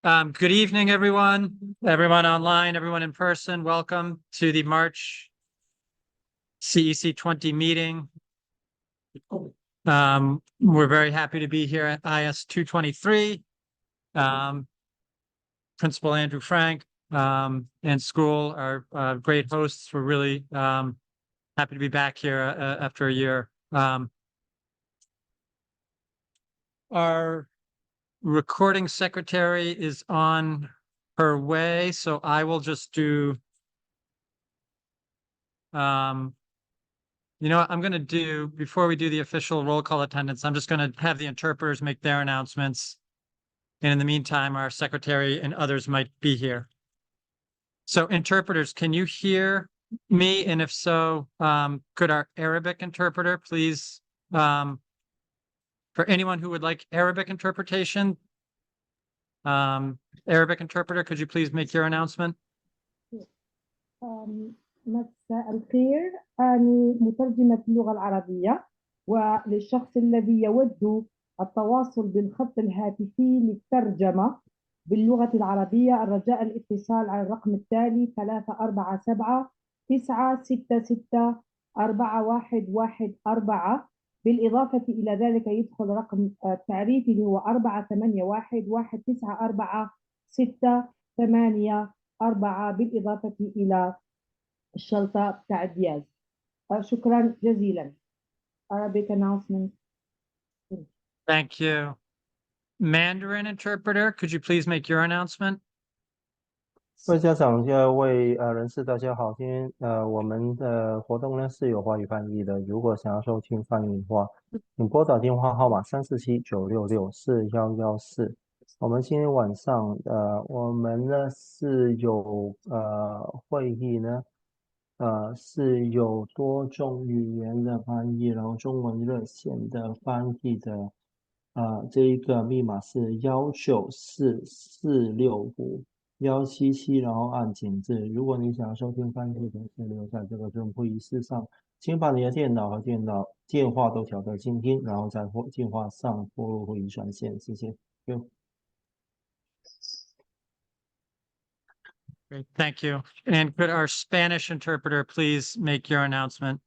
Good evening, everyone online, everyone in person. Welcome to the March CEC 20 meeting. We're very happy to be here at IS 223. Principal Andrew Frank and school are great hosts. We're really happy to be back here after a year. Our recording secretary is on her way, so I will just do you know what I'm going to do before we do the official roll call attendance. I'm just going to have the interpreters make their announcements. And in the meantime, our secretary and others might be here. So interpreters, can you hear me? And if so, could our Arabic interpreter please, for anyone who would like Arabic interpretation, Arabic interpreter, could you please make your announcement? مساء الخير، أنا مترجمة اللغة العربية، وللشخص الذي يود التواصل بالخط الهاتفي للترجمة باللغة العربية الرجاء الاتصال على الرقم التالي 347-966-4114. بالإضافة إلى ذلك يدخل رقم التعريفي اللي هو 481-194-684 بالإضافة إلى الشلطة بتاع الدياز. شكرا جزيلا. Arabic announcement. Thank you. Mandarin interpreter, could you please make your announcement? 各位家长、各位人士，大家好。今天我们的活动呢是有华语翻译的。如果想要收听翻译的话，请拨打电话号码347-966-4114。我们今天晚上我们呢是有会议呢是有多种语言的翻译，然后中文热线的翻译的这一个密码是194-465-177，然后按井字。如果你想收听翻译的，请留在这个会议室上，请把你的电脑和电话都调到静音，然后在电话上拨入会议专线。谢谢。Great, thank you. And could our Spanish interpreter please make your announcement?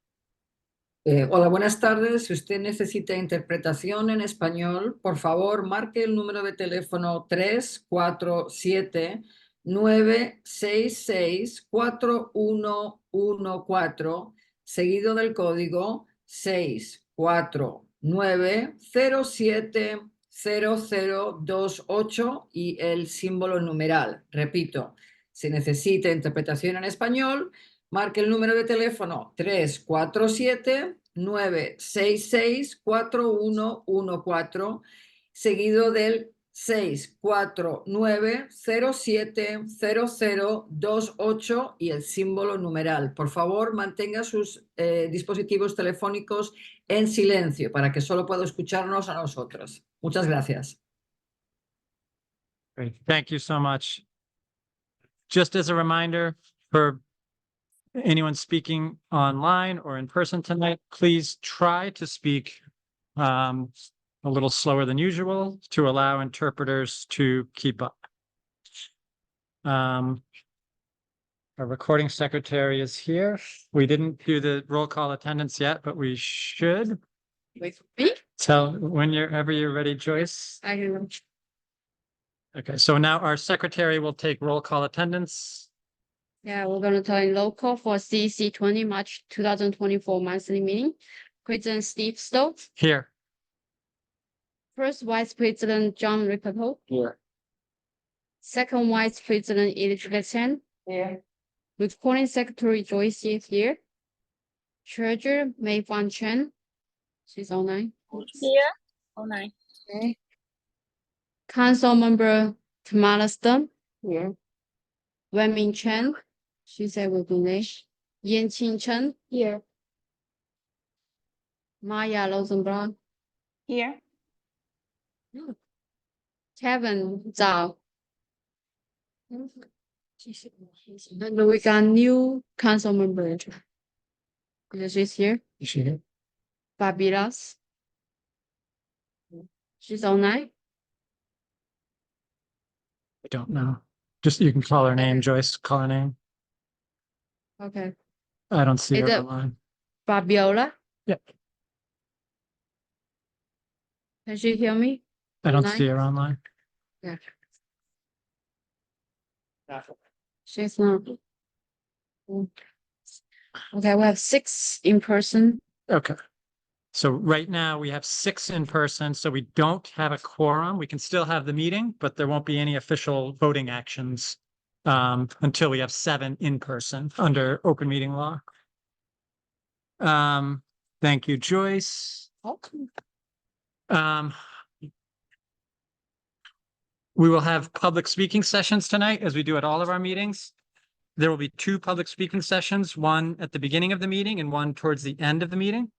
Hola, buenas tardes. Si usted necesita interpretación en español, por favor, marque el número de teléfono 347-966-4114, seguido del código 649070028 y el símbolo numeral. Repito, si necesita interpretación en español, marque el número de teléfono 347-966-4114, seguido del 649070028 y el símbolo numeral. Por favor, mantenga sus dispositivos telefónicos en silencio para que solo pueda escucharnos a nosotros. Muchas gracias. Great, thank you so much. Just as a reminder for anyone speaking online or in person tonight, please try to speak a little slower than usual to allow interpreters to keep up. Our recording secretary is here. We didn't do the roll call attendance yet, but we should. Wait for me? Tell whenever you're ready, Joyce. I can. Okay, so now our secretary will take roll call attendance. Yeah, we're going to tell in local for CEC 20 March 2024 monthly meeting. President Steve Stowe. Here. First Vice President John Rippetoe. Here. Second Vice President Elizabeth Chen. Here. Recording Secretary Joyce is here. Treasurer Mei Fan Chen. She's online. Here. Online. Okay. Council Member Tamara Stone. Here. Wenmin Chen. She said will be next. Yan Qing Chen. Here. Maya Rosenblatt. Here. Kevin Zhao. And we got new council member. She's here. Is she here? Babilas. She's online. I don't know. Just, you can call her name, Joyce, call her name. Okay. I don't see Is her it- online. Fabiola, Yeah, can she hear me? I don't Online? see her online. Yeah. She's not. Okay, we have 6 in person. Okay. So right now we have 6 in person, so we don't have a quorum. We can still have the meeting, but there won't be any official voting actions until we have 7 in person under open meeting law. Thank you, Joyce. We will have public speaking sessions tonight, as we do at all of our meetings. There will be 2 public speaking sessions, one at the beginning of the meeting and one towards the end of the meeting.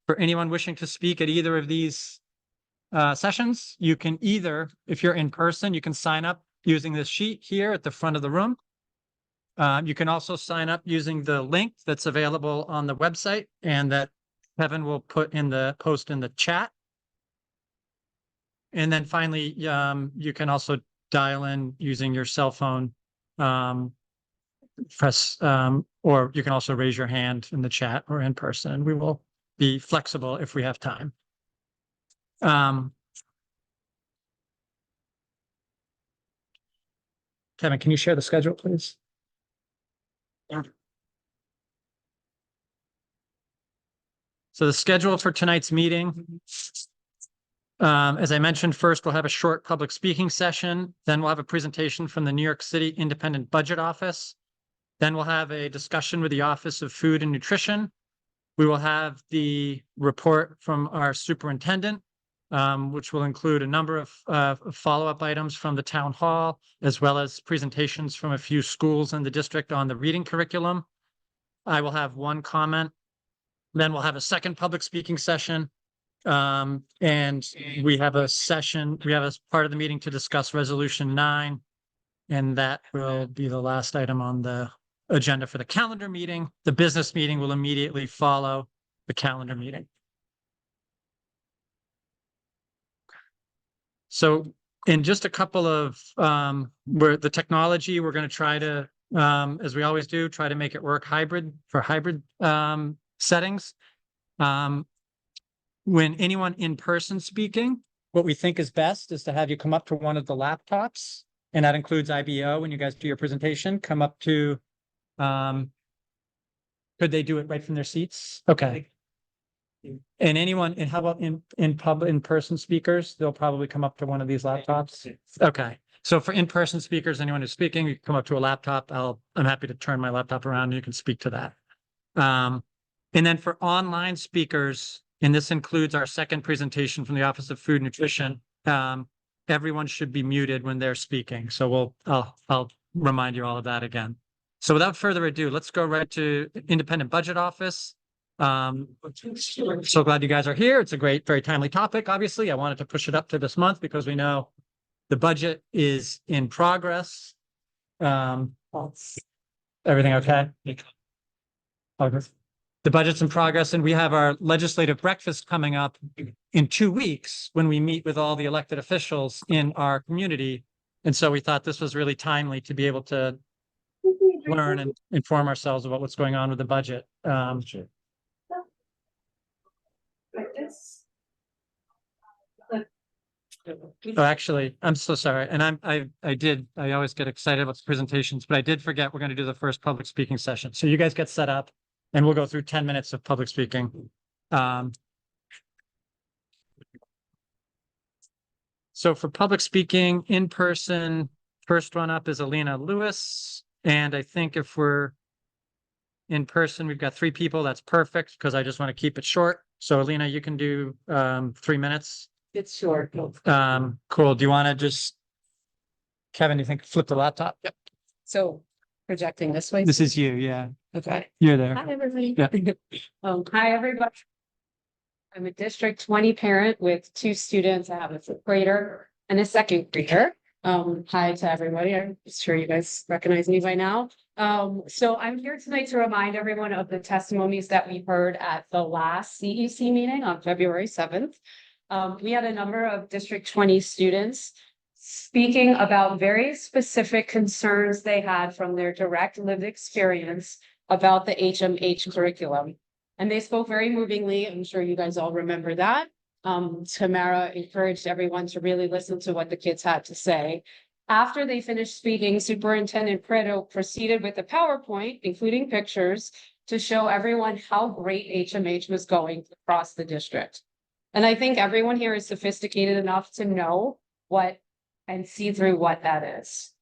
For anyone wishing to speak at either of these sessions, you can either, if you're in person, you can sign up using this sheet here at the front of the room. You can also sign up using the link that's available on the website and that Kevin will put in the post in the chat. And then finally, you can also dial in using your cell phone. Or you can also raise your hand in the chat or in person. We will be flexible if we have time. Kevin, can you share the schedule, please? Yeah. So the schedule for tonight's meeting. As I mentioned, first, we'll have a short public speaking session. Then we'll have a presentation from the New York City Independent Budget Office. Then we'll have a discussion with the Office of Food and Nutrition. We will have the report from our superintendent, which will include a number of follow-up items from the town hall, as well as presentations from a few schools in the district on the reading curriculum. I will have one comment. Then we'll have a second public speaking session. And we have a part of the meeting to discuss Resolution 9. And that will be the last item on the agenda for the calendar meeting. The business meeting will immediately follow the calendar meeting. So in just a couple of, where the technology, we're going to try to, as we always do, try to make it work hybrid settings. When anyone in person speaking, what we think is best is to have you come up to one of the laptops, and that includes IBO. When you guys do your presentation, come up to, could they do it right from their seats? Okay. And anyone, and how about in-person speakers? They'll probably come up to one of these laptops. Okay. So for in-person speakers, anyone who's speaking, you come up to a laptop. I'm happy to turn my laptop around and you can speak to that. And then for online speakers, and this includes our second presentation from the Office of Food and Nutrition, everyone should be muted when they're speaking. So I'll remind you all of that again. So without further ado, let's go right to Independent Budget Office. So glad you guys are here. It's a great, very timely topic. Obviously, I wanted to push it up to this month because we know the budget is in progress. Everything okay? The budget's in progress, and we have our legislative breakfast coming up in 2 weeks when we meet with all the elected officials in our community. And so we thought this was really timely to be able to learn and inform ourselves about what's going on with the budget. Oh, actually, I'm so sorry. And I always get excited about the presentations, but I did forget we're going to do the first public speaking session. So you guys get set up and we'll go through 10 minutes of public speaking. So for public speaking in person, first one up is Alina Lewis. And I think if we're in person, we've got 3 people. That's perfect because I just want to keep it short. So Alina, you can do 3 minutes. It's short. Cool. Do you want to just, Kevin, you think flip the laptop? Yep. So projecting this way. This is you. Yeah. Okay. You're there. Hi, everybody. Yeah. Hi, everybody. I'm a District 20 parent with 2 students. I have a 5th grader and a 2nd grader. Hi to everybody. I'm sure you guys recognize me by now. So I'm here tonight to remind everyone of the testimonies that we heard at the last CEC meeting on February 7th. We had a number of District 20 students speaking about very specific concerns they had from their direct lived experience about the HMH curriculum. And they spoke very movingly. I'm sure you guys all remember that. Tamara encouraged everyone to really listen to what the kids had to say. After they finished speaking, Superintendent Preto proceeded with the PowerPoint, including pictures, to show everyone how great HMH was going across the district. And I think everyone here is sophisticated enough to know what and see through what that is.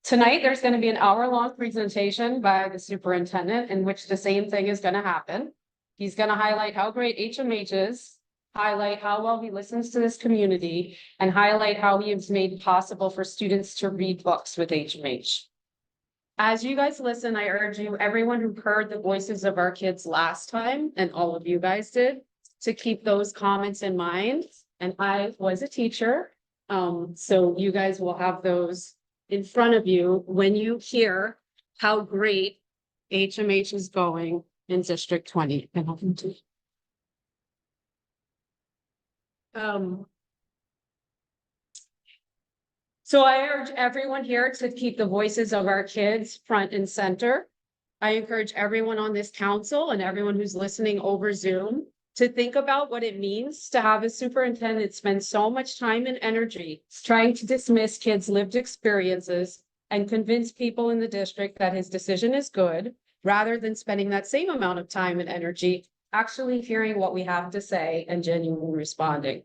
Tonight, there's going to be an hour-long presentation by the superintendent in which the same thing is going to happen. He's going to highlight how great HMH is, highlight how well he listens to this community, and highlight how he has made possible for students to read books with HMH. As you guys listen, I urge you, everyone who heard the voices of our kids last time, and all of you guys did, to keep those comments in mind. And I was a teacher, so you guys will have those in front of you when you hear how great HMH is going in District 20. So I urge everyone here to keep the voices of our kids front and center. I encourage everyone on this council and everyone who's listening over Zoom to think about what it means to have a superintendent spend so much time and energy trying to dismiss kids' lived experiences and convince people in the district that his decision is good, rather than spending that same amount of time and energy actually hearing what we have to say and genuinely responding.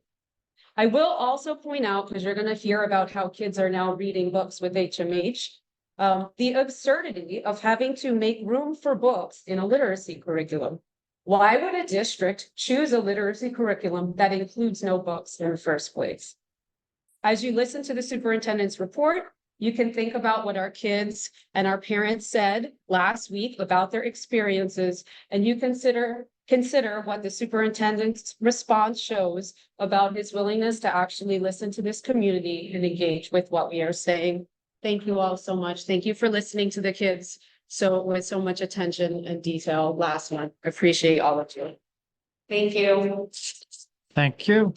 I will also point out, because you're going to hear about how kids are now reading books with HMH, the absurdity of having to make room for books in a literacy curriculum. Why would a district choose a literacy curriculum that includes no books in the first place? As you listen to the superintendent's report, you can think about what our kids and our parents said last week about their experiences, and you consider what the superintendent's response shows about his willingness to actually listen to this community and engage with what we are saying. Thank you all so much. Thank you for listening to the kids with so much attention and detail last month. I appreciate all of you. Thank you. Thank you.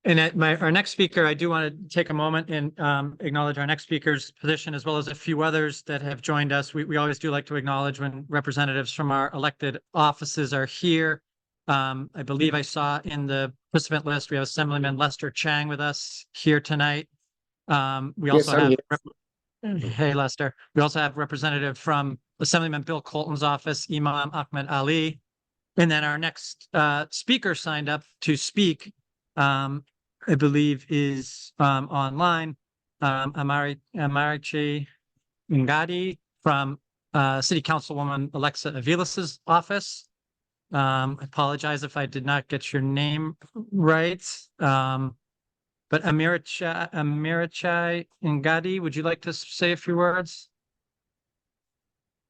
And our next speaker, I do want to take a moment and acknowledge our next speaker's position, as well as a few others that have joined us. We always do like to acknowledge when representatives from our elected offices are here. I believe I saw in the participant list, we have Assemblyman Lester Chang with us here tonight. We also have, hey Lester, we also have representative from Assemblyman Bill Colton's office, Imam Ahmed Ali. And then our next speaker signed up to speak, I believe is online, Amariche Ngadi from City Councilwoman Alexa Avilas's office. I apologize if I did not get your name right. But Amariche Ngadi, would you like to say a few words?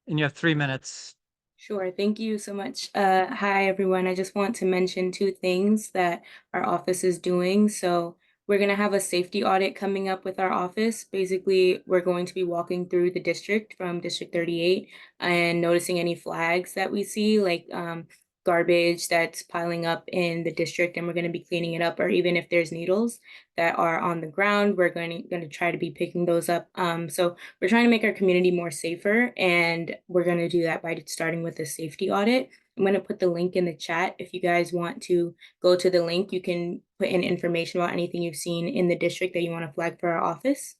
And you have 3 minutes. Sure. Thank you so much. Hi, everyone. I just want to mention 2 things that our office is doing. So we're going to have a safety audit coming up with our office. Basically, we're going to be walking through the district from District 38 and noticing any flags that we see, like garbage that's piling up in the district, and we're going to be cleaning it up, or even if there's needles that are on the ground, we're going to try to be picking those up. So we're trying to make our community more safer, and we're going to do that by starting with a safety audit. I'm going to put the link in the chat. If you guys want to go to the link, you can put in information about anything you've seen in the district that you want to flag for our office.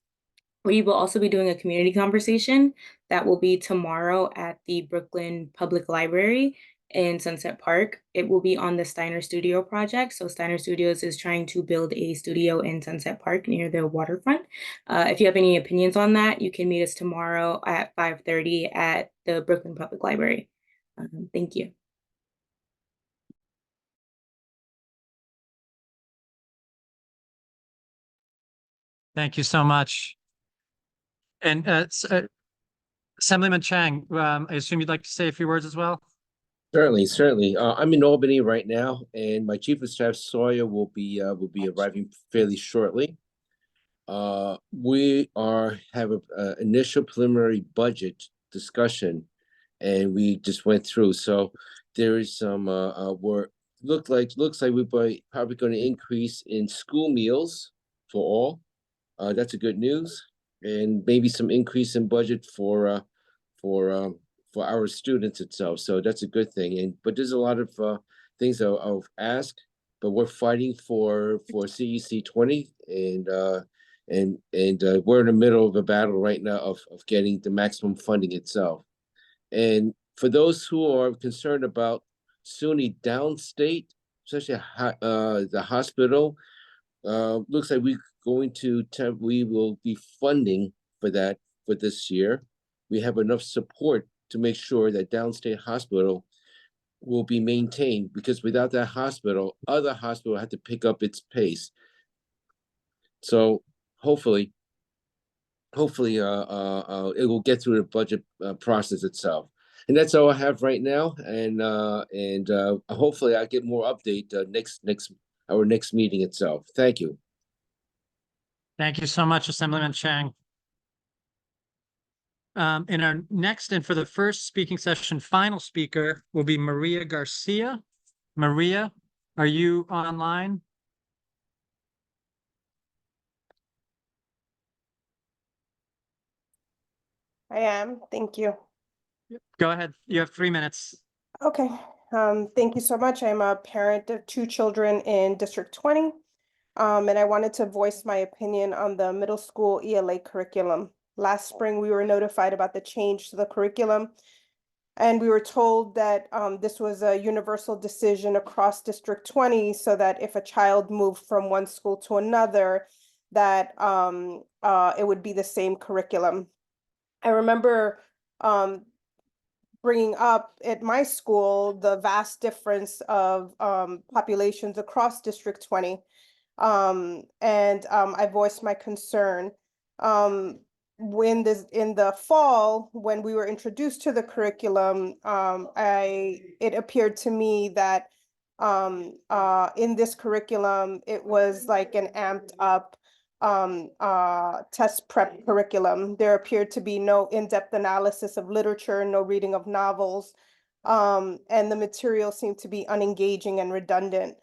We will also be doing a community conversation that will be tomorrow at the Brooklyn Public Library in Sunset Park. It will be on the Steiner Studio project. So Steiner Studios is trying to build a studio in Sunset Park near the waterfront. If you have any opinions on that, you can meet us tomorrow at 5:30 at the Brooklyn Public Library. Thank you. Thank you so much. And Assemblyman Chang, I assume you'd like to say a few words as well? Certainly. I'm in Albany right now, and my Chief of Staff Sawyer will be arriving fairly shortly. We have an initial preliminary budget discussion, and we just went through. So there is some looks like we're probably going to increase in school meals for all. That's a good news, and maybe some increase in budget for our students itself. So that's a good thing. But there's a lot of things I'll ask, but we're fighting for CEC 20, and we're in the middle of a battle right now of getting the maximum funding itself. And for those who are concerned about SUNY downstate, especially the hospital, looks like we will be funding for that for this year. We have enough support to make sure that downstate hospital will be maintained, because without that hospital, other hospitals have to pick up its pace. So hopefully it will get through the budget process itself. And that's all I have right now. And hopefully I get more update our next meeting itself. Thank you. Thank you so much, Assemblyman Chang. In our next and for the first speaking session, final speaker will be Maria Garcia. Maria, are you online? I am. Thank you. Go ahead. You have 3 minutes. Okay. Thank you so much. I'm a parent of 2 children in District 20. And I wanted to voice my opinion on the middle school ELA curriculum. Last spring, we were notified about the change to the curriculum, and we were told that this was a universal decision across District 20, so that if a child moved from one school to another, that it would be the same curriculum. I remember bringing up at my school the vast difference of populations across District 20. I voiced my concern. In the fall, when we were introduced to the curriculum, it appeared to me that in this curriculum, it was like an amped up test prep curriculum. There appeared to be no in-depth analysis of literature, no reading of novels, and the material seemed to be unengaging and redundant.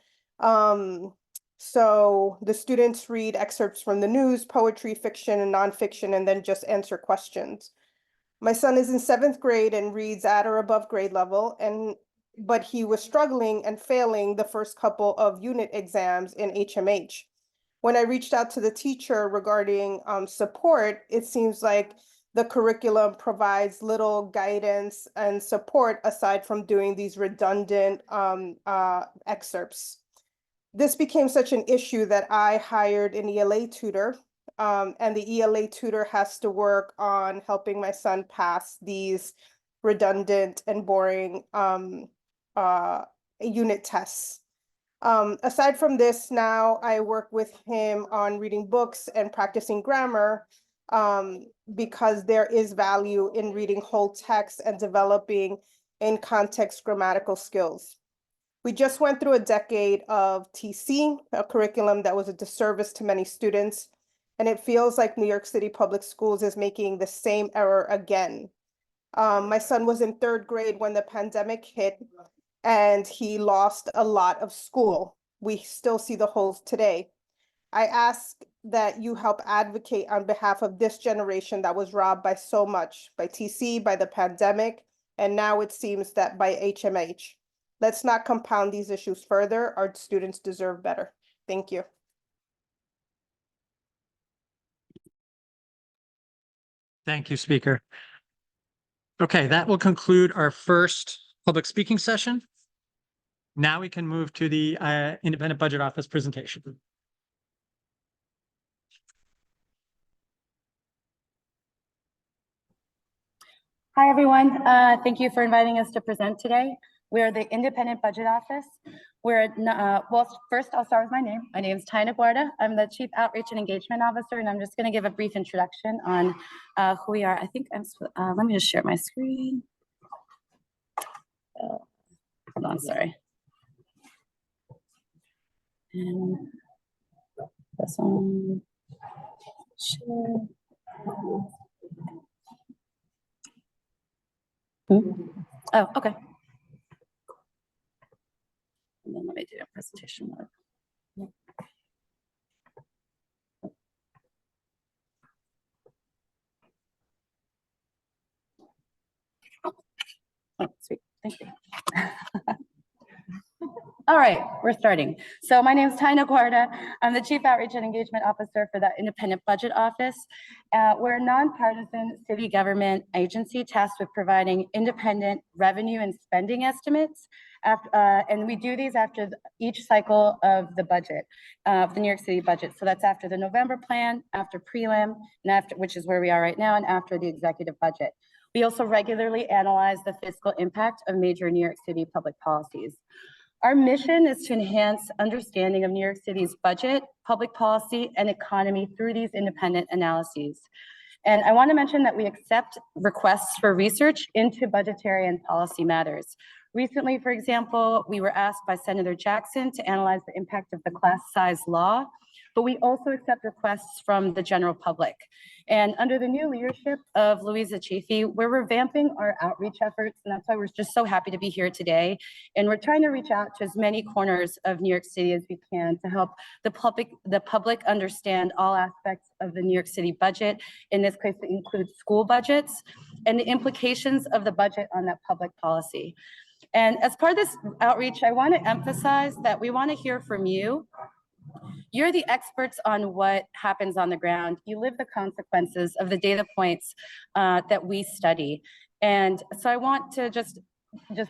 So the students read excerpts from the news, poetry, fiction, and nonfiction, and then just answer questions. My son is in 7th grade and reads at or above grade level, but he was struggling and failing the first couple of unit exams in HMH. When I reached out to the teacher regarding support, it seems like the curriculum provides little guidance and support aside from doing these redundant excerpts. This became such an issue that I hired an ELA tutor, and the ELA tutor has to work on helping my son pass these redundant and boring unit tests. Aside from this, now I work with him on reading books and practicing grammar, because there is value in reading whole text and developing in context grammatical skills. We just went through a decade of TC, a curriculum that was a disservice to many students, and it feels like New York City Public Schools is making the same error again. My son was in 3rd grade when the pandemic hit, and he lost a lot of school. We still see the holes today. I ask that you help advocate on behalf of this generation that was robbed by so much, by TC, by the pandemic, and now it seems that by HMH. Let's not compound these issues further. Our students deserve better. Thank you. Thank you, Speaker. Okay, that will conclude our first public speaking session. Now we can move to the Independent Budget Office presentation. Hi, everyone. Thank you for inviting us to present today. We're the Independent Budget Office. Well, first I'll start with my name. My name is Taina Guarda. I'm the Chief Outreach and Engagement Officer, and I'm just going to give a brief introduction on who we are. I think let me just share my screen. Hold on, sorry. And this one. Share. Oh, okay. And then let me do a presentation mode. Thank you. All right, we're starting. So my name is Tina Guarda. I'm the Chief Outreach and Engagement Officer for the Independent Budget Office. We're a nonpartisan city government agency tasked with providing independent revenue and spending estimates. And we do these after each cycle of the budget, of the New York City budget. So that's after the November plan, after prelim, and after, which is where we are right now, and after the executive budget. We also regularly analyze the fiscal impact of major New York City public policies. Our mission is to enhance understanding of New York City's budget, public policy, and economy through these independent analyses. And I want to mention that we accept requests for research into budgetary and policy matters. Recently, for example, we were asked by Senator Jackson to analyze the impact of the class size law, but we also accept requests from the general public. And under the new leadership of Louisa Chafee, we're revamping our outreach efforts, and that's why we're just so happy to be here today. And we're trying to reach out to as many corners of New York City as we can to help the public understand all aspects of the New York City budget. In this case, it includes school budgets and the implications of the budget on that public policy. And as part of this outreach, I want to emphasize that we want to hear from you. You're the experts on what happens on the ground. You live the consequences of the data points that we study. And so I want to just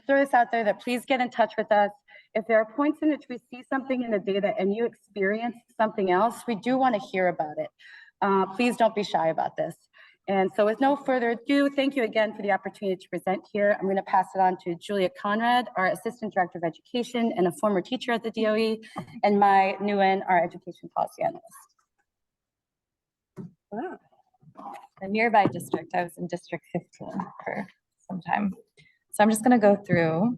throw this out there that please get in touch with us. If there are points in which we see something in the data and you experience something else, we do want to hear about it. Please don't be shy about this. And so with no further ado, thank you again for the opportunity to present here. I'm going to pass it on to Julia Conrad, our Assistant Director of Education and a former teacher at the DOE, and Mai Nguyen, our Education Policy Analyst. Wow. A nearby district, I was in District 15 for some time. So I'm just going to go through.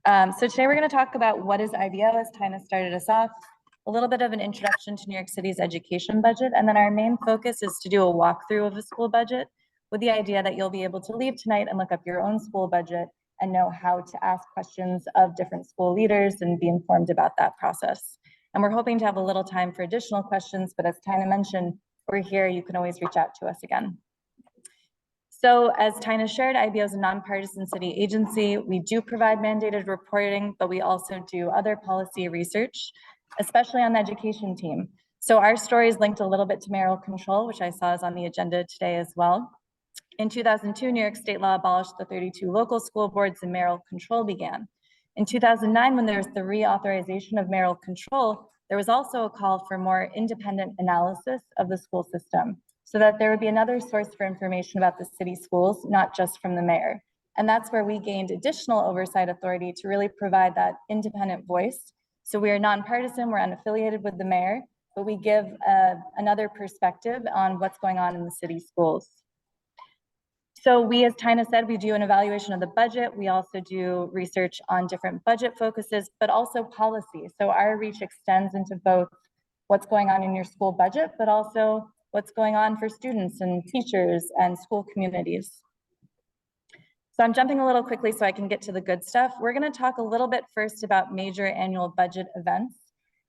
So today we're going to talk about what is IBO, as Tina started us off, a little bit of an introduction to New York City's education budget, and then our main focus is to do a walkthrough of a school budget with the idea that you'll be able to leave tonight and look up your own school budget and know how to ask questions of different school leaders and be informed about that process. And we're hoping to have a little time for additional questions, but as Tina mentioned, we're here, you can always reach out to us again. So as Tina shared, IBO is a nonpartisan city agency. We do provide mandated reporting, but we also do other policy research, especially on the education team. So our story is linked a little bit to mayoral control, which I saw is on the agenda today as well. In 2002, New York state law abolished the 32 local school boards and mayoral control began. In 2009, when there was the reauthorization of mayoral control, there was also a call for more independent analysis of the school system so that there would be another source for information about the city schools, not just from the mayor. And that's where we gained additional oversight authority to really provide that independent voice. So we are nonpartisan, we're unaffiliated with the mayor, but we give another perspective on what's going on in the city schools. So we, as Tina said, we do an evaluation of the budget. We also do research on different budget focuses, but also policy. So our reach extends into both what's going on in your school budget, but also what's going on for students and teachers and school communities. So I'm jumping a little quickly so I can get to the good stuff. We're going to talk a little bit first about major annual budget events.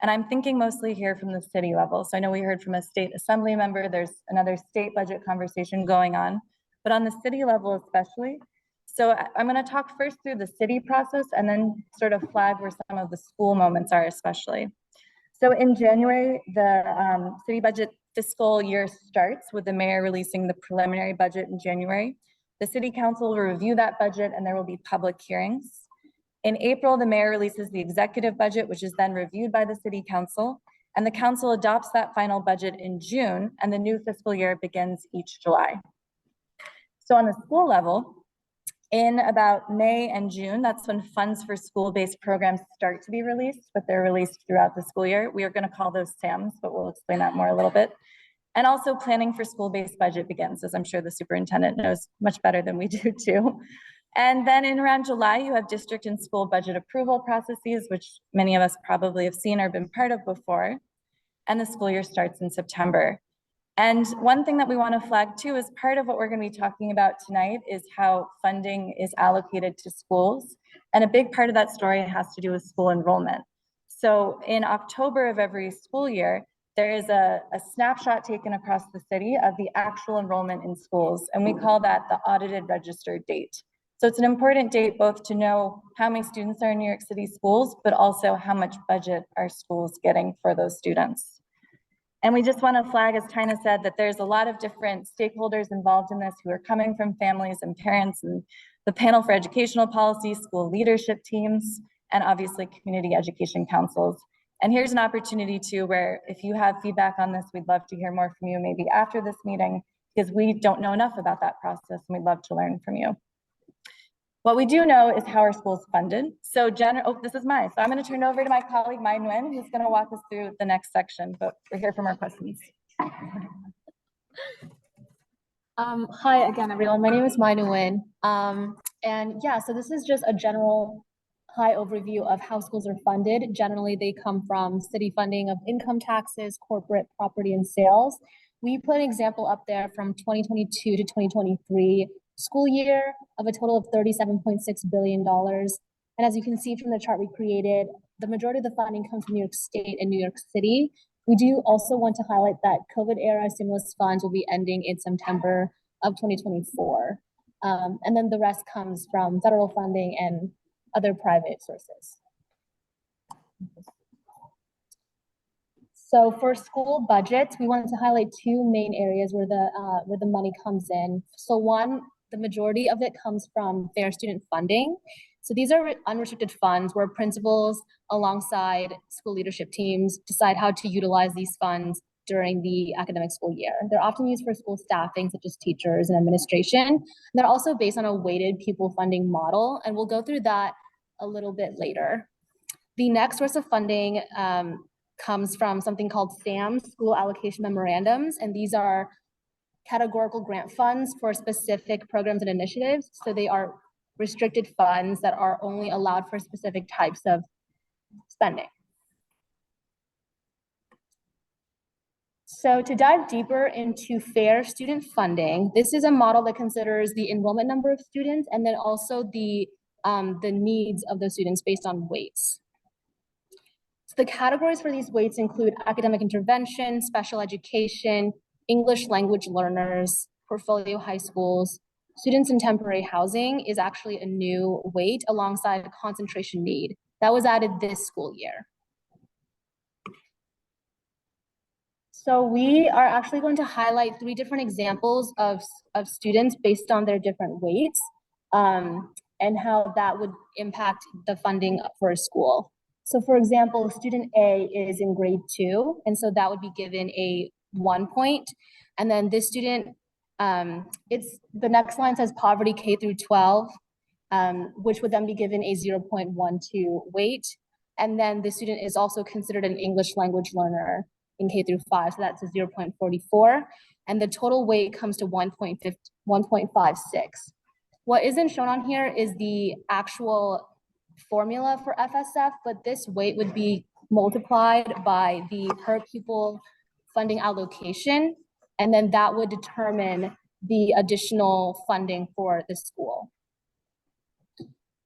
And I'm thinking mostly here from the city level. So I know we heard from a state assembly member, there's another state budget conversation going on, but on the city level especially. So I'm going to talk first through the city process and then sort of flag where some of the school moments are especially. So in January, the city budget fiscal year starts with the mayor releasing the preliminary budget in January. The city council will review that budget and there will be public hearings. In April, the mayor releases the executive budget, which is then reviewed by the city council, and the council adopts that final budget in June, and the new fiscal year begins each July. So on the school level, in about May and June, that's when funds for school-based programs start to be released, but they're released throughout the school year. We are going to call those SAMs, but we'll explain that more a little bit. And also planning for school-based budget begins, as I'm sure the superintendent knows much better than we do too. And then in around July, you have district and school budget approval processes, which many of us probably have seen or been part of before. And the school year starts in September. And one thing that we want to flag too is part of what we're going to be talking about tonight is how funding is allocated to schools. And a big part of that story has to do with school enrollment. So in October of every school year, there is a snapshot taken across the city of the actual enrollment in schools, and we call that the audited registered date. So it's an important date both to know how many students are in New York City schools, but also how much budget are schools getting for those students. And we just want to flag, as Tina said, that there's a lot of different stakeholders involved in this who are coming from families and parents, and the panel for educational policy, school leadership teams, and obviously community education councils. And here's an opportunity too, where if you have feedback on this, we'd love to hear more from you maybe after this meeting, because we don't know enough about that process and we'd love to learn from you. What we do know is how our school's funded. So this is Mai. So I'm going to turn it over to my colleague, Mai Nguyen, who's going to walk us through the next section, but we're here for more questions. Hi again, everyone. My name is Mai Nguyen. And yeah, so this is just a general high overview of how schools are funded. Generally, they come from city funding of income taxes, corporate property and sales. We put an example up there from 2022 to 2023 school year of a total of $37.6 billion. And as you can see from the chart we created, the majority of the funding comes from New York State and New York City. We do also want to highlight that COVID era stimulus funds will be ending in September of 2024. And then the rest comes from federal funding and other private sources. So for school budgets, we wanted to highlight two main areas where the money comes in. So one, the majority of it comes from fair student funding. So these are unrestricted funds where principals alongside school leadership teams decide how to utilize these funds during the academic school year. They're often used for school staffing, such as teachers and administration. They're also based on a weighted pupil funding model, and we'll go through that a little bit later. The next source of funding comes from something called SAMs, school allocation memorandums, and these are categorical grant funds for specific programs and initiatives. So they are restricted funds that are only allowed for specific types of spending. So to dive deeper into fair student funding, this is a model that considers the enrollment number of students and then also the needs of the students based on weights. So the categories for these weights include academic intervention, special education, English language learners, portfolio high schools. Students in temporary housing is actually a new weight alongside a concentration need. That was added this school year. So we are actually going to highlight 3 different examples of students based on their different weights and how that would impact the funding for a school. So for example, student A is in grade 2, and so that would be given a 1 point. And then this student, the next line says poverty K through 12, which would then be given a 0.12 weight. And then the student is also considered an English language learner in K through 5, so that's a 0.44. And the total weight comes to 1.56. What isn't shown on here is the actual formula for FSF, but this weight would be multiplied by the per pupil funding allocation, and then that would determine the additional funding for the school.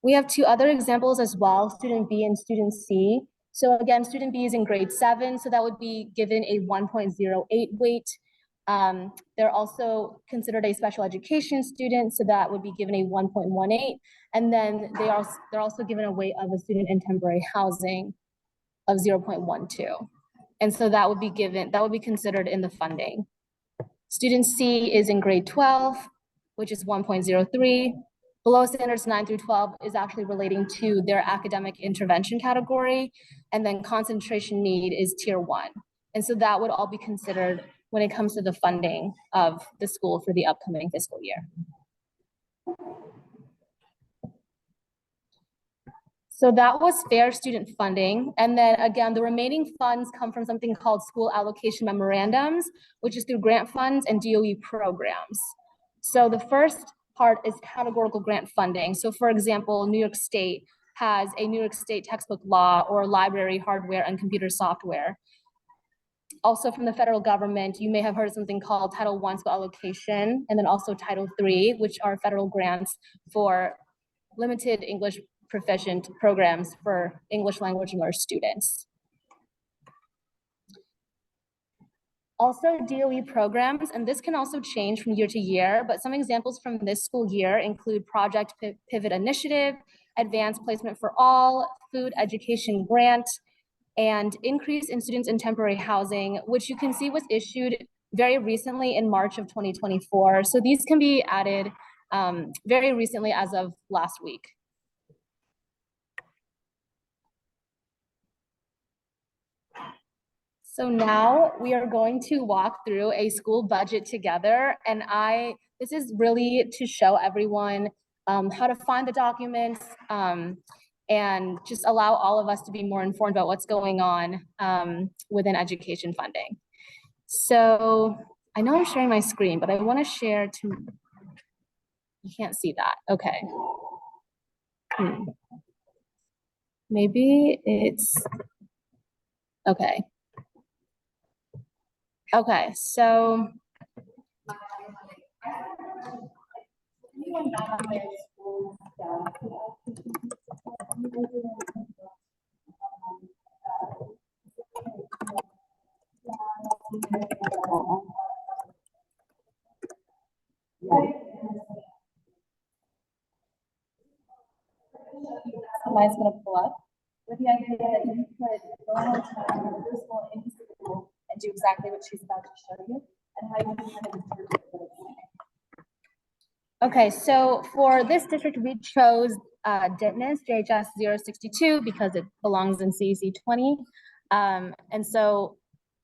We have 2 other examples as well, student B and student C. So again, student B is in grade 7, so that would be given a 1.08 weight. They're also considered a special education student, so that would be given a 1.18. And then they're also given a weight of a student in temporary housing of 0.12. And so that would be considered in the funding. Student C is in grade 12, which is 1.03. Below standards 9 through 12 is actually relating to their academic intervention category. And then concentration need is tier 1. And so that would all be considered when it comes to the funding of the school for the upcoming fiscal year. So that was fair student funding. And then again, the remaining funds come from something called school allocation memorandums, which is through grant funds and DOE programs. So the first part is categorical grant funding. So for example, New York State has a New York State textbook law or library hardware and computer software. Also from the federal government, you may have heard of something called Title I school allocation, and then also Title III, which are federal grants for limited English proficient programs for English language learner students. Also DOE programs, and this can also change from year to year, but some examples from this school year include Project Pivot Initiative, Advanced Placement for All, Food Education Grant, and increase in students in temporary housing, which you can see was issued very recently in March of 2024. So these can be added very recently as of last week. So now we are going to walk through a school budget together. And this is really to show everyone how to find the documents and just allow all of us to be more informed about what's going on within education funding. So I know I'm sharing my screen, but I want to share to, you can't see that. Okay. Maybe it's, okay. Okay, so Mine's gonna pull up with the idea that you could go ahead and your school into school and do exactly what she's about to show you and how you can kind of interpret what it's saying. okay, so for this district, we chose DITNIS, JHS 062, because it belongs in CEC 20. And so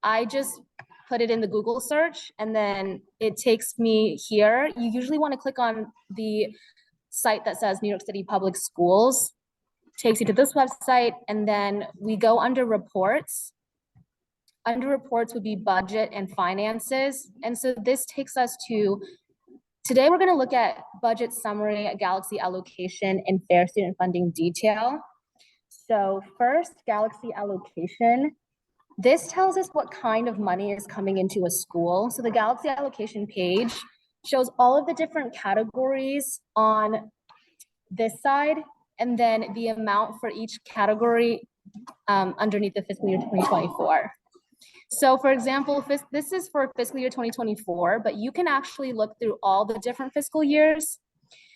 I just put it in the Google search and then it takes me here. You usually want to click on the site that says New York City Public Schools, takes you to this website, and then we go under reports. Under reports would be budget and finances. And so this takes us to, today we're going to look at budget summary, Galaxy allocation, and fair student funding detail. So first, Galaxy allocation. This tells us what kind of money is coming into a school. So the Galaxy allocation page shows all of the different categories on this side, and then the amount for each category underneath the fiscal year 2024. So for example, this is for fiscal year 2024, but you can actually look through all the different fiscal years.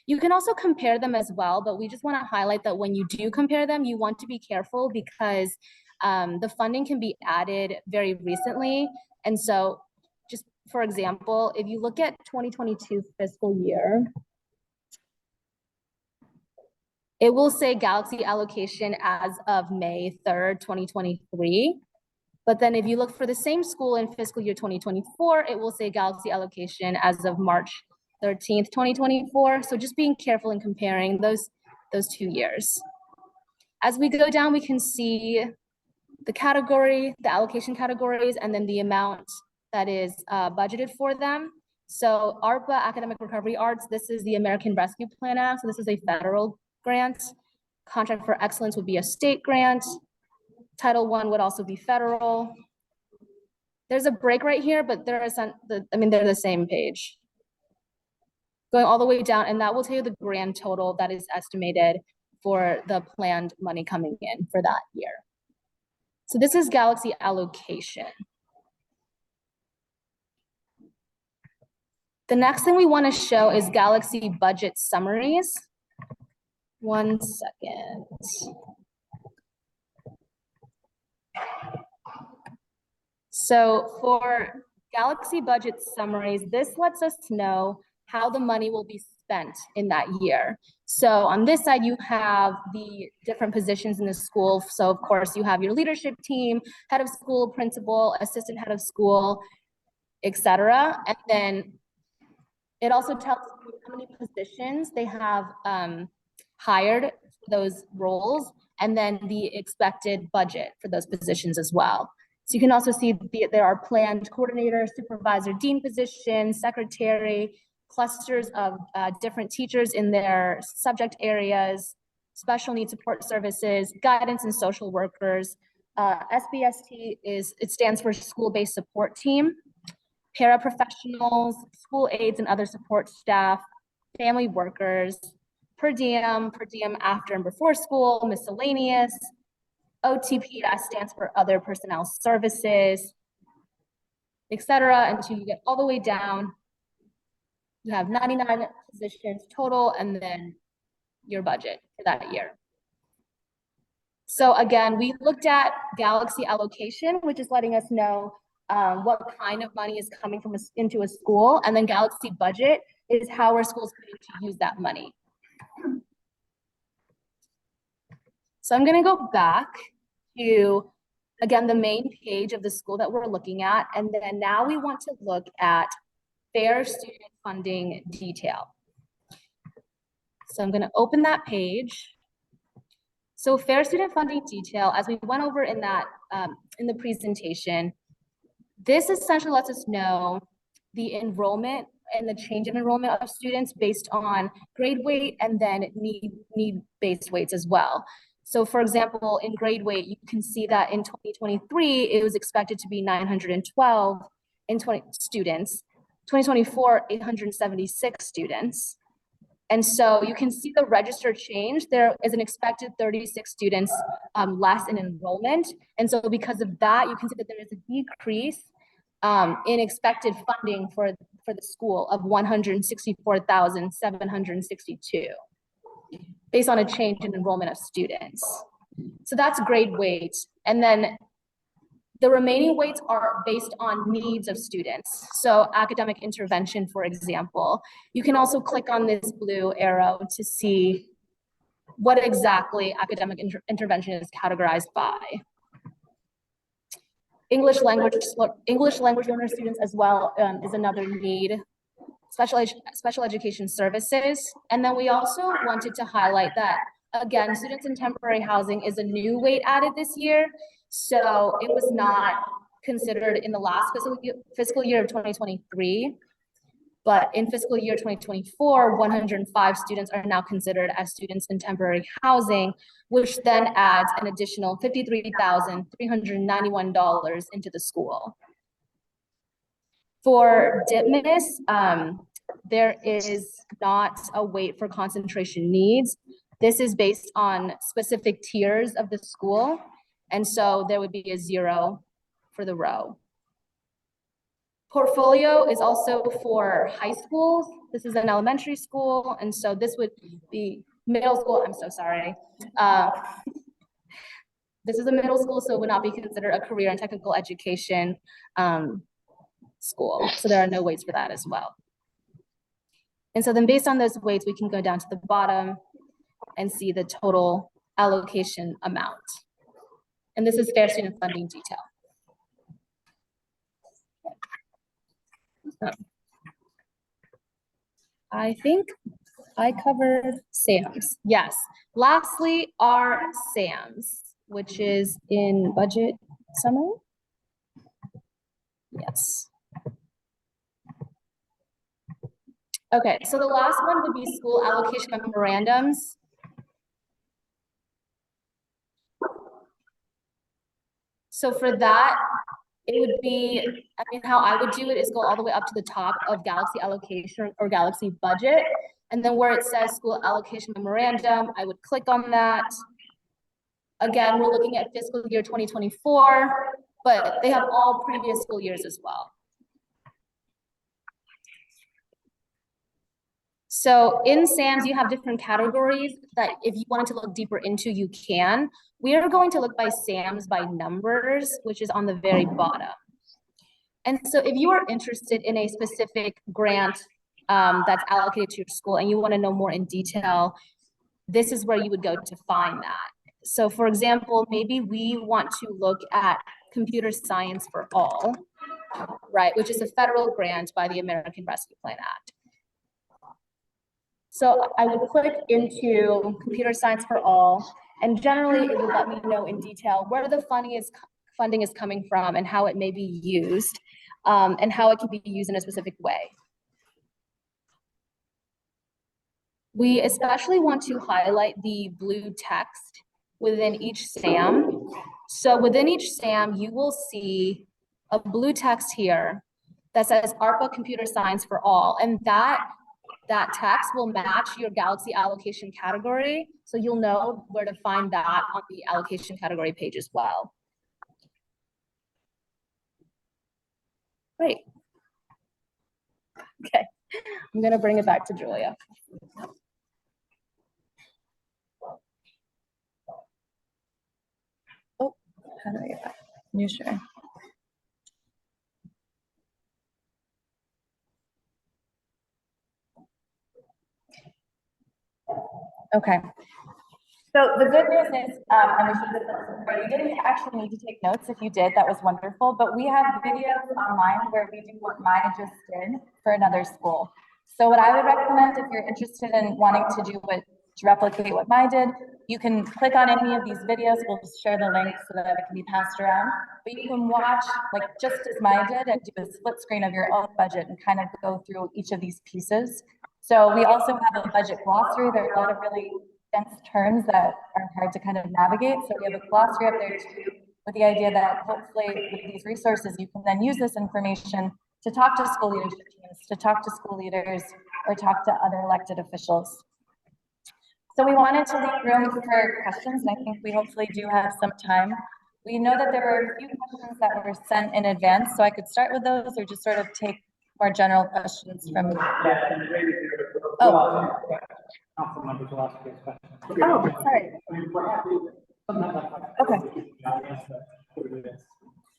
You can also compare them as well, but we just want to highlight that when you do compare them, you want to be careful because the funding can be added very recently. And so just for example, if you look at 2022 fiscal year, it will say Galaxy allocation as of May 3rd, 2023. But then if you look for the same school in fiscal year 2024, it will say Galaxy allocation as of March 13th, 2024. So just being careful in comparing those 2 years. As we go down, we can see the category, the allocation categories, and then the amount that is budgeted for them. So ARPA, Academic Recovery Arts, this is the American Rescue Plan Act. So this is a federal grant. Contract for Excellence would be a state grant. Title I would also be federal. There's a break right here, but they're the same page. Going all the way down, and that will tell you the grand total that is estimated for the planned money coming in for that year. So this is Galaxy allocation. The next thing we want to show is Galaxy budget summaries. 1 second. So for Galaxy budget summaries, this lets us know how the money will be spent in that year. So on this side, you have the different positions in the school. So of course you have your leadership team, head of school, principal, assistant head of school, etc. And then it also tells you how many positions they have hired for those roles, and then the expected budget for those positions as well. So you can also see there are planned coordinator, supervisor, dean positions, secretary, clusters of different teachers in their subject areas, special needs support services, guidance and social workers. SBST it stands for school-based support team, paraprofessionals, school aides and other support staff, family workers, per diem after and before school, miscellaneous. OTPS stands for other personnel services. etc. until you get all the way down. You have 99 positions total, and then your budget for that year. So again, we looked at Galaxy allocation, which is letting us know what kind of money is coming from into a school, and then Galaxy budget is how our schools plan to use that money. So I'm going to go back to, again, the main page of the school that we're looking at, and then now we want to look at fair student funding detail. So I'm going to open that page. So fair student funding detail, as we went over in that in the presentation, this essentially lets us know the enrollment and the change in enrollment of students based on grade weight and then need-based weights as well. So for example, in grade weight, you can see that in 2023, it was expected to be 912 students, 2024, 876 students. And so you can see the register change. There is an expected 36 students less in enrollment. And so because of that, you can see that there is a decrease in expected funding for the school of 164,762 based on a change in enrollment of students. So that's grade weight. And then the remaining weights are based on needs of students. So academic intervention, for example. You can also click on this blue arrow to see what exactly academic intervention is categorized by. English language learner students as well is another need. Special education services. And then we also wanted to highlight that, again, students in temporary housing is a new weight added this year. So it was not considered in the last fiscal year of 2023, but in fiscal year 2024, 105 students are now considered as students in temporary housing, which then adds an additional $53,391 into the school. For DIPMIS, there is not a weight for concentration needs. This is based on specific tiers of the school. And so there would be a 0 for the row. Portfolio is also for high schools. This is an elementary school. And so this would be middle school. I'm so sorry. This is a middle school, so it would not be considered a career and technical education school. So there are no weights for that as well. And so then based on those weights, we can go down to the bottom and see the total allocation amount. And this is fair student funding detail. So I think I covered SAMs. Yes. Lastly, our SAMs, which is in budget summary. Yes. Okay, so the last one would be school allocation memorandums. So for that, it would be, I mean, how I would do it is go all the way up to the top of Galaxy allocation or Galaxy budget. And then where it says school allocation memorandum, I would click on that. Again, we're looking at fiscal year 2024, but they have all previous school years as well. So in SAMs, you have different categories that if you wanted to look deeper into, you can. We are going to look by SAMs by numbers, which is on the very bottom. And so if you are interested in a specific grant that's allocated to your school and you want to know more in detail, this is where you would go to find that. So for example, maybe we want to look at computer science for all, right, which is a federal grant by the American Rescue Plan Act. So I would click into computer science for all, and generally it would let me know in detail where the funding is coming from and how it may be used, and how it can be used in a specific way. We especially want to highlight the blue text within each SAM. So within each SAM, you will see a blue text here that says ARPA Computer Science for All, and that text will match your Galaxy allocation category. So you'll know where to find that on the allocation category page as well. Great. Okay, I'm gonna bring it back to Julia. Oh, how do I get back? New share. Okay. So the good news is, and we should have done this before, you didn't actually need to take notes. If you did, that was wonderful. But we have videos online where we do what Maya just did for another school. So what I would recommend, if you're interested in wanting to replicate what Maya did, you can click on any of these videos. We'll just share the link so that it can be passed around. But you can watch, like just as Maya did, and do a split screen of your own budget and kind of go through each of these pieces. So we also have a budget glossary. There are a lot of really dense terms that are hard to kind of navigate. So we have a glossary up there too, with the idea that hopefully with these resources, you can then use this information to talk to school leadership teams, to talk to school leaders, or talk to other elected officials. So we wanted to leave room for questions, and I think we hopefully do have some time. We know that there were a few questions that were sent in advance, so I could start with those or just sort of take more general questions from. Oh. Oh, sorry. Okay.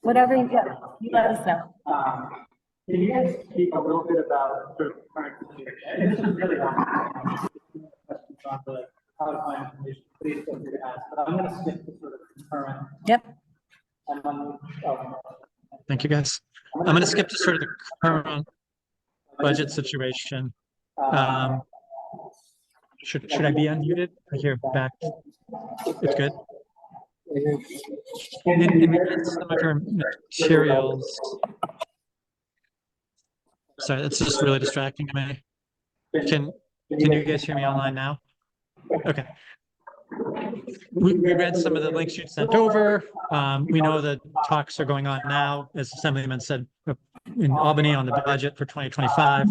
Whatever, you let us know. Can you guys speak a little bit about sort of current situation? This is really questions on the how to find information. Please feel free to ask, but I'm going to skip to sort of current. Yep. Thank you, guys. I'm going to skip to sort of the current budget situation. Should I be unmuted? I hear back. It's good. And we read some of your materials. Sorry, that's just really distracting to me. Can you guys hear me online now? Okay. We read some of the links you sent over. We know that talks are going on now, as Assemblyman said, in Albany on the budget for 2025.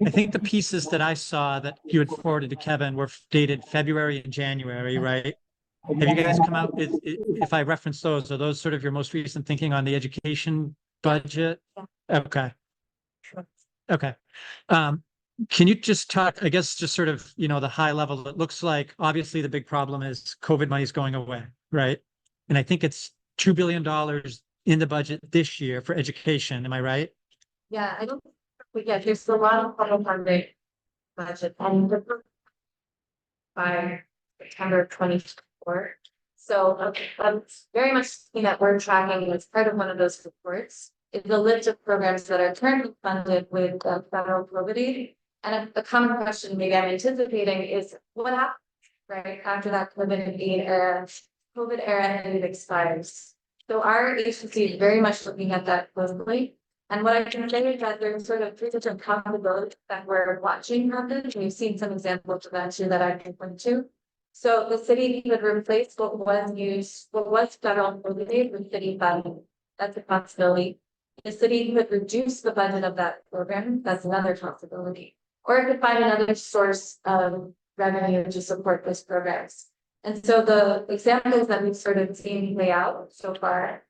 I think the pieces that I saw that you had forwarded to Kevin were dated February and January, right? Have you guys come out with, if I reference those, are those sort of your most recent thinking on the education budget? Okay. Okay. Can you just talk, I guess, just sort of, the high level, it looks like obviously the big problem is COVID money is going away, right? And I think it's $2 billion in the budget this year for education. Am I right? Yeah, I don't forget, there's a lot of federal funding budget and by September 2024. So I'm very much something that we're tracking as part of one of those reports is the list of programs that are currently funded with federal COVID aid. And a common question maybe I'm anticipating is what happens right after that COVID era aid expires. So our agency is very much looking at that closely. And what I can say is that there's sort of three different possibilities that we're watching happen. We've seen some examples of that too that I can point to. So the city could replace what was federal COVID aid with city funding. That's a possibility. The city could reduce the budget of that program. That's another possibility. Or it could find another source of revenue to support those programs. And so the examples that we've sort of seen play out so far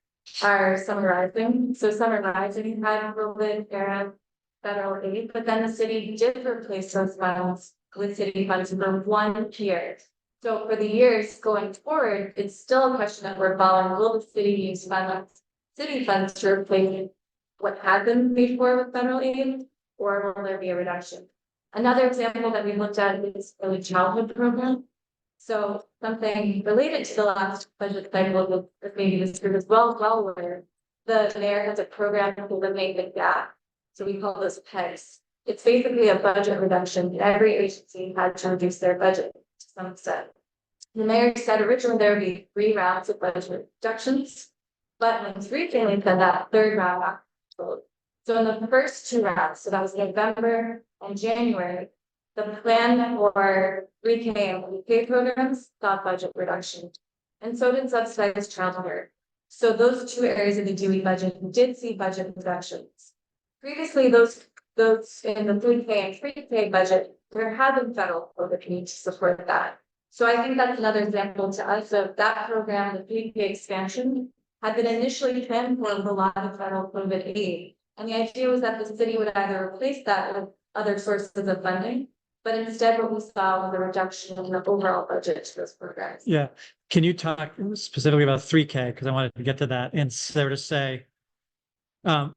are summarizing. So summarizing had COVID era federal aid, but then the city did replace those funds with city funds for 1 year. So for the years going forward, it's still a question that we're following. Will the city use city funds to replace what had been paid for with federal aid, or will there be a reduction? Another example that we looked at is early childhood program. So something related to the last budget cycle that maybe this group is well aware. The mayor has a program to eliminate the gap. So we call this PEGS. It's basically a budget reduction. Every agency had to reduce their budget to some extent. The mayor said originally there would be 3 rounds of budget reductions, but when it's recently said that 3rd round. So in the first 2 rounds, so that was November and January, the plan for pre-K and pre-K programs saw budget reduction, and so did subsidized childcare. So those 2 areas of the DOE budget did see budget reductions. Previously, those in the pre-K and pre-K budget, there had been federal COVID need to support that. So I think that's another example to us of that program, the pre-K expansion, had been initially planned for with a lot of federal COVID aid. And the idea was that the city would either replace that with other sources of funding, but instead what we saw was a reduction in the overall budget to those programs. Yeah. Can you talk specifically about 3K? Because I wanted to get to that and so to say,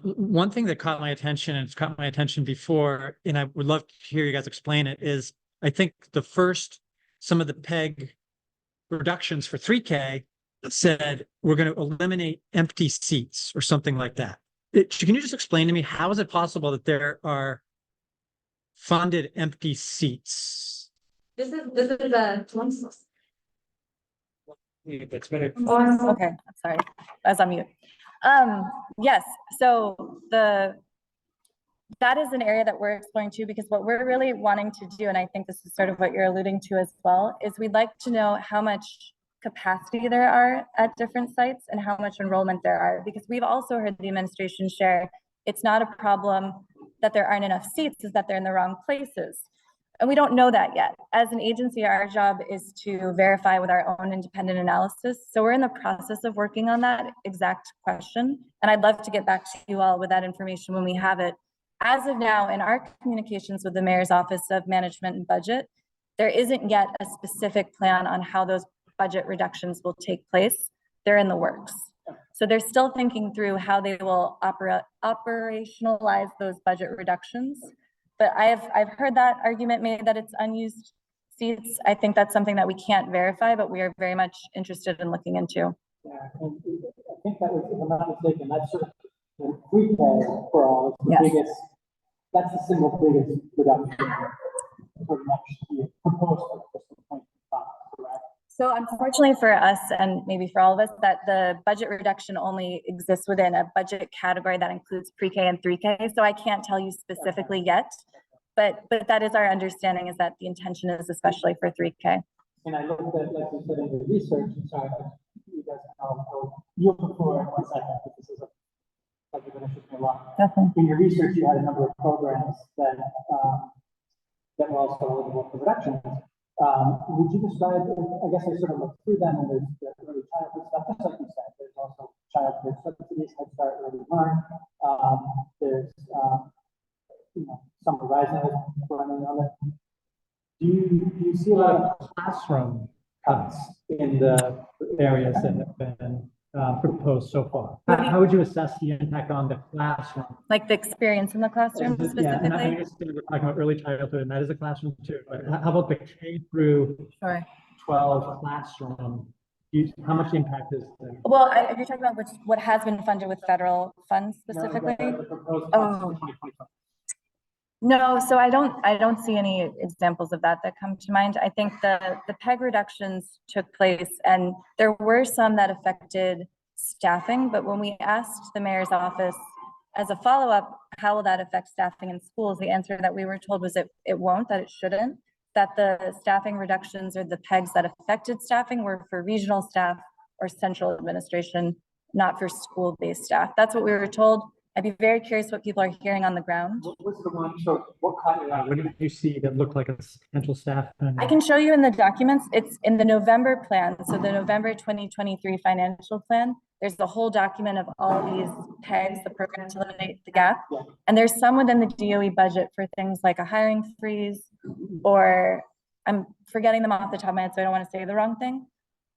one thing that caught my attention, and it's caught my attention before, and I would love to hear you guys explain it, is I think some of the PEG reductions for 3K said we're going to eliminate empty seats or something like that. Can you just explain to me how is it possible that there are funded empty seats? This is a That's better. Okay, I'm sorry, I was on mute. Yes, so that is an area that we're exploring too, because what we're really wanting to do, and I think this is sort of what you're alluding to as well, is we'd like to know how much capacity there are at different sites and how much enrollment there are, because we've also heard the administration share it's not a problem that there aren't enough seats, is that they're in the wrong places. And we don't know that yet. As an agency, our job is to verify with our own independent analysis. So we're in the process of working on that exact question. And I'd love to get back to you all with that information when we have it. As of now, in our communications with the Mayor's Office of Management and Budget, there isn't yet a specific plan on how those budget reductions will take place. They're in the works. So they're still thinking through how they will operationalize those budget reductions. But I've heard that argument made that it's unused seats. I think that's something that we can't verify, but we are very much interested in looking into. Yeah, and I think that was, if I'm not mistaken, that's sort of the 3K for all, the Yes. biggest, that's the single biggest reduction for next year, proposed for fiscal 2025, correct? So unfortunately for us, and maybe for all of us, that the budget reduction only exists within a budget category that includes pre-K and 3K. So I can't tell you specifically yet, but that is our understanding, is that the intention is especially for 3K. And I looked at, like you said, in the research, sorry, you guys, you'll before 1 second, but this is a, like you're gonna shoot me a lot. Definitely. In your research, you had a number of programs that were also eligible for reduction. Would you describe, I guess I sort of looked through them, and there's the early childhood stuff, just like you said, there's also childhood subsidies, Head Start, Early Learn. There's, you know, some Horizon running on it. Do you see a lot of classroom cuts in the areas that have been proposed so far? How would you assess the impact on the classroom? Like the experience in the classroom specifically? Yeah, and I guess we're talking about early childhood, and that is a classroom too, but how about the K through 12 classroom? How much impact is there? Well, if you're talking about what has been funded with federal funds specifically? No, so I don't see any examples of that come to mind. I think the PEG reductions took place, and there were some that affected staffing, but when we asked the mayor's office as a follow-up, how will that affect staffing in schools? The answer that we were told was it won't, that it shouldn't, that the staffing reductions or the PEGs that affected staffing were for regional staff or central administration, not for school-based staff. That's what we were told. I'd be very curious what people are hearing on the ground. What's the one, so what caught your eye? What did you see that looked like a potential staff? I can show you in the documents. It's in the November plan. So the November 2023 financial plan, there's the whole document of all these PEGs, the program to eliminate the gap. And there's some within the DOE budget for things like a hiring freeze, or I'm forgetting them off the top of my head, so I don't want to say the wrong thing.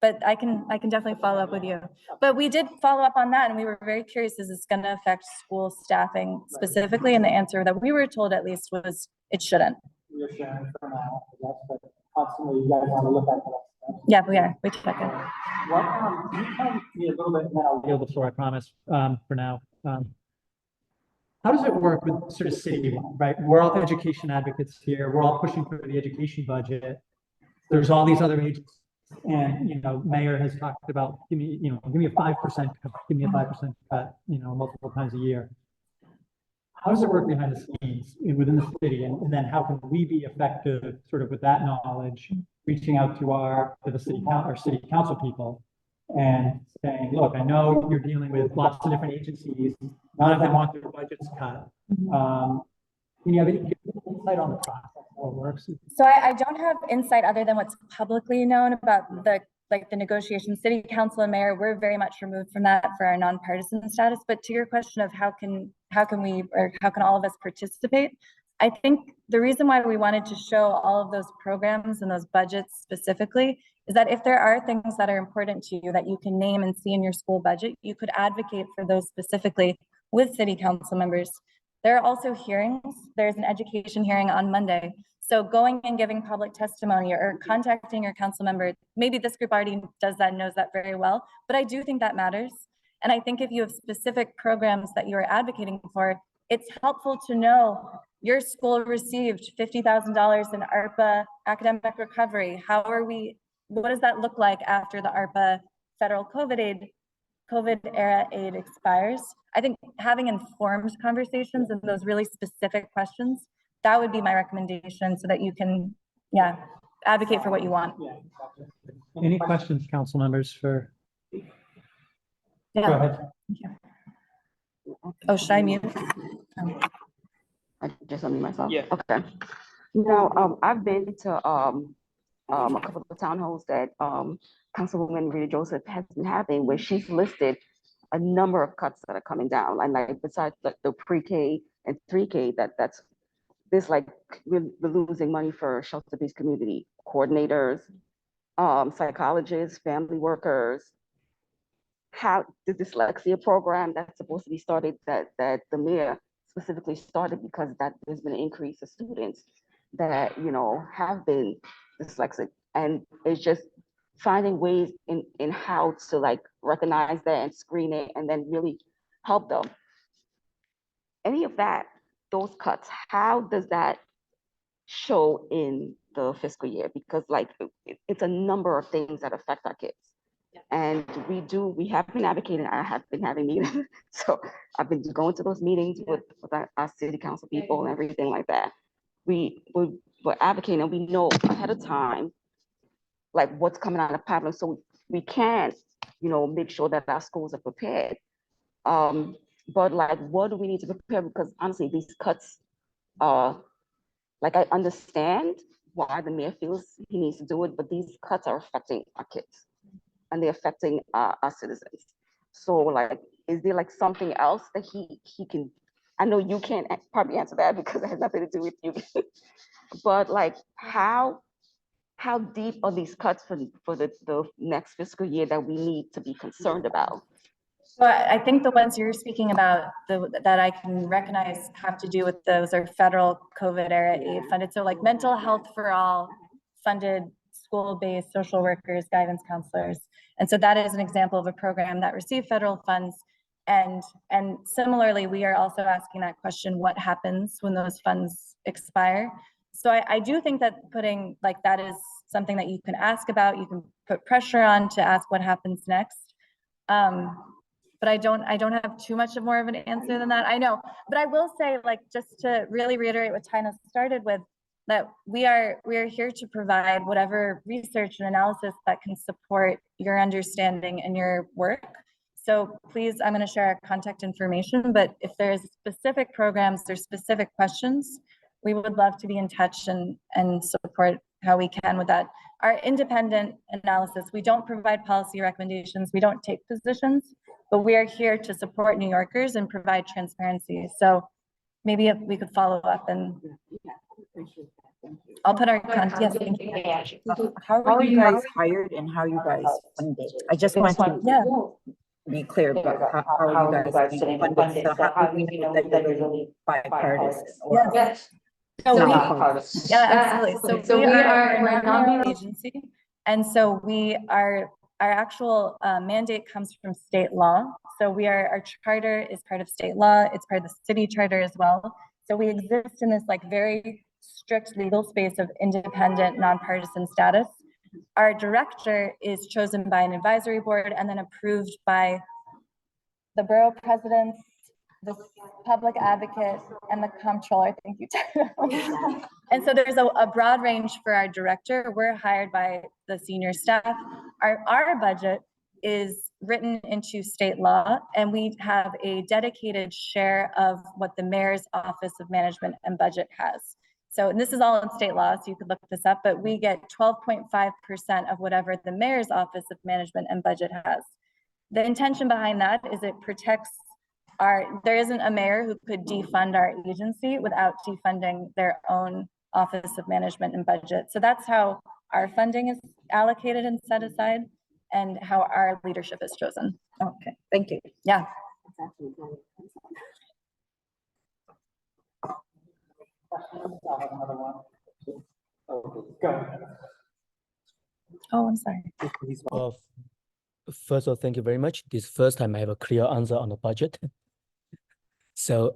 But I can definitely follow up with you. But we did follow up on that, and we were very curious, is this going to affect school staffing specifically? And the answer that we were told, at least, was it shouldn't. You're sharing for now, but constantly you guys want to look at that. Yeah, we are. We check it. What, can you tell me a little bit, and then I'll yield the floor, I promise, for now. How does it work with sort of city, right? We're all education advocates here. We're all pushing for the education budget. There's all these other agencies. And, you know, mayor has talked about, give me a 5% cut, give me a 5% cut, you know, multiple times a year. How does it work behind the scenes within the city? And then how can we be effective sort of with that knowledge, reaching out to our city council people and saying, look, I know you're dealing with lots of different agencies. None of them want their budgets cut. Can you have any insight on the process, how it works? So I don't have insight other than what's publicly known about the like the negotiation, city council and mayor, we're very much removed from that for our nonpartisan status. But to your question of how can all of us participate, I think the reason why we wanted to show all of those programs and those budgets specifically is that if there are things that are important to you that you can name and see in your school budget, you could advocate for those specifically with city council members. There are also hearings. There's an education hearing on Monday. So going and giving public testimony or contacting your council member, maybe this group already does that and knows that very well, but I do think that matters. And I think if you have specific programs that you are advocating for, it's helpful to know your school received $50,000 in ARPA academic recovery. What does that look like after the ARPA federal COVID era aid expires? I think having informed conversations and those really specific questions, that would be my recommendation so that you can, advocate for what you want. Any questions, council members for? Yeah. Go ahead. Oh, should I mute? I just unmute myself. Yeah. Okay. Now, I've been to a couple of town halls that Councilwoman Rita Joseph has been having, where she's listed a number of cuts that are coming down, and like besides the pre-K and 3K, there's like we're losing money for shelter-based community coordinators, psychologists, family workers. How the dyslexia program that's supposed to be started, that the mayor specifically started because there's been an increase of students that have been dyslexic, and it's just finding ways in how to like recognize that and screen it and then really help them. Any of that, those cuts, how does that show in the fiscal year? Because like it's a number of things that affect our kids. And we have been advocating, I have been having meetings. So I've been going to those meetings with our city council people and everything like that. We're advocating and we know ahead of time, like what's coming out of the pipeline. So we can, make sure that our schools are prepared. But like, what do we need to prepare? Because honestly, these cuts are, like, I understand why the mayor feels he needs to do it, but these cuts are affecting our kids and they're affecting our citizens. So like, is there like something else that he can, I know you can't probably answer that because it has nothing to do with you, but like how deep are these cuts for the next fiscal year that we need to be concerned about? So I think the ones you're speaking about that I can recognize have to do with those are federal COVID era aid funded. So like mental health for all funded school-based social workers, guidance counselors. And so that is an example of a program that received federal funds. And similarly, we are also asking that question, what happens when those funds expire? So I do think that putting like that is something that you can ask about, you can put pressure on to ask what happens next. But I don't have too much more of an answer than that. I know, but I will say, like, just to really reiterate what Tina started with, that we are here to provide whatever research and analysis that can support your understanding and your work. So please, I'm going to share our contact information, but if there's specific programs or specific questions, we would love to be in touch and support how we can with that. Our independent analysis, we don't provide policy recommendations, we don't take positions, but we are here to support New Yorkers and provide transparency. So maybe if we could follow up, and I'll put our contact. Yes, thank you. How are you guys hired and how are you guys funded? I just want to be clear about how are you guys being funded. So how do we know that you're really bipartisan? Yes. So absolutely. So we are a non-governmental agency, and so our actual mandate comes from state law. So our charter is part of state law. It's part of the city charter as well. So we exist in this like very strict legal space of independent, nonpartisan status. Our director is chosen by an advisory board and then approved by the borough presidents, the public advocate, and the comptroller. Thank you. And so there's a broad range for our director. We're hired by the senior staff. Our budget is written into state law, and we have a dedicated share of what the mayor's office of management and budget has. So and this is all in state law, so you could look this up, but we get 12.5% of whatever the mayor's office of management and budget has. The intention behind that is it protects there isn't a mayor who could defund our agency without defunding their own office of management and budget. So that's how our funding is allocated and set aside and how our leadership is chosen. Okay, thank you. Yeah. Oh, I'm sorry. Well, first of all, thank you very much. This first time I have a clear answer on the budget. So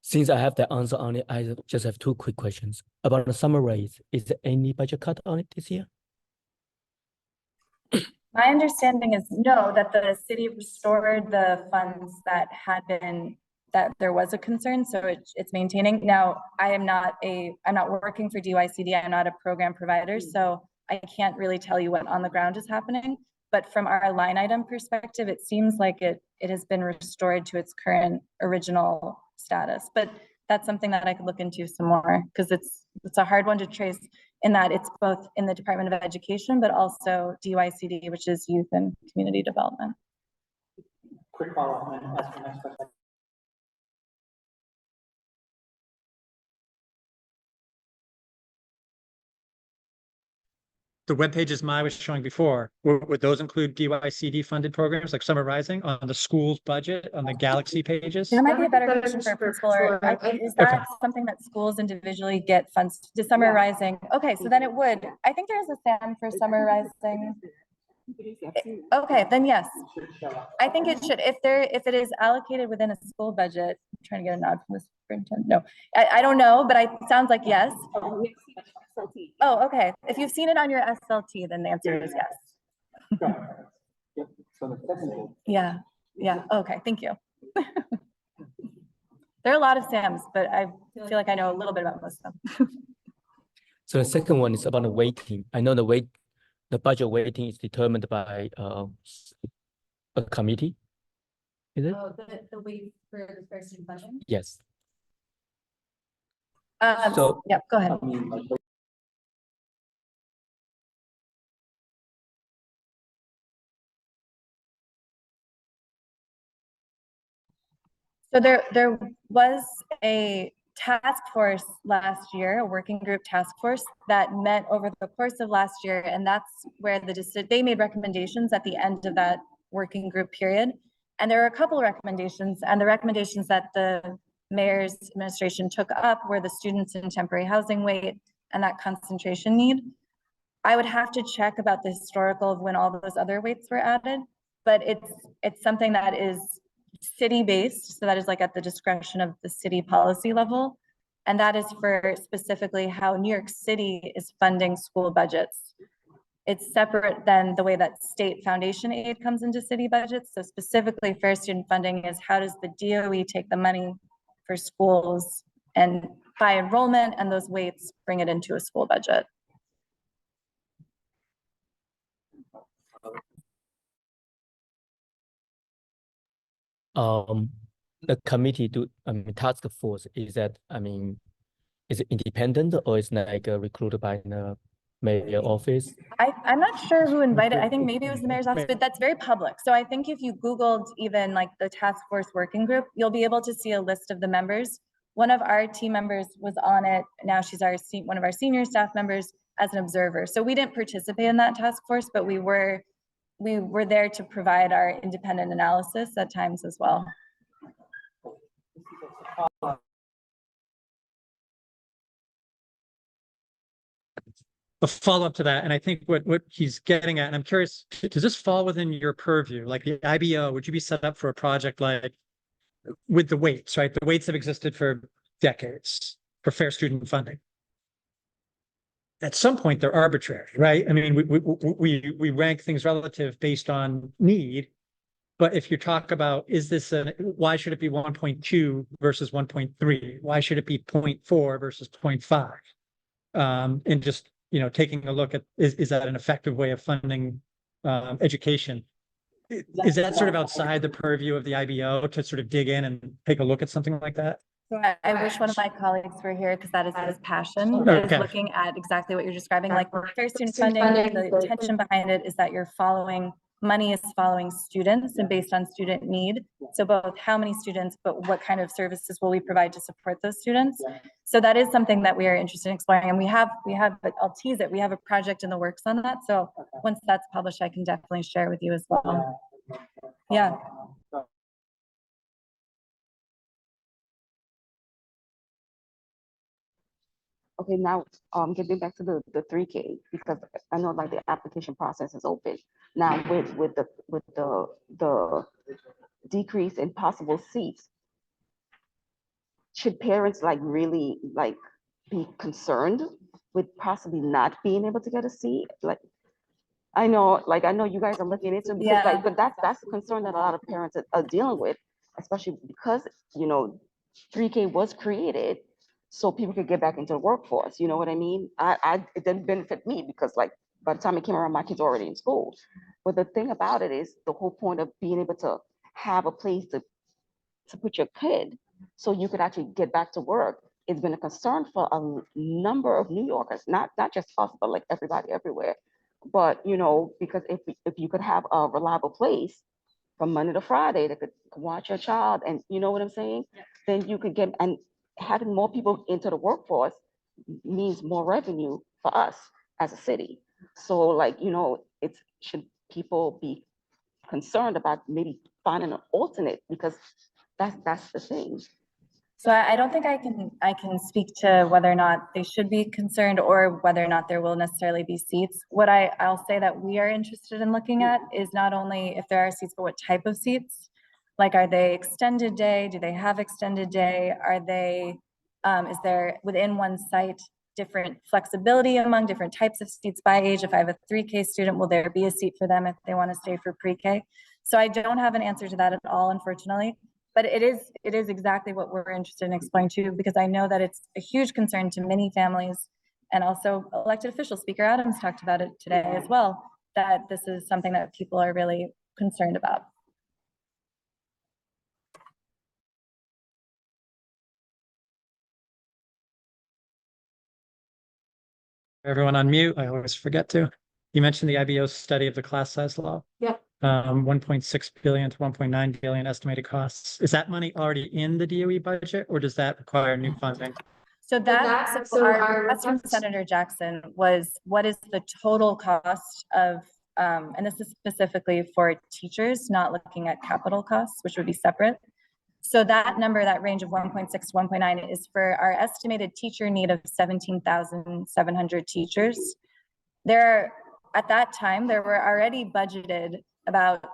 since I have the answer on it, I just have two quick questions. About the summer raise, is there any budget cut on it this year? My understanding is no, that the city restored the funds that had been, that there was a concern, so it's maintaining. Now, I'm not working for DYCD, I'm not a program provider, so I can't really tell you what on the ground is happening. But from our line item perspective, it seems like it has been restored to its current original status. But that's something that I could look into some more, because it's a hard one to trace in that it's both in the Department of Education, but also DYCD, which is Youth and Community Development. Quick follow-up and then ask your next question. The web pages Mai was showing before, would those include DYCD funded programs like Summer Rising on the school's budget on the Galaxy pages? That might be a better question for a principal, or is that something that schools individually get funds to Summer Rising? Okay, so then it would. I think there's a SAM for Summer Rising. Okay, then yes. I think it should, if it is allocated within a school budget. I'm trying to get a nod from the superintendent. No, I don't know, but it sounds like yes. Oh, okay. If you've seen it on your SLT, then the answer is yes. Yeah, yeah. Okay, thank you. There are a lot of SAMs, but I feel like I know a little bit about most of them. So the second one is about the weighting. I know the budget weighting is determined by a committee. Is it? Oh, the weight for the first budget? Yes. Yeah, go ahead. So there was a task force last year, a working group task force that met over the course of last year, and that's where they made recommendations at the end of that working group period. And there were a couple of recommendations, and the recommendations that the mayor's administration took up were the students in temporary housing weight and that concentration need. I would have to check about the historical of when all those other weights were added, but it's something that is city-based, so that is like at the discretion of the city policy level, and that is for specifically how New York City is funding school budgets. It's separate than the way that state foundation aid comes into city budgets. So specifically fair student funding is how does the DOE take the money for schools and by enrollment and those weights bring it into a school budget. The committee task force, is it independent or is it like recruited by the mayor office? I'm not sure who invited. I think maybe it was the mayor's office, but that's very public. So I think if you Googled even like the task force working group, you'll be able to see a list of the members. One of our team members was on it. Now she's one of our senior staff members as an observer. So we didn't participate in that task force, but we were there to provide our independent analysis at times as well. A follow-up to that, and I think what he's getting at, and I'm curious, does this fall within your purview? Like the IBO, would you be set up for a project like with the weights, right? The weights have existed for decades for fair student funding. At some point, they're arbitrary, right? I mean, we rank things relative based on need, but if you talk about, why should it be 1.2 versus 1.3? Why should it be 0.4 versus 0.5? And just, taking a look at, is that an effective way of funding education? Is that sort of outside the purview of the IBO to sort of dig in and take a look at something like that? So I wish one of my colleagues were here because that is his passion, is Okay. looking at exactly what you're describing, like fair student funding. The intention behind it is that money is following students and based on student need. So both how many students, but what kind of services will we provide to support those students? So that is something that we are interested in exploring. And we have, but I'll tease it, we have a project in the works on that. So once that's published, I can definitely share with you as well. Yeah. Okay, now getting back to the 3K, because I know like the application process is open. Now with the decrease in possible seats, should parents like really like be concerned with possibly not being able to get a seat? Like I know you guys are looking into it because like, but that's a concern that a lot of parents are dealing with, especially because 3K was created so people could get back into the workforce. You know what I mean? It didn't benefit me because like by the time it came around, my kids were already in school. But the thing about it is the whole point of being able to have a place to put your kid so you could actually get back to work. It's been a concern for a number of New Yorkers, not just us, but like everybody everywhere. But because if you could have a reliable place from Monday to Friday that could watch your child, and you know what I'm saying, then you could get, and having more people into the workforce means more revenue for us as a city. So like, should people be concerned about maybe finding an alternate, because that's the thing. So I don't think I can speak to whether or not they should be concerned or whether or not there will necessarily be seats. What I'll say that we are interested in looking at is not only if there are seats, but what type of seats. Like, are they extended day? Do they have extended day? Are they, is there within one site different flexibility among different types of seats by age? If I have a 3K student, will there be a seat for them if they want to stay for pre-K? So I don't have an answer to that at all, unfortunately. But it is exactly what we're interested in exploring too, because I know that it's a huge concern to many families, and also elected officials. Speaker Adams talked about it today as well, that this is something that people are really concerned about. Everyone on mute. I always forget to. You mentioned the IBO study of the class size law. Yep. 1.6 billion to 1.9 billion estimated costs. Is that money already in the DOE budget, or does that require new funding? So our request from Senator Jackson was, what is the total cost of, and this is specifically for teachers, not looking at capital costs, which would be separate. So that number, that range of 1.6 to 1.9 is for our estimated teacher need of 17,700 teachers. At that time, there were already budgeted about,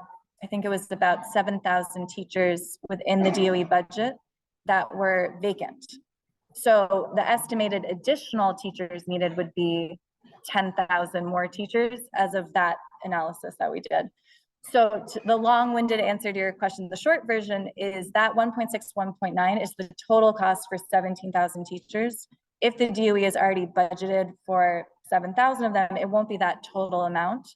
I think it was about 7,000 teachers within the DOE budget that were vacant. So the estimated additional teachers needed would be 10,000 more teachers as of that analysis that we did. So the long-winded answer to your question, the short version is that 1.6, 1.9 is the total cost for 17,000 teachers. If the DOE is already budgeted for 7,000 of them, it won't be that total amount.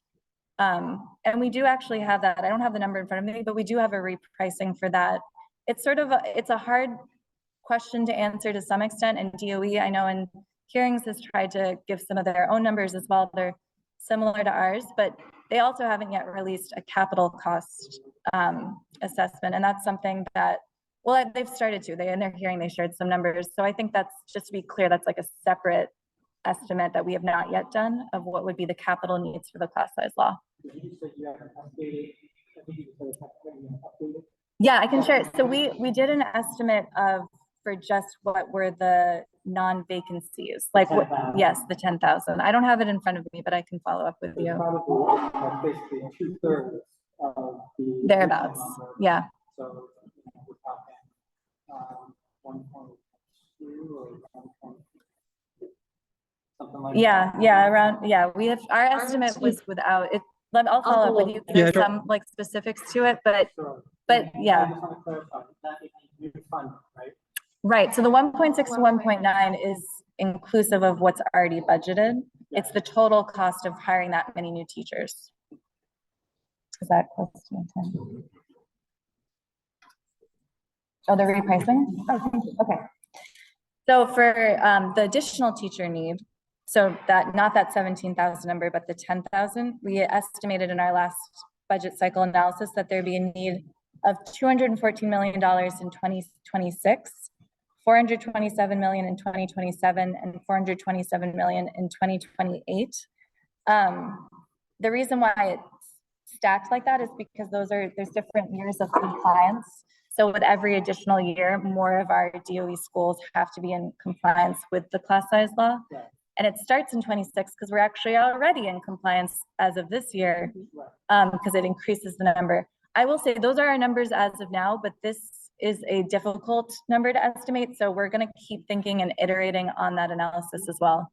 And we do actually have that. I don't have the number in front of me, but we do have a repricing for that. It's it's a hard question to answer to some extent, and DOE, I know in hearings, has tried to give some of their own numbers as well. They're similar to ours, but they also haven't yet released a capital cost assessment. And that's something that, well, they've started to. In their hearing, they shared some numbers. So I think that's, just to be clear, that's like a separate estimate that we have not yet done of what would be the capital needs for the class size law. Yeah, I can share it. So we did an estimate of, for just what were the non-vacancies, like what, yes, the 10,000. I don't have it in front of me, but I can follow up with you. Basically 2/3 of the thereabouts. Yeah. So we're talking 1.2 or 1.3, something like that. Yeah, around, yeah. We have, our estimate was without it. I'll follow up with you. There's some like specifics to it, but yeah. I just want to clarify that is new fund, right? Right. So the 1.6 to 1.9 is inclusive of what's already budgeted. It's the total cost of hiring that many new teachers. Is that close to my time? Oh, the repricing? Oh, thank you. Okay. So for the additional teacher need, so that, not that 17,000 number, but the 10,000, we estimated in our last budget cycle analysis that there'd be a need of $214 million in 2026, 427 million in 2027, and 427 million in 2028. The reason why it's stacked like that is because there's different years of compliance. So with every additional year, more of our DOE schools have to be in compliance with the class size law. And it starts in 26 because we're actually already in compliance as of this year, because it increases the number. I will say those are our numbers as of now, but this is a difficult number to estimate. So we're going to keep thinking and iterating on that analysis as well.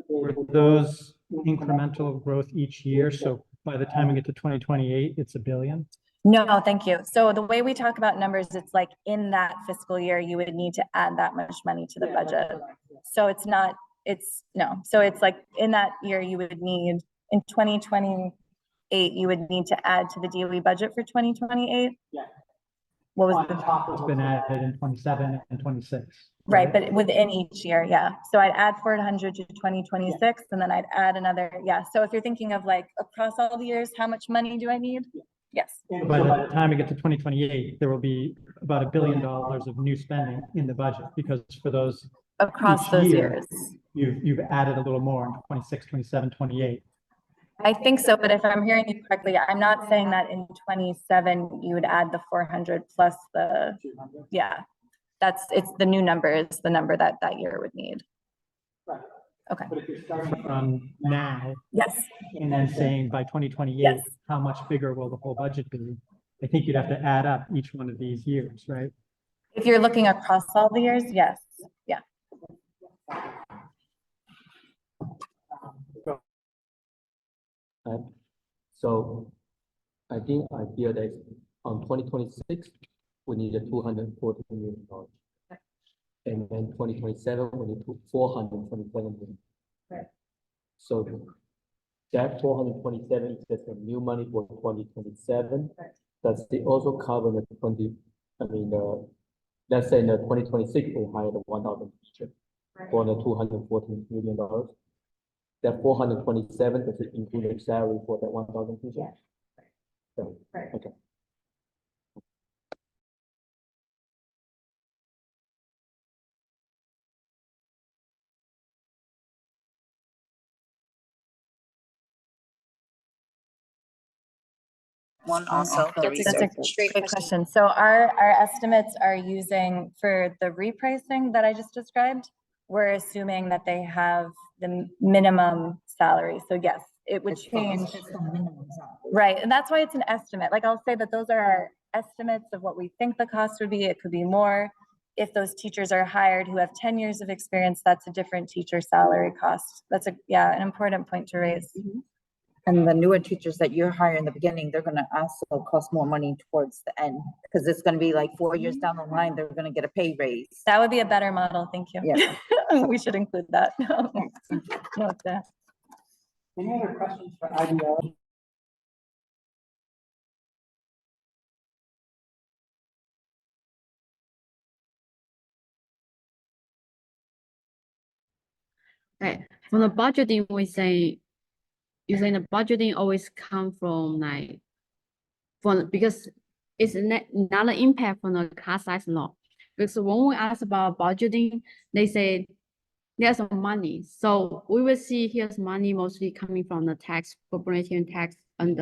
Were those incremental growth each year? So by the time we get to 2028, it's $1 billion? No, thank you. So the way we talk about numbers, it's like in that fiscal year, you would need to add that much money to the budget. So it's not, no. So it's like in that year, you would need, in 2028, you would need to add to the DOE budget for 2028. Yeah. What was the top? It's been added in 27 and 26. Right, but within each year, yeah. So I'd add 400 to 2026, and then I'd add another, yeah. So if you're thinking of like across all the years, how much money do I need? Yes. By the time we get to 2028, there will be about $1 billion of new spending in the budget, because for those across those years, you've added a little more in 26, 27, 28. I think so, but if I'm hearing you correctly, I'm not saying that in 27 you would add the 400 plus the, yeah. It's the new number is the number that year would need. Right. Okay. But if you're starting from now. Yes. And then saying by 2028, yes. How much bigger will the whole budget be? I think you'd have to add up each one of these years, right? If you're looking across all the years, yes. Yeah. So I think I feel that on 2026, we need a $240 million. And then 2027, we need $427 million. Right. So that 427 is just a new money for 2027. Right. Does it also cover the let's say in the 2026, we hired 1,000 teachers for the $214 million. That 427, does it include the salary for that 1,000 teachers? Yeah. So, right. Okay. One also. That's a great question. So our estimates are using, for the repricing that I just described, we're assuming that they have the minimum salary. So yes, it would change. Right, and that's why it's an estimate. Like I'll say that those are our estimates of what we think the cost would be. It could be more. If those teachers are hired who have 10 years of experience, that's a different teacher salary cost. That's an important point to raise. Mm-hmm. And the newer teachers that you're hiring in the beginning, they're going to also cost more money towards the end, because it's going to be like 4 years down the line, they're going to get a pay raise. That would be a better model. Thank you. Yeah. We should include that. Note that. Any other questions for IBO? Right. From the budgeting, we say, using the budgeting always come from because it's not an impact from the class size law. Because when we ask about budgeting, they say there's some money. So we will see here's money mostly coming from the tax, corporation tax, and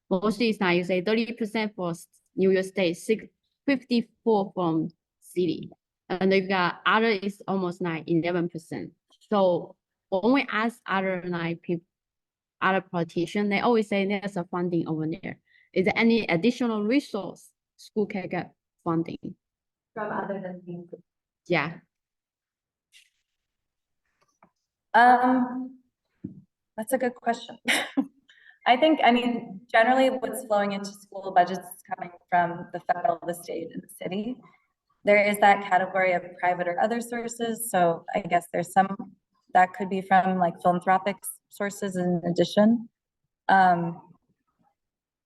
mostly it's not, you say 30% for New York State, 54% from city. And they've got other is almost 11%. So when we ask other other politicians, they always say there's a funding over there. Is there any additional resource school can get funding? From other than being. Yeah. That's a good question. I mean, generally what's flowing into school budgets is coming from the federal, the state, and the city. There is that category of private or other sources. So I guess there's some that could be from like philanthropic sources in addition.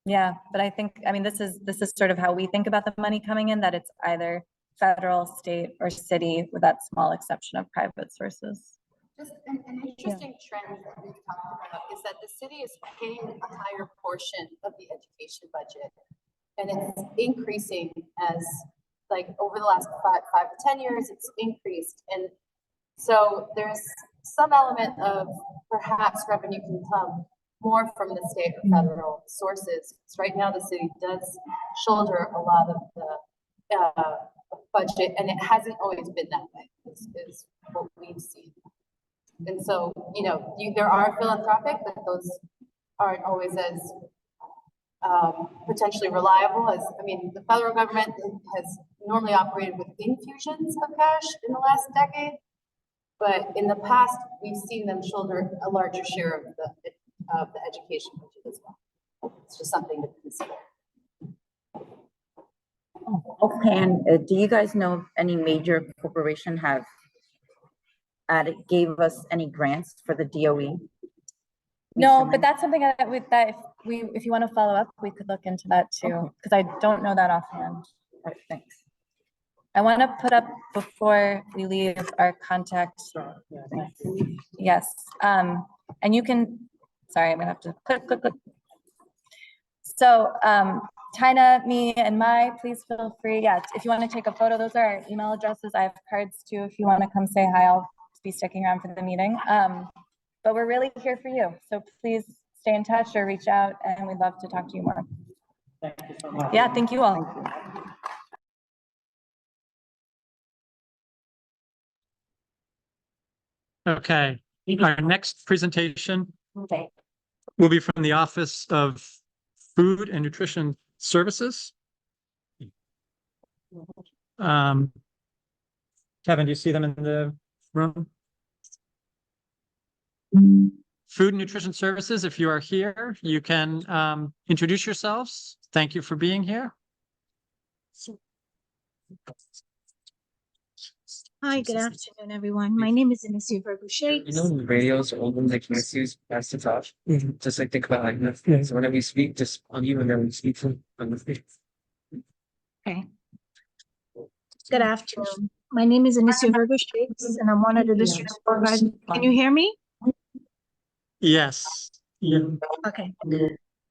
Yeah, but I mean, this is sort of how we think about the money coming in, that it's either federal, state, or city, with that small exception of private sources. Just an interesting trend that we've talked about is that the city is paying a higher portion of the education budget. And it's increasing as, like, over the last 5 to 10 years, it's increased. And so there's some element of perhaps revenue can come more from the state or federal sources. Because right now the city does shoulder a lot of the budget, and it hasn't always been that way, is what we've seen. And so, you know, there are philanthropic, but those aren't always as potentially reliable as, I mean, the federal government has normally operated with infusions of cash in the last decade. But in the past, we've seen them shoulder a larger share of the education budget as well. It's just something to consider. Offhand, do you guys know if any major corporation have gave us any grants for the DOE? No, but that's something that if you want to follow up, we could look into that too, because I don't know that offhand. Right, thanks. I want to put up before we leave our contact. Yes, and you can, sorry, I'm gonna have to click. So, Tina, me, and Mai, please feel free. Yeah, if you want to take a photo, those are our email addresses. I have cards too. If you want to come say hi, I'll be sticking around for the meeting. But we're really here for you. So please stay in touch or reach out, and we'd love to talk to you more. Thank you so much. Yeah, thank you all. Okay, our next presentation will be from the Office of Food and Nutrition Services. Kevin, do you see them in the room? Food and Nutrition Services, if you are here, you can introduce yourselves. Thank you for being here. Hi, good afternoon, everyone. My name is Inisu Verbuche. You know, radios are open like misuse, pass the touch. Just like think about like that. So whenever you speak, just on you whenever you speak on the face. Okay. Good afternoon. My name is Inisu Verbuche, and I'm one of the district supervisors. Can you hear me? Yes. Yeah. Okay.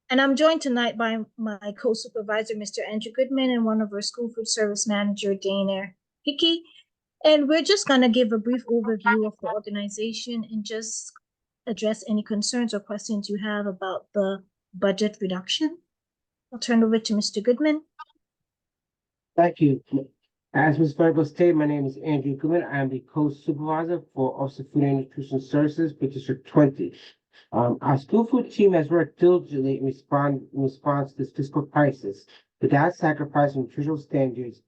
And I'm joined tonight by my co-supervisor, Mr. Andrew Goodman, and one of our school food service manager, Dana Hickey. And we're just going to give a brief overview of the organization and just address any concerns or questions you have about the budget reduction. I'll turn over to Mr. Goodman. Thank you. As Ms. Virgo stated, my name is Andrew Goodman. I am the co-supervisor for Office of Food and Nutrition Services for District 20. Our school food team has worked diligently in response to this fiscal crisis without sacrificing nutritional standards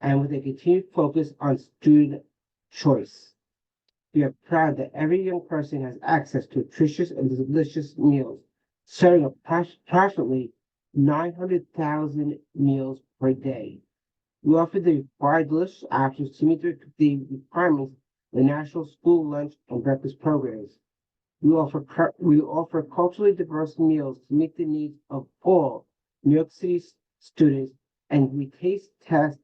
and with a continued focus on student choice. We are proud that every young person has access to nutritious and delicious meals, serving approximately 900,000 meals per day. We offer the required delicious options to meet the requirements of the National School Lunch and Breakfast programs. We offer culturally diverse meals to meet the needs of all New York City students, and we taste test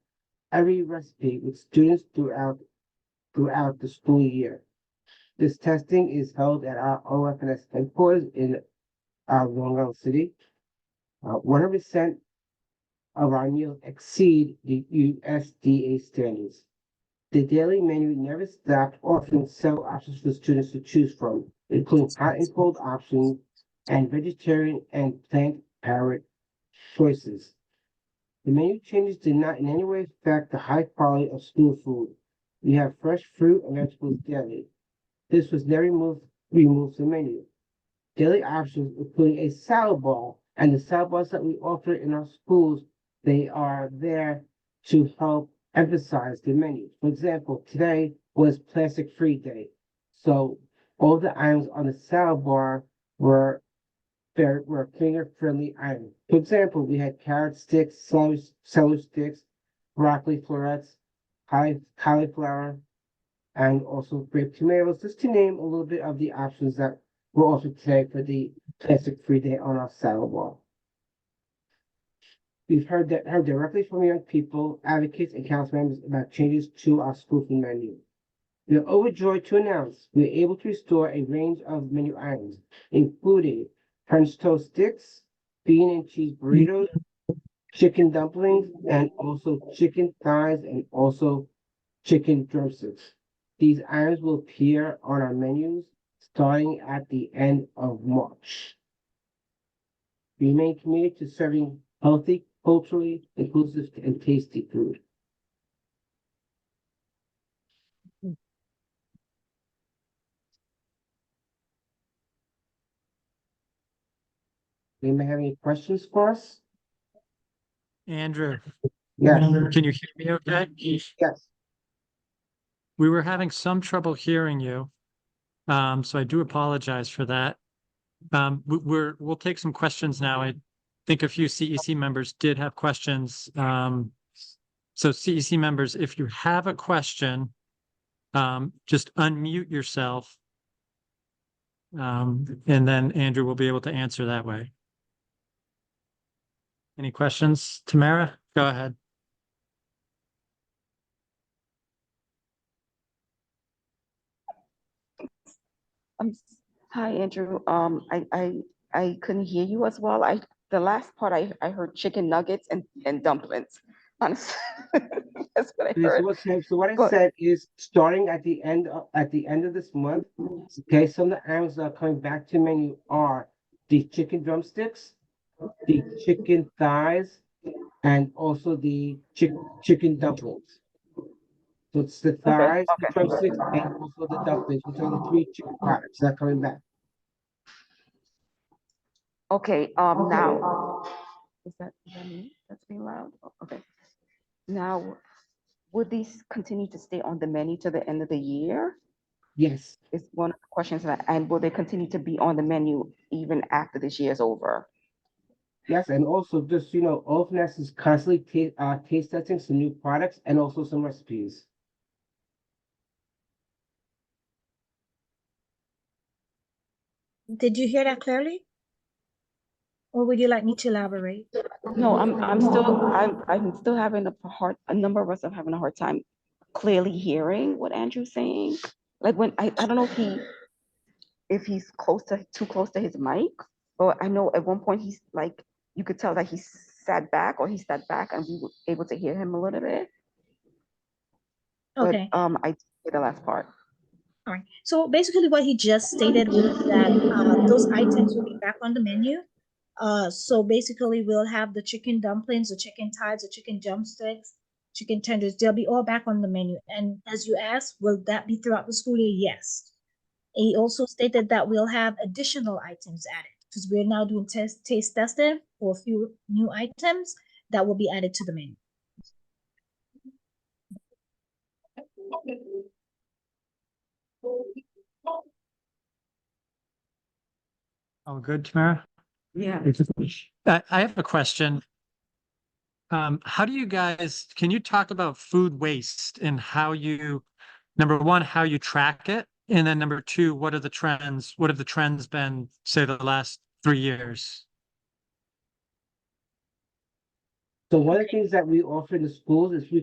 every recipe with students throughout the school year. This testing is held at our OFNS headquarters in Long Island City. 100% of our meals exceed the USDA standards. The daily menu never stops offering several options for students to choose from, including hot and cold options and vegetarian and plant-powered choices. The menu changes did not in any way affect the high quality of school food. We have fresh fruit and vegetables daily. This was never removed from the menu. Daily options, including a salad bar, and the salad bars that we offer in our schools, they are there to help emphasize the menu. For example, today was plastic-free day. So all the items on the salad bar were finger-friendly items. For example, we had carrot sticks, celery sticks, broccoli florets, cauliflower, and also grape tomatoes, just to name a little bit of the options that were offered today for the plastic-free day on our salad bar. We've heard directly from young people, advocates, and council members about changes to our school food menu. We are overjoyed to announce we are able to restore a range of menu items, including French toast sticks, bean and cheese burritos, chicken dumplings, and also chicken thighs and also chicken drumsticks. These items will appear on our menus starting at the end of March. We remain committed to serving healthy, culturally inclusive, and tasty food. Anybody have any questions for us? Andrew. Yes. Can you hear me okay? Yes. We were having some trouble hearing you. So I do apologize for that. We'll take some questions now. I think a few CEC members did have questions. So CEC members, if you have a question, just unmute yourself. And then Andrew will be able to answer that way. Any questions? Tamara, go ahead. Hi, Andrew. I couldn't hear you as well. The last part I heard chicken nuggets and dumplings. Honestly, that's what I Okay, heard. so what I But- said is starting at the end of this month, okay, some of the items that are coming back to menu are the chicken drumsticks, the chicken thighs, and also the chicken dumplings. So it's the thighs, the drumsticks, and also the dumplings, which are the three chicken products that are coming back. Okay, now, is that me that's being loud? Okay. Now, would these continue to stay on the menu to the end of the year? Yes. Is one of the questions, and will they continue to be on the menu even after this year is over? Yes, and also just, OFNS is constantly taste testing some new products and also some recipes. Did you hear that clearly? Or would you like me to elaborate? No, I'm still having a number of us are having a hard time clearly hearing what Andrew's saying. Like when I don't know if he's too close to his mic, but I know at one point he's like, you could tell that he sat back and we were able to hear him a little bit. Okay. But I did hear the last part. All right. So basically what he just stated was that those items will be back on the menu. So basically we'll have the chicken dumplings, the chicken thighs, the chicken drumsticks, chicken tenders. They'll be all back on the menu. And as you asked, will that be throughout the school year? Yes. He also stated that we'll have additional items added because we're now doing taste testing for a few new items that will be added to the menu. All good, Tamara? Yeah. I have a question. How do you guys, can you talk about food waste and how you, number one, how you track it? And then number two, what have the trends been, say, the last 3 years? So one of the things that we offer in the schools is we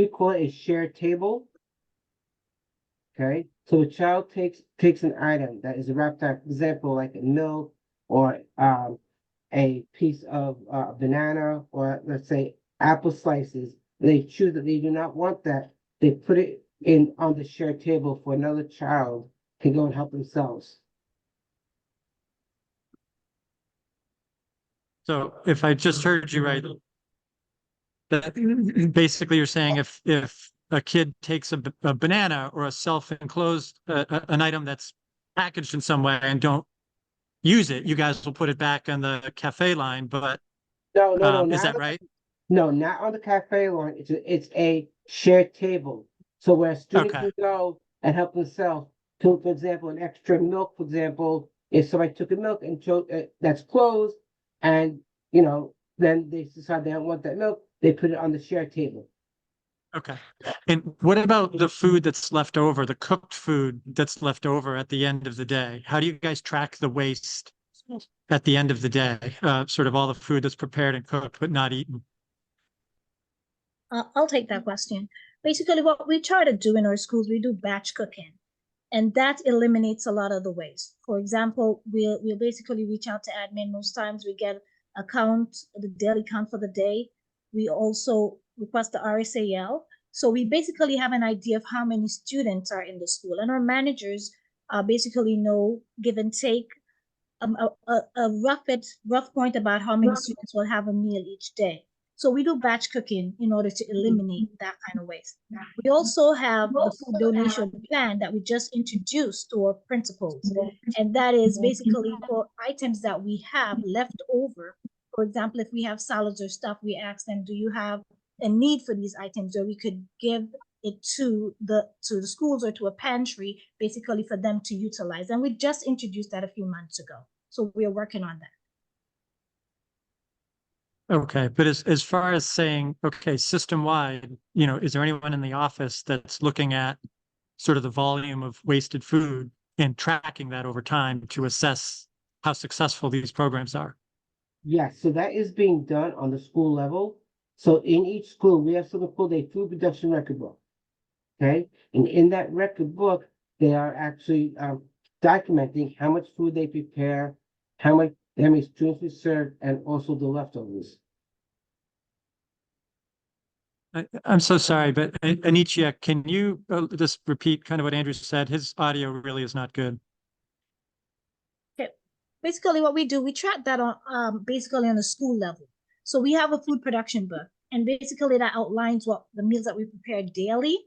call it a shared table. Okay, so a child takes an item that is wrapped up, for example, like a milk or a piece of banana, or let's say apple slices. They choose that they do not want that. They put it in on the shared table for another child to go and help themselves. So if I just heard you right, that basically you're saying if a kid takes a banana or a self-enclosed an item that's packaged in some way and don't use it, you guys will put it back on the cafe line. But No, is that right? No, not on the cafe line. It's a shared table. So where a student Okay. can go and help themselves. To, for example, an extra milk, for example, if somebody took a milk and that's closed, and then they decide they don't want that milk, they put it on the shared table. Okay. And what about the food that's left over, the cooked food that's left over at the end of the day? How do you guys track the waste at the end of the day, sort of all the food that's prepared and cooked but not eaten? I'll take that question. Basically, what we try to do in our schools, we do batch cooking, and that eliminates a lot of the waste. For example, we'll basically reach out to admin. Most times we get a count, the daily count for the day. We also request the RSAL. So we basically have an idea of how many students are in the school, and our managers basically know, give and take, a rough point about how many students will have a meal each day. So we do batch cooking in order to eliminate that kind of waste. We also have the food donation plan that we just introduced to our principals. And that is basically for items that we have left over. For example, if we have salads or stuff, we ask them, do you have a need for these items? Or we could give it to the schools or to a pantry, basically for them to utilize. And we just introduced that a few months ago. So we are working on that. Okay, but as far as saying, okay, system-wide, is there anyone in the office that's looking at sort of the volume of wasted food and tracking that over time to assess how successful these programs are? Yes, so that is being done on the school level. So in each school, we have something called a food production record book. Okay, and in that record book, they are actually documenting how much food they prepare, how many students we serve, and also the leftovers. I'm so sorry, but Anichia, can you just repeat kind of what Andrew said? His audio really is not good. Okay. Basically, what we do, we track that on basically on a school level. So we have a food production book, and basically that outlines what the meals that we prepare daily.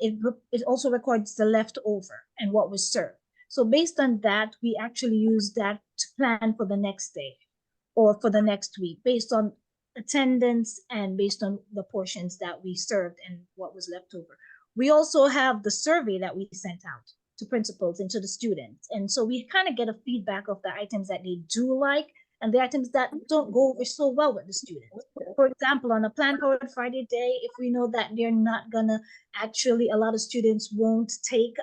It also records the leftover and what was served. So based on that, we actually use that to plan for the next day or for the next week, based on attendance and based on the portions that we served and what was left over. We also have the survey that we sent out to principals and to the students. And so we kind of get a feedback of the items that they do like and the items that don't go over so well with the students. For example, on a Plan Forward Friday day, if we know that they're not gonna actually, a lot of students won't take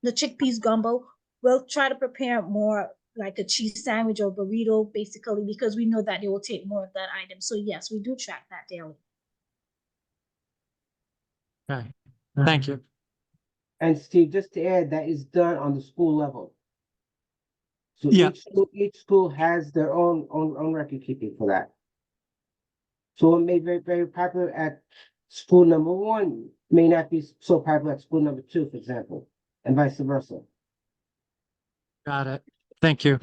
the chickpeas gumbo, we'll try to prepare more like a cheese sandwich or burrito, basically, because we know that they will take more of that item. So yes, we do track that daily. Okay, thank you. And Steve, just to add, that is done on the school level. So Yeah. each school has their own record keeping for that. So it may be very popular at school number 1, may not be so popular at school number 2, for example, and vice versa. Got it. Thank you.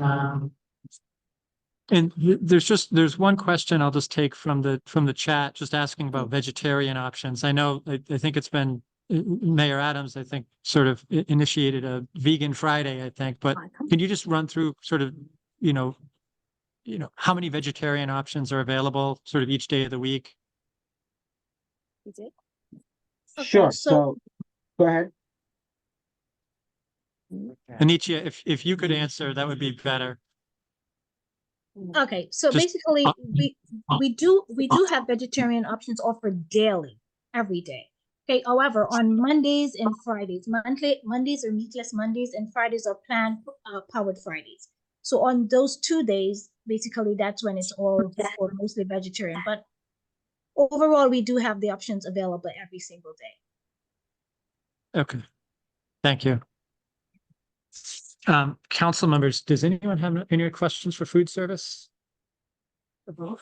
And there's one question I'll just take from the chat, just asking about vegetarian options. I know, I think it's been Mayor Adams, I think, sort of initiated a vegan Friday, I think, but can you just run through sort of, how many vegetarian options are available sort of each day of the week? Sure, so go ahead. Anichia, if you could answer, that would be better. Okay, so Just- basically we do have vegetarian options offered daily, every day. Okay, however, on Mondays and Fridays, Mondays are meatless Mondays and Fridays are Plan Powered Fridays. So on those 2 days, basically that's when it's all or mostly vegetarian. But overall, we do have the options available every single day. Okay, thank you. Council members, does anyone have any questions for food service?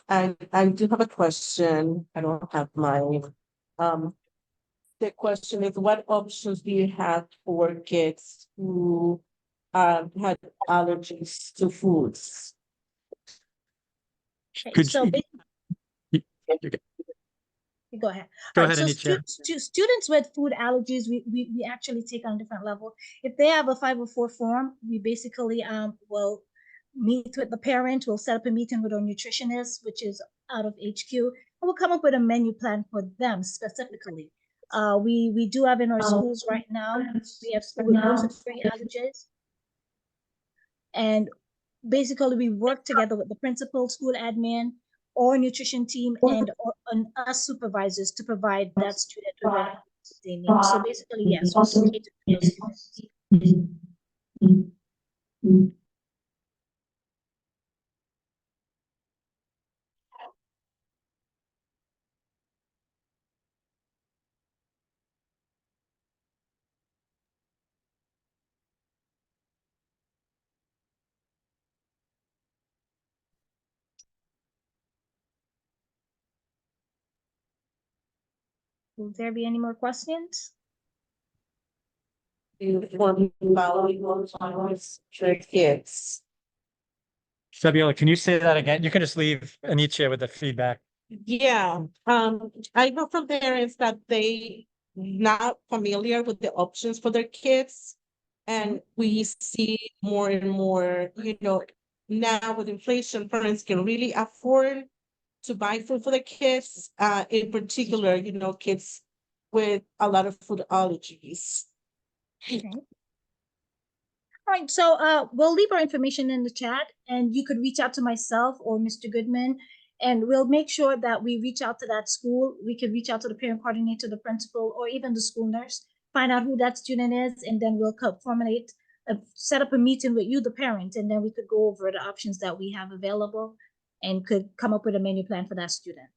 I do have a question. I don't have mine. The question is, what options do you have for kids who had allergies to foods? Okay, so go ahead. Go All right, ahead, so Anichia. students with food allergies, we actually take on a different level. If they have a 504 form, we basically will meet with the parent. We'll set up a meeting with our nutritionist, which is out of HQ, and we'll come up with a menu plan for them specifically. We do have in our schools right now, we have school with gluten-free allergies. And basically we work together with the principal, school admin, or nutrition team and us supervisors to provide that student with whatever they need. So basically, yes, we can cater to those students. Will there be any more questions? Following your kids. Fabiola, can you say that again? You can just leave Anicia with the feedback. Yeah, I know from parents that they not familiar with the options for their kids. And we see more and more, now with inflation, parents can really afford to buy food for the kids, in particular, kids with a lot of food allergies. Okay. All right, so we'll leave our information in the chat, and you could reach out to myself or Mr. Goodman, and we'll make sure that we reach out to that school. We could reach out to the parent coordinator, the principal, or even the school nurse, find out who that student is, and then we'll set up a meeting with you, the parent, and then we could go over the options that we have available and could come up with a menu plan for that student.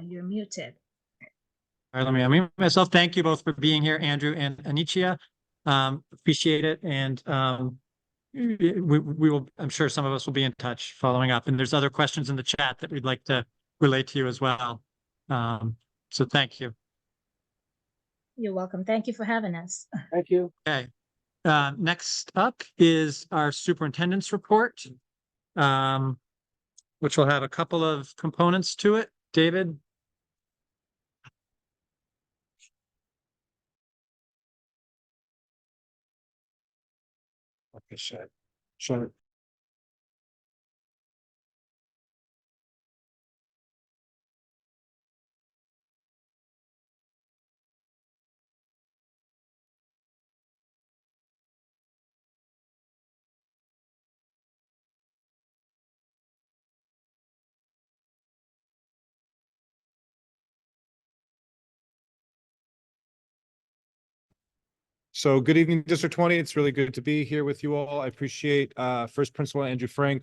You're muted. All right, let me unmute myself. Thank you both for being here, Andrew and Anicia. Appreciate it. And we will, I'm sure some of us will be in touch following up. And there's other questions in the chat that we'd like to relate to you as well. So thank you. You're welcome. Thank you for having us. Thank you. Okay. Next up is our superintendent's report, which will have a couple of components to it. David? Okay, sure. So good evening, District 20. It's really good to be here with you all. I appreciate First Principal Andrew Frank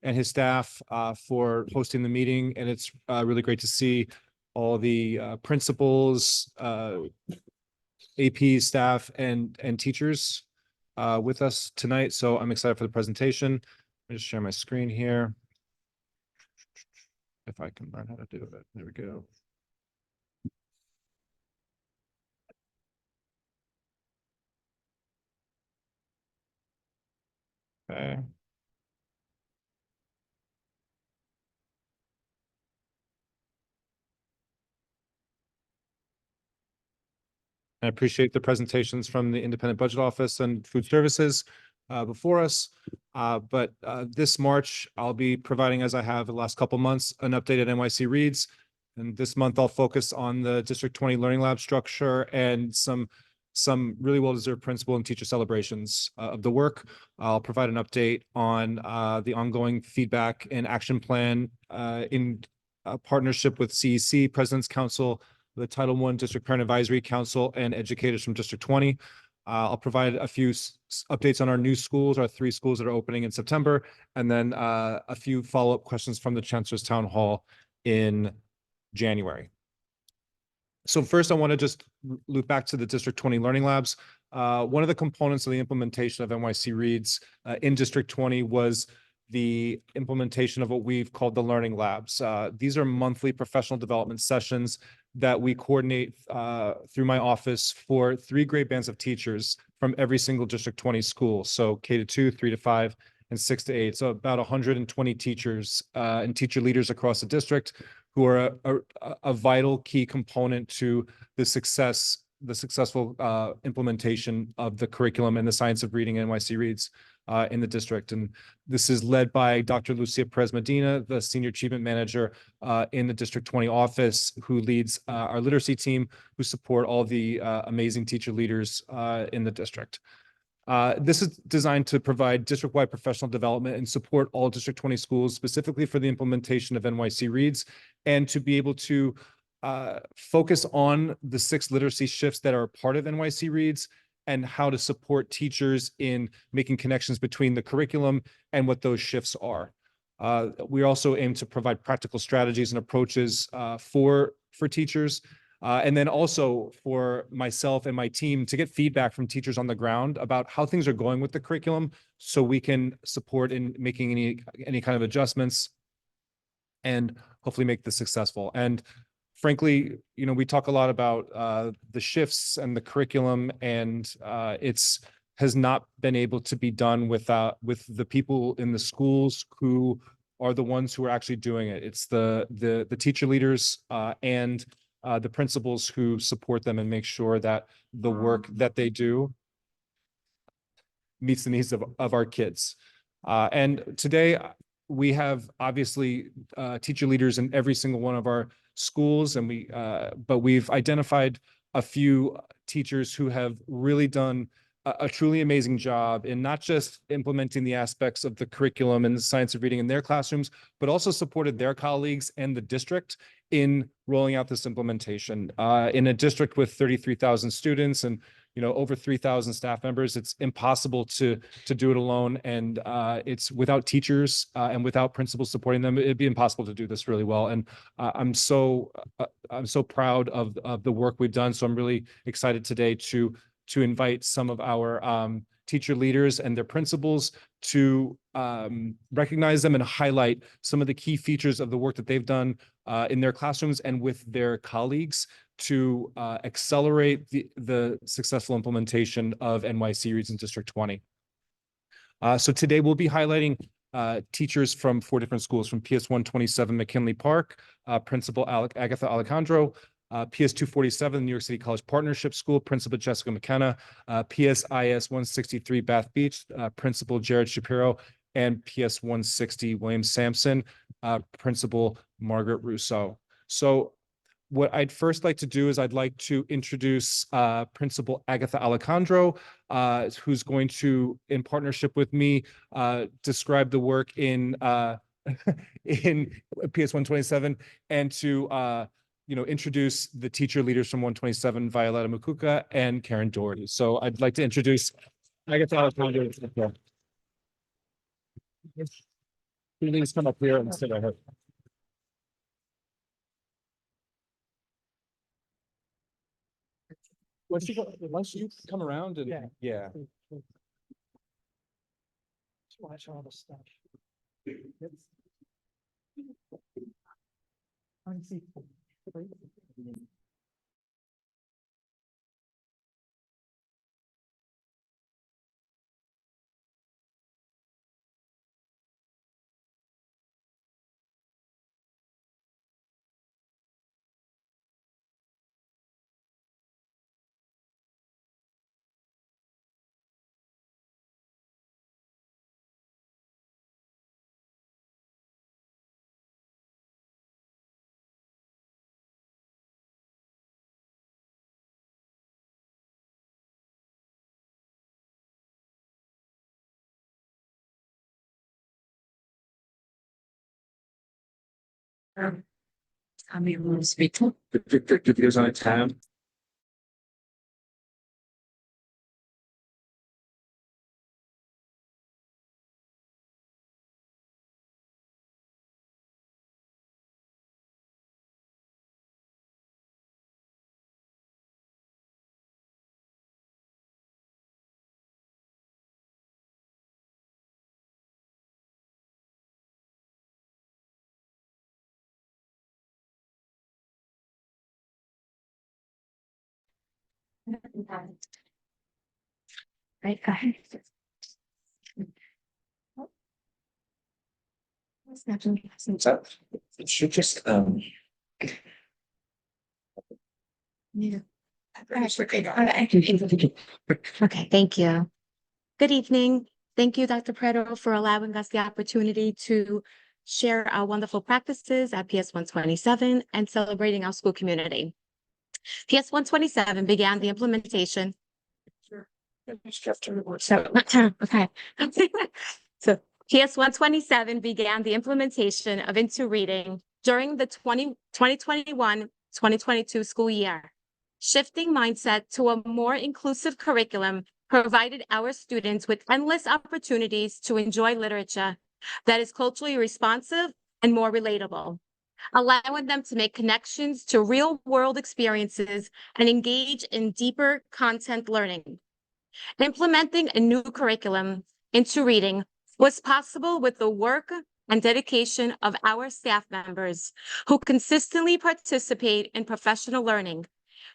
and his staff for hosting the meeting. And it's really great to see all the principals, AP staff and teachers with us tonight. So I'm excited for the presentation. Let me just share my screen here. If I can learn how to do it. There we go. Okay. I appreciate the presentations from the Independent Budget Office and Food Services before us. But this March, I'll be providing, as I have the last couple months, an updated NYC Reads. And this month, I'll focus on the District 20 Learning Lab structure and some really well-deserved principal and teacher celebrations of the work. I'll provide an update on the ongoing feedback and action plan in partnership with CEC, President's Council, the Title I District Parent Advisory Council, and educators from District 20. I'll provide a few updates on our new schools, our 3 schools that are opening in September, and then a few follow-up questions from the Chancellor's Town Hall in January. So first, I want to just loop back to the District 20 Learning Labs. One of the components of the implementation of NYC Reads in District 20 was the implementation of what we've called the Learning Labs. These are monthly professional development sessions that we coordinate through my office for 3 grade bands of teachers from every single District 20 school. So K-2, 3 to 5, and 6 to 8. So about 120 teachers and teacher leaders across the district who are a vital key component to the successful implementation of the curriculum and the science of reading NYC Reads in the district. And this is led by Dr. Lucia Perez Medina, the Senior Achievement Manager in the District 20 office, who leads our literacy team, who support all the amazing teacher leaders in the district. This is designed to provide district-wide professional development and support all District 20 schools, specifically for the implementation of NYC Reads, and to be able to focus on the 6 literacy shifts that are part of NYC Reads and how to support teachers in making connections between the curriculum and what those shifts are. We also aim to provide practical strategies and approaches for teachers And then also for myself and my team to get feedback from teachers on the ground about how things are going with the curriculum so we can support in making any kind of adjustments and hopefully make this successful. And frankly, you know, we talk a lot about the shifts and the curriculum, and it's has not been able to be done with the people in the schools who are the ones who are actually doing it. It's the teacher leaders and the principals who support them and make sure that the work that they do meets the needs of our kids. And today we have obviously teacher leaders in every single one of our schools, and but we've identified a few teachers who have really done a truly amazing job in not just implementing the aspects of the curriculum and the science of reading in their classrooms, but also supported their colleagues and the district in rolling out this implementation. In a district with 33,000 students and over 3,000 staff members, it's impossible to do it alone. And it's without teachers and without principals supporting them, it'd be impossible to do this really well. And I'm so proud of the work we've done. So I'm really excited today to invite some of our teacher leaders and their principals to recognize them and highlight some of the key features of the work that they've done in their classrooms and with their colleagues to accelerate the successful implementation of NYC Reads in District 20. So today we'll be highlighting teachers from 4 different schools, from PS 127 McKinley Park, Principal Agatha Alejandro, PS 247 New York City College Partnership School, Principal Jessica McKenna, PSIS 163 Bath Beach, Principal Jared Shapiro, and PS 160 William Sampson, Principal Margaret Rousseau. So what I'd first like to do is I'd like to introduce Principal Agatha Alejandro, who's going to, in partnership with me, describe the work in in PS 127 and to introduce the teacher leaders from 127, Violetta Mukuka and Karen Doherty. So I'd like to introduce Agatha Alejandro. Please come up here and sit right here. Once you come around and yeah. Watch all the stuff. I mean, we'll speak to the views on a tab. Right, go ahead. So it should just Yeah. Okay, thank you. Good evening. Thank you, Dr. Preto, for allowing us the opportunity to share our wonderful practices at PS 127 and celebrating our school community. PS 127 began the implementation. So, okay. So PS 127 began the implementation of Into Reading during the 2021-2022 school year. Shifting mindset to a more inclusive curriculum provided our students with endless opportunities to enjoy literature that is culturally responsive and more relatable. allowing them to make connections to real-world experiences and engage in deeper content learning. Implementing a new curriculum into reading was possible with the work and dedication of our staff members who consistently participate in professional learning,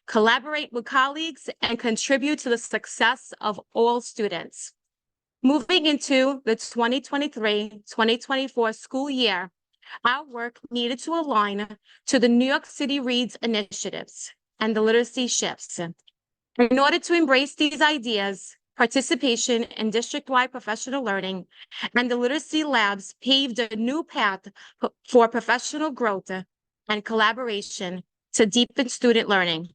collaborate with colleagues, and contribute to the success of all students. Moving into the 2023-2024 school year, our work needed to align to the New York City Reads initiatives and the literacy shifts. In order to embrace these ideas, participation in district-wide professional learning and the literacy labs paved a new path for professional growth and collaboration to deepen student learning.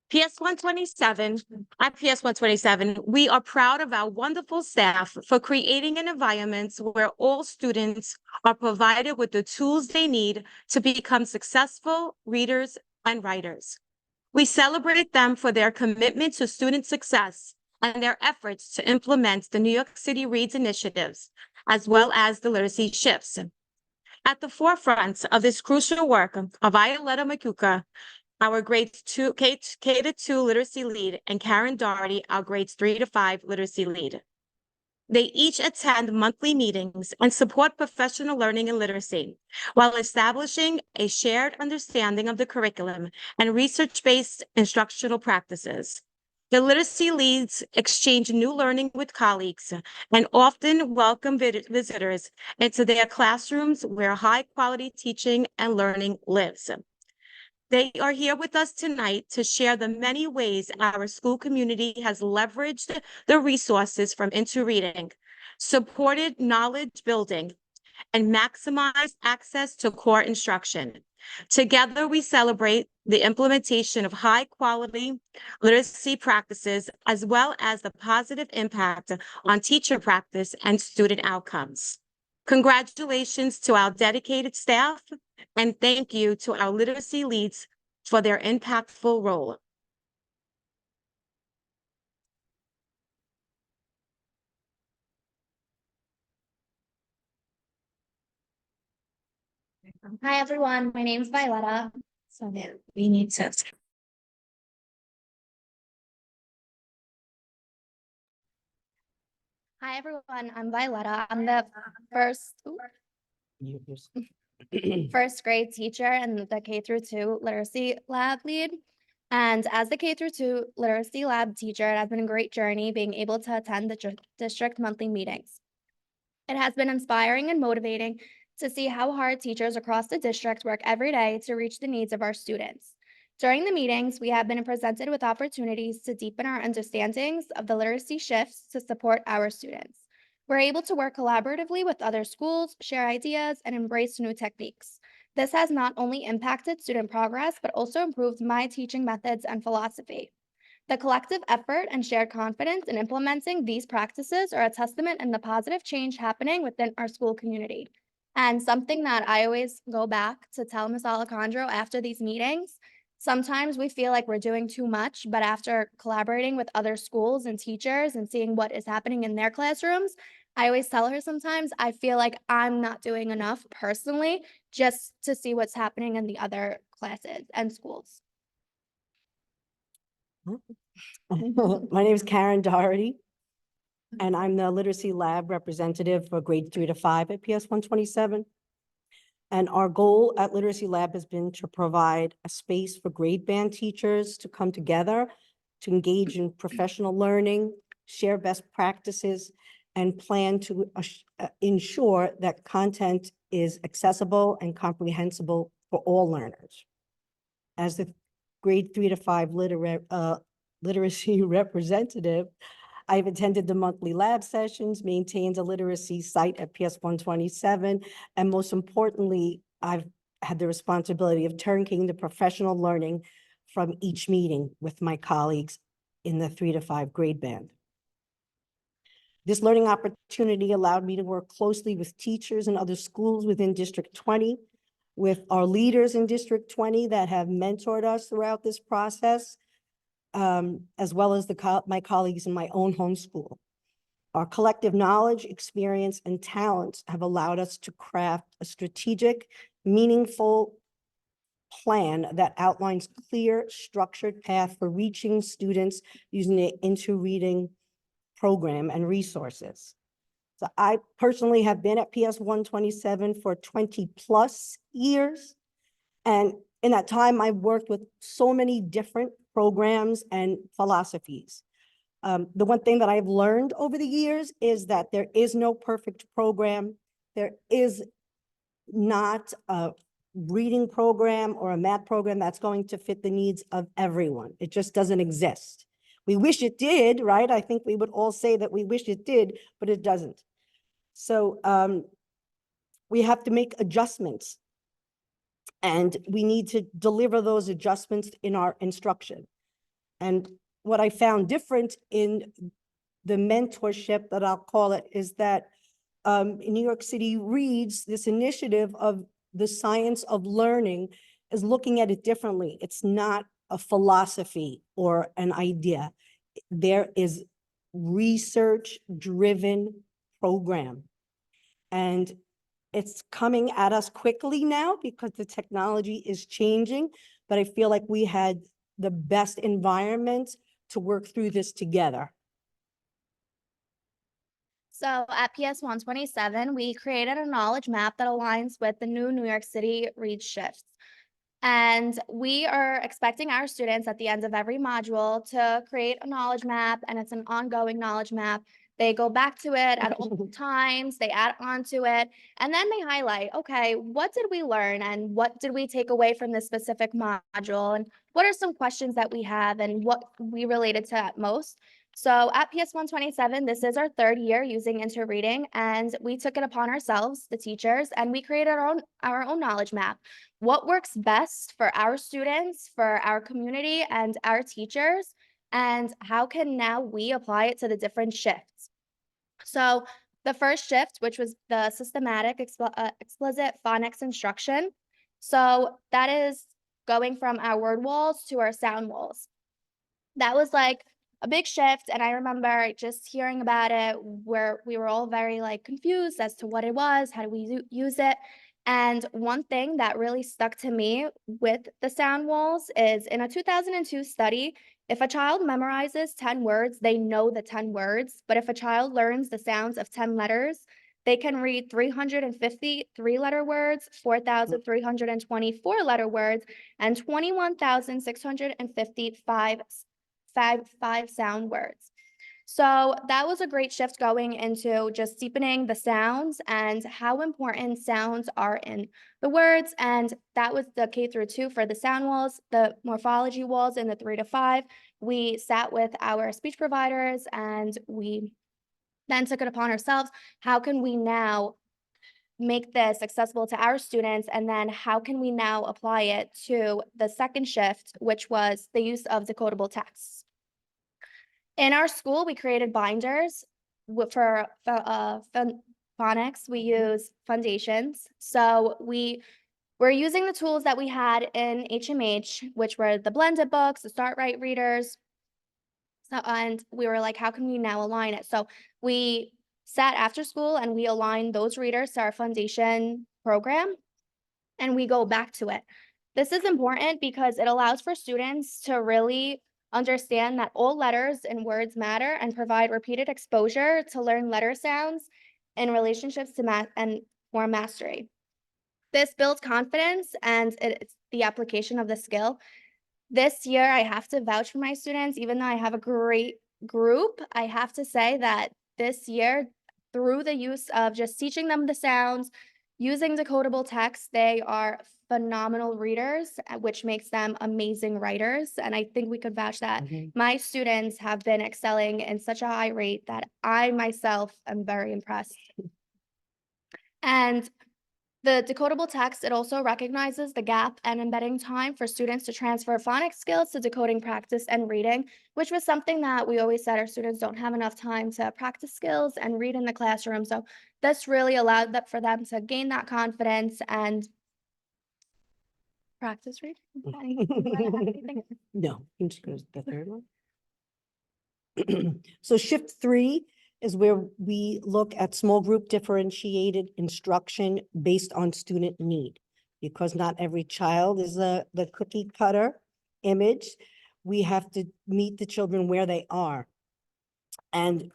PS 127, at PS 127, we are proud of our wonderful staff for creating an environment where all students are provided with the tools they need to become successful readers and writers. We celebrate them for their commitment to student success and their efforts to implement the New York City Reads initiatives, as well as the literacy shifts. At the forefront of this crucial work are Violetta McCuca, our grades K-2 literacy lead, and Karen Doherty, our grades 3 to 5 literacy lead. They each attend monthly meetings and support professional learning and literacy while establishing a shared understanding of the curriculum and research-based instructional practices. The literacy leads exchange new learning with colleagues and often welcome visitors into their classrooms where high-quality teaching and learning lives. They are here with us tonight to share the many ways our school community has leveraged the resources from Into Reading, supported knowledge building, and maximized access to core instruction. Together, we celebrate the implementation of high-quality literacy practices, as well as the positive impact on teacher practice and student outcomes. Congratulations to our dedicated staff, and thank you to our literacy leads for their impactful role. Hi, everyone. My name is Violetta. So we need to. Hi, everyone. I'm Violetta. I'm the first grade teacher and the K-2 literacy lab lead. And as the K-2 literacy lab teacher, it has been a great journey being able to attend the district monthly meetings. It has been inspiring and motivating to see how hard teachers across the district work every day to reach the needs of our students. During the meetings, we have been presented with opportunities to deepen our understandings of the literacy shifts to support our students. We're able to work collaboratively with other schools, share ideas, and embrace new techniques. This has not only impacted student progress, but also improved my teaching methods and philosophy. The collective effort and shared confidence in implementing these practices are a testament in the positive change happening within our school community. And something that I always go back to tell Ms. Alejandro after these meetings, sometimes we feel like we're doing too much, but after collaborating with other schools and teachers and seeing what is happening in their classrooms, I always tell her sometimes I feel like I'm not doing enough personally just to see what's happening in the other classes and schools. My name is Karen Doherty, and I'm the Literacy Lab representative for grade 3 to 5 at PS 127. And our goal at Literacy Lab has been to provide a space for grade band teachers to come together, to engage in professional learning, share best practices, and plan to ensure that content is accessible and comprehensible for all learners. As the grade 3 to 5 literacy representative, I've attended the monthly lab sessions, maintained a literacy site at PS 127, and most importantly, I've had the responsibility of turnkeying the professional learning from each meeting with my colleagues in the 3 to 5 grade band. This learning opportunity allowed me to work closely with teachers and other schools within District 20, with our leaders in District 20 that have mentored us throughout this process, as well as my colleagues in my own home school. Our collective knowledge, experience, and talents have allowed us to craft a strategic, meaningful plan that outlines clear, structured path for reaching students using the Into Reading program and resources. So I personally have been at PS 127 for 20+ years. And in that time, I've worked with so many different programs and philosophies. The one thing that I've learned over the years is that there is no perfect program. There is not a reading program or a math program that's going to fit the needs of everyone. It just doesn't exist. We wish it did, right? I think we would all say that we wish it did, but it doesn't. So we have to make adjustments, and we need to deliver those adjustments in our instruction. And what I found different in the mentorship, that I'll call it, is that New York City Reads, this initiative of the science of learning, is looking at it differently. It's not a philosophy or an idea. There is research-driven program. And it's coming at us quickly now because the technology is changing, but I feel like we had the best environment to work through this together. So at PS 127, we created a knowledge map that aligns with the new New York City Read shifts. And we are expecting our students at the end of every module to create a knowledge map, and it's an ongoing knowledge map. They go back to it at all times, they add on to it, and then they highlight, okay, what did we learn and what did we take away from this specific module? And what are some questions that we have and what we related to at most? So at PS 127, this is our 3rd year using Into Reading, and we took it upon ourselves, the teachers, and we created our own knowledge map. What works best for our students, for our community, and our teachers, and how can now we apply it to the different shifts? So the first shift, which was the systematic explicit phonics instruction. So that is going from our word walls to our sound walls. That was like a big shift, and I remember just hearing about it where we were all very like confused as to what it was, how do we use it. And one thing that really stuck to me with the sound walls is in a 2002 study, if a child memorizes 10 words, they know the 10 words, but if a child learns the sounds of 10 letters, they can read 350 3-letter words, 4,324 letter words, and 21,655 five sound words. So that was a great shift going into just deepening the sounds and how important sounds are in the words. And that was the K-2 for the sound walls, the morphology walls in the 3 to 5. We sat with our speech providers and we then took it upon ourselves. How can we now make this accessible to our students? And then how can we now apply it to the second shift, which was the use of decodable texts? In our school, we created binders for phonics. We use foundations. So we're using the tools that we had in HMH, which were the blended books, the Start Right readers. So, and we were like, how can we now align it? So we sat after school and we aligned those readers to our foundation program, and we go back to it. This is important because it allows for students to really understand that all letters and words matter and provide repeated exposure to learn letter sounds in relationships to math and form mastery. This builds confidence and it's the application of the skill. This year, I have to vouch for my students, even though I have a great group. I have to say that this year, through the use of just teaching them the sounds, using decodable text, they are phenomenal readers, which makes them amazing writers. And I think we could vouch that my students have been excelling in such a high rate that I myself am very impressed. And the decodable text, it also recognizes the gap and embedding time for students to transfer phonics skills to decoding practice and reading, which was something that we always said our students don't have enough time to practice skills and read in the classroom. So this really allowed that for them to gain that confidence and practice reading. No, I'm just going to the third one. So shift 3 is where we look at small group differentiated instruction based on student need. Because not every child is the cookie cutter image, we have to meet the children where they are. And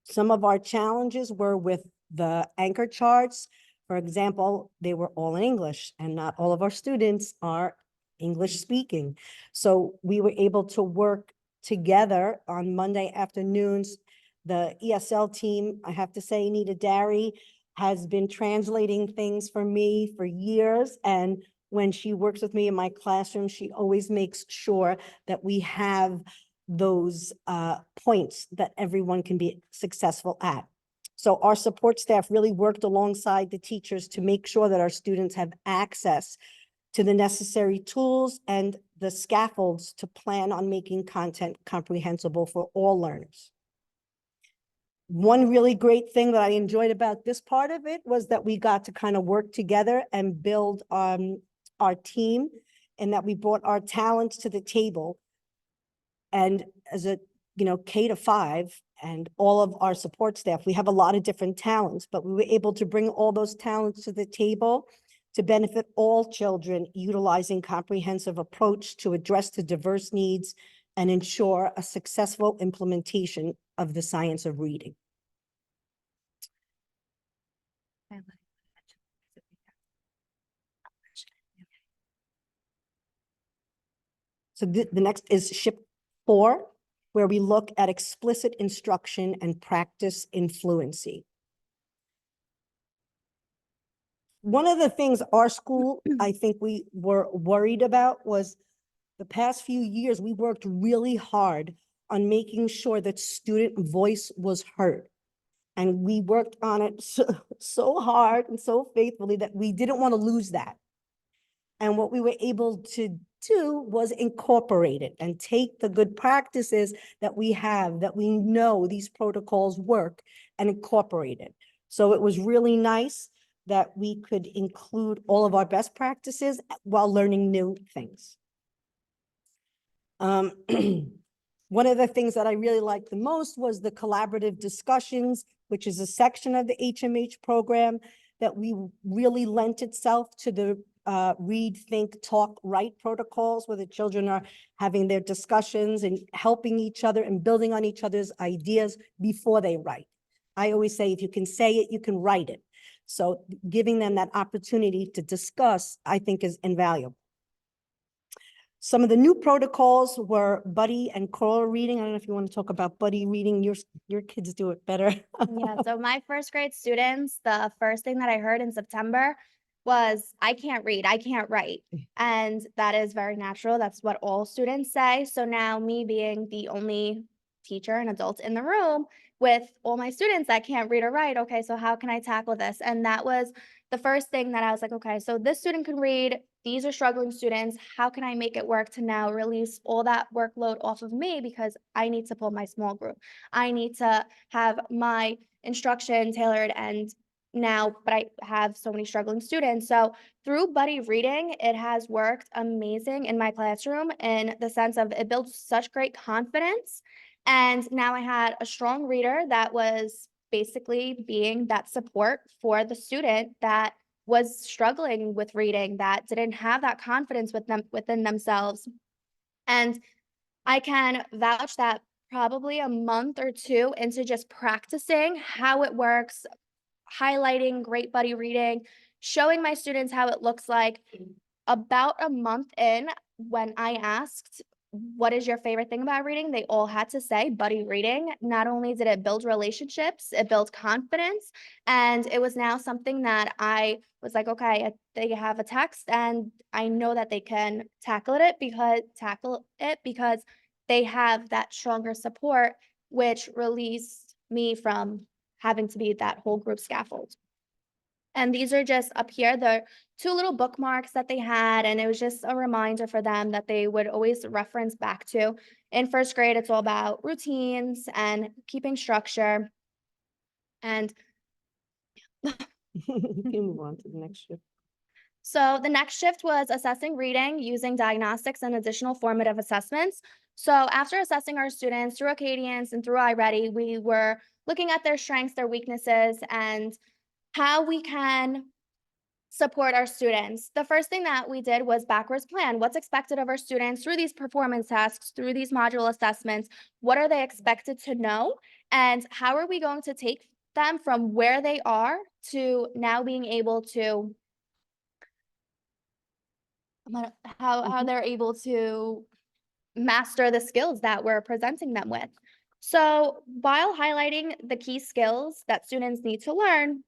some of our challenges were with the anchor charts. For example, they were all in English and not all of our students are English speaking. So we were able to work together on Monday afternoons. The ESL team, I have to say, Nita Derry has been translating things for me for years. And when she works with me in my classroom, she always makes sure that we have those points that everyone can be successful at. So our support staff really worked alongside the teachers to make sure that our students have access to the necessary tools and the scaffolds to plan on making content comprehensible for all learners. One really great thing that I enjoyed about this part of it was that we got to kind of work together and build our team, and that we brought our talents to the table. And as a, K-5 and all of our support staff, we have a lot of different talents, but we were able to bring all those talents to the table to benefit all children, utilizing comprehensive approach to address the diverse needs and ensure a successful implementation of the science of reading. So the next is Ship 4, where we look at explicit instruction and practice in fluency. One of the things our school, I think we were worried about was the past few years, we worked really hard on making sure that student voice was heard. And we worked on it so hard and so faithfully that we didn't want to lose that. And what we were able to do was incorporate it and take the good practices that we have, that we know these protocols work, and incorporate it. So it was really nice that we could include all of our best practices while learning new things. One of the things that I really liked the most was the collaborative discussions, which is a section of the HMH program that we really lent itself to the read, think, talk, write protocols, where the children are having their discussions and helping each other and building on each other's ideas before they write. I always say, if you can say it, you can write it. So giving them that opportunity to discuss, I think, is invaluable. Some of the new protocols were buddy and choral reading. I don't know if you want to talk about buddy reading. Your kids do it better. Yeah, so my first grade students, the first thing that I heard in September was, I can't read, I can't write. And that is very natural. That's what all students say. So now, me being the only teacher and adult in the room with all my students that can't read or write, okay, so how can I tackle this? And that was the first thing that I was like, okay, so this student can read, these are struggling students, how can I make it work to now release all that workload off of me, because I need to pull my small group. I need to have my instruction tailored, and now, but I have so many struggling students. So through buddy reading, it has worked amazing in my classroom in the sense of it builds such great confidence. And now I had a strong reader that was basically being that support for the student that was struggling with reading, that didn't have that confidence within themselves. And I can vouch that probably a month or two into just practicing how it works, highlighting great buddy reading, showing my students how it looks like. About a month in, when I asked, what is your favorite thing about reading? They all had to say buddy reading. Not only did it build relationships, it built confidence. And it was now something that I was like, okay, they have a text and I know that they can tackle it because they have that stronger support, which released me from having to be that whole group scaffold. And these are just up here, the 2 little bookmarks that they had, and it was just a reminder for them that they would always reference back to. In first grade, it's all about routines and keeping structure. And You can move on to the next shift. so the next shift was assessing reading using diagnostics and additional formative assessments. So after assessing our students through Acadians and through iReady, we were looking at their strengths, their weaknesses, and how we can support our students. The first thing that we did was backwards plan. What's expected of our students through these performance tasks, through these module assessments? What are they expected to know? And how are we going to take them from where they are to now being able to how they're able to master the skills that we're presenting them with. So while highlighting the key skills that students need to learn,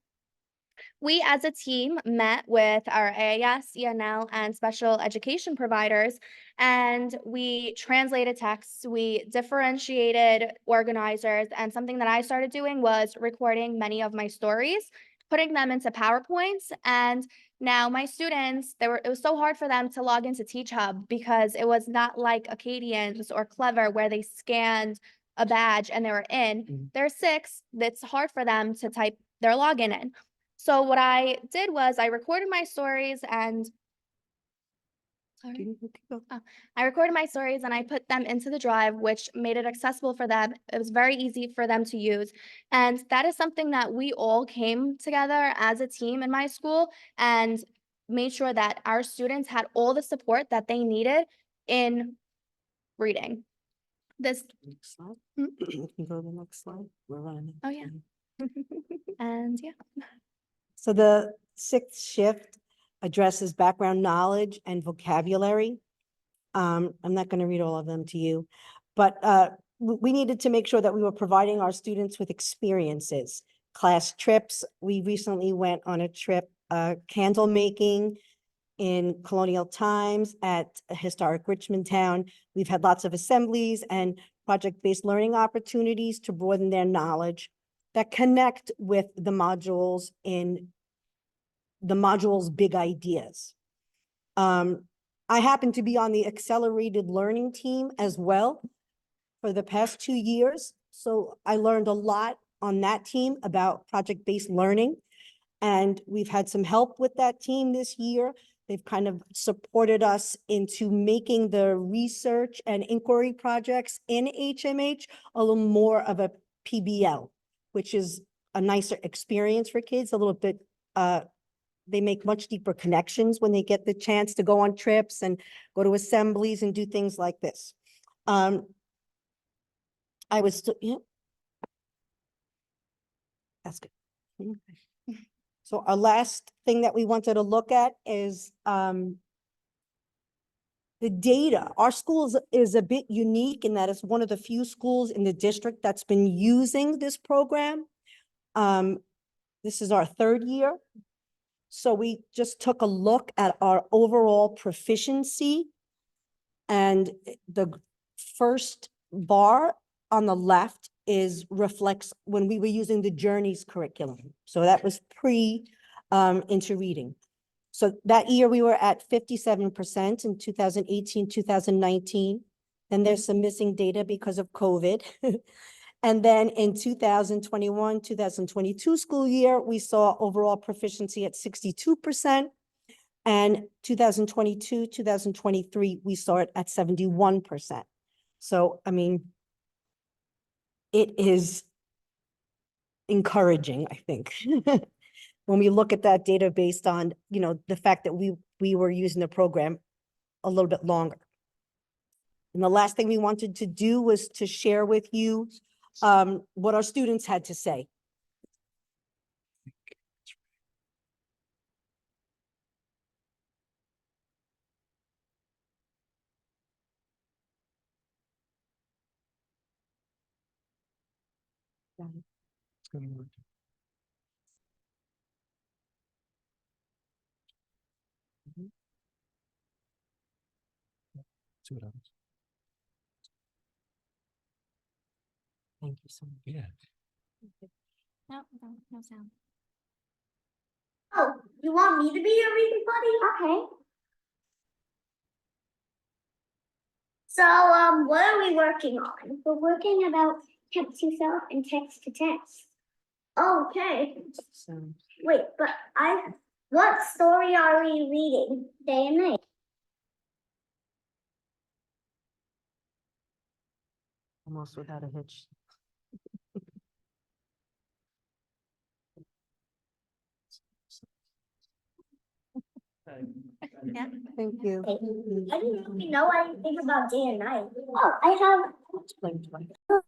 we as a team met with our AAS, ENL, and special education providers, and we translated texts, we differentiated organizers, and something that I started doing was recording many of my stories, putting them into PowerPoints, and now my students, it was so hard for them to log into Teach Hub because it was not like Acadians or Clever where they scanned a badge and they were in. They're 6, it's hard for them to type their login in. So what I did was I recorded my stories and I recorded my stories and I put them into the drive, which made it accessible for them. It was very easy for them to use. And that is something that we all came together as a team in my school and made sure that our students had all the support that they needed in reading. This. Next slide. You can go to the next slide. We're running. Oh, yeah. And yeah. So the 6th shift addresses background knowledge and vocabulary. I'm not going to read all of them to you, but we needed to make sure that we were providing our students with experiences, class trips. We recently went on a trip, candle making in colonial times at a historic Richmond town. We've had lots of assemblies and project-based learning opportunities to broaden their knowledge that connect with the modules in the module's big ideas. I happen to be on the accelerated learning team as well for the past 2 years. So I learned a lot on that team about project-based learning. And we've had some help with that team this year. They've kind of supported us into making the research and inquiry projects in HMH a little more of a PBL, which is a nicer experience for kids, a little bit, they make much deeper connections when they get the chance to go on trips and go to assemblies and do things like this. I was, yeah. That's good. So our last thing that we wanted to look at is the data. Our school is a bit unique in that it's one of the few schools in the district that's been using this program. This is our 3rd year. So we just took a look at our overall proficiency, and the first bar on the left reflects when we were using the Journeys curriculum. So that was into reading. So that year we were at 57% in 2018, 2019. Then there's some missing data because of COVID. And then in 2021, 2022 school year, we saw overall proficiency at 62%. And 2022, 2023, we saw it at 71%. So, I mean, it is encouraging, I think, when we look at that data based on, the fact that we were using the program a little bit longer. And the last thing we wanted to do was to share with you what our students had to say. See what happens. Thank you so much. Yeah. No sound. Oh, you want me to be your reading buddy? Okay. So, what are we working on? We're working about text to self and text to text. Okay. Wait, but what story are we reading day and night? Almost without a hitch. Yeah, thank you. I didn't really know anything about day and night. Oh, I have.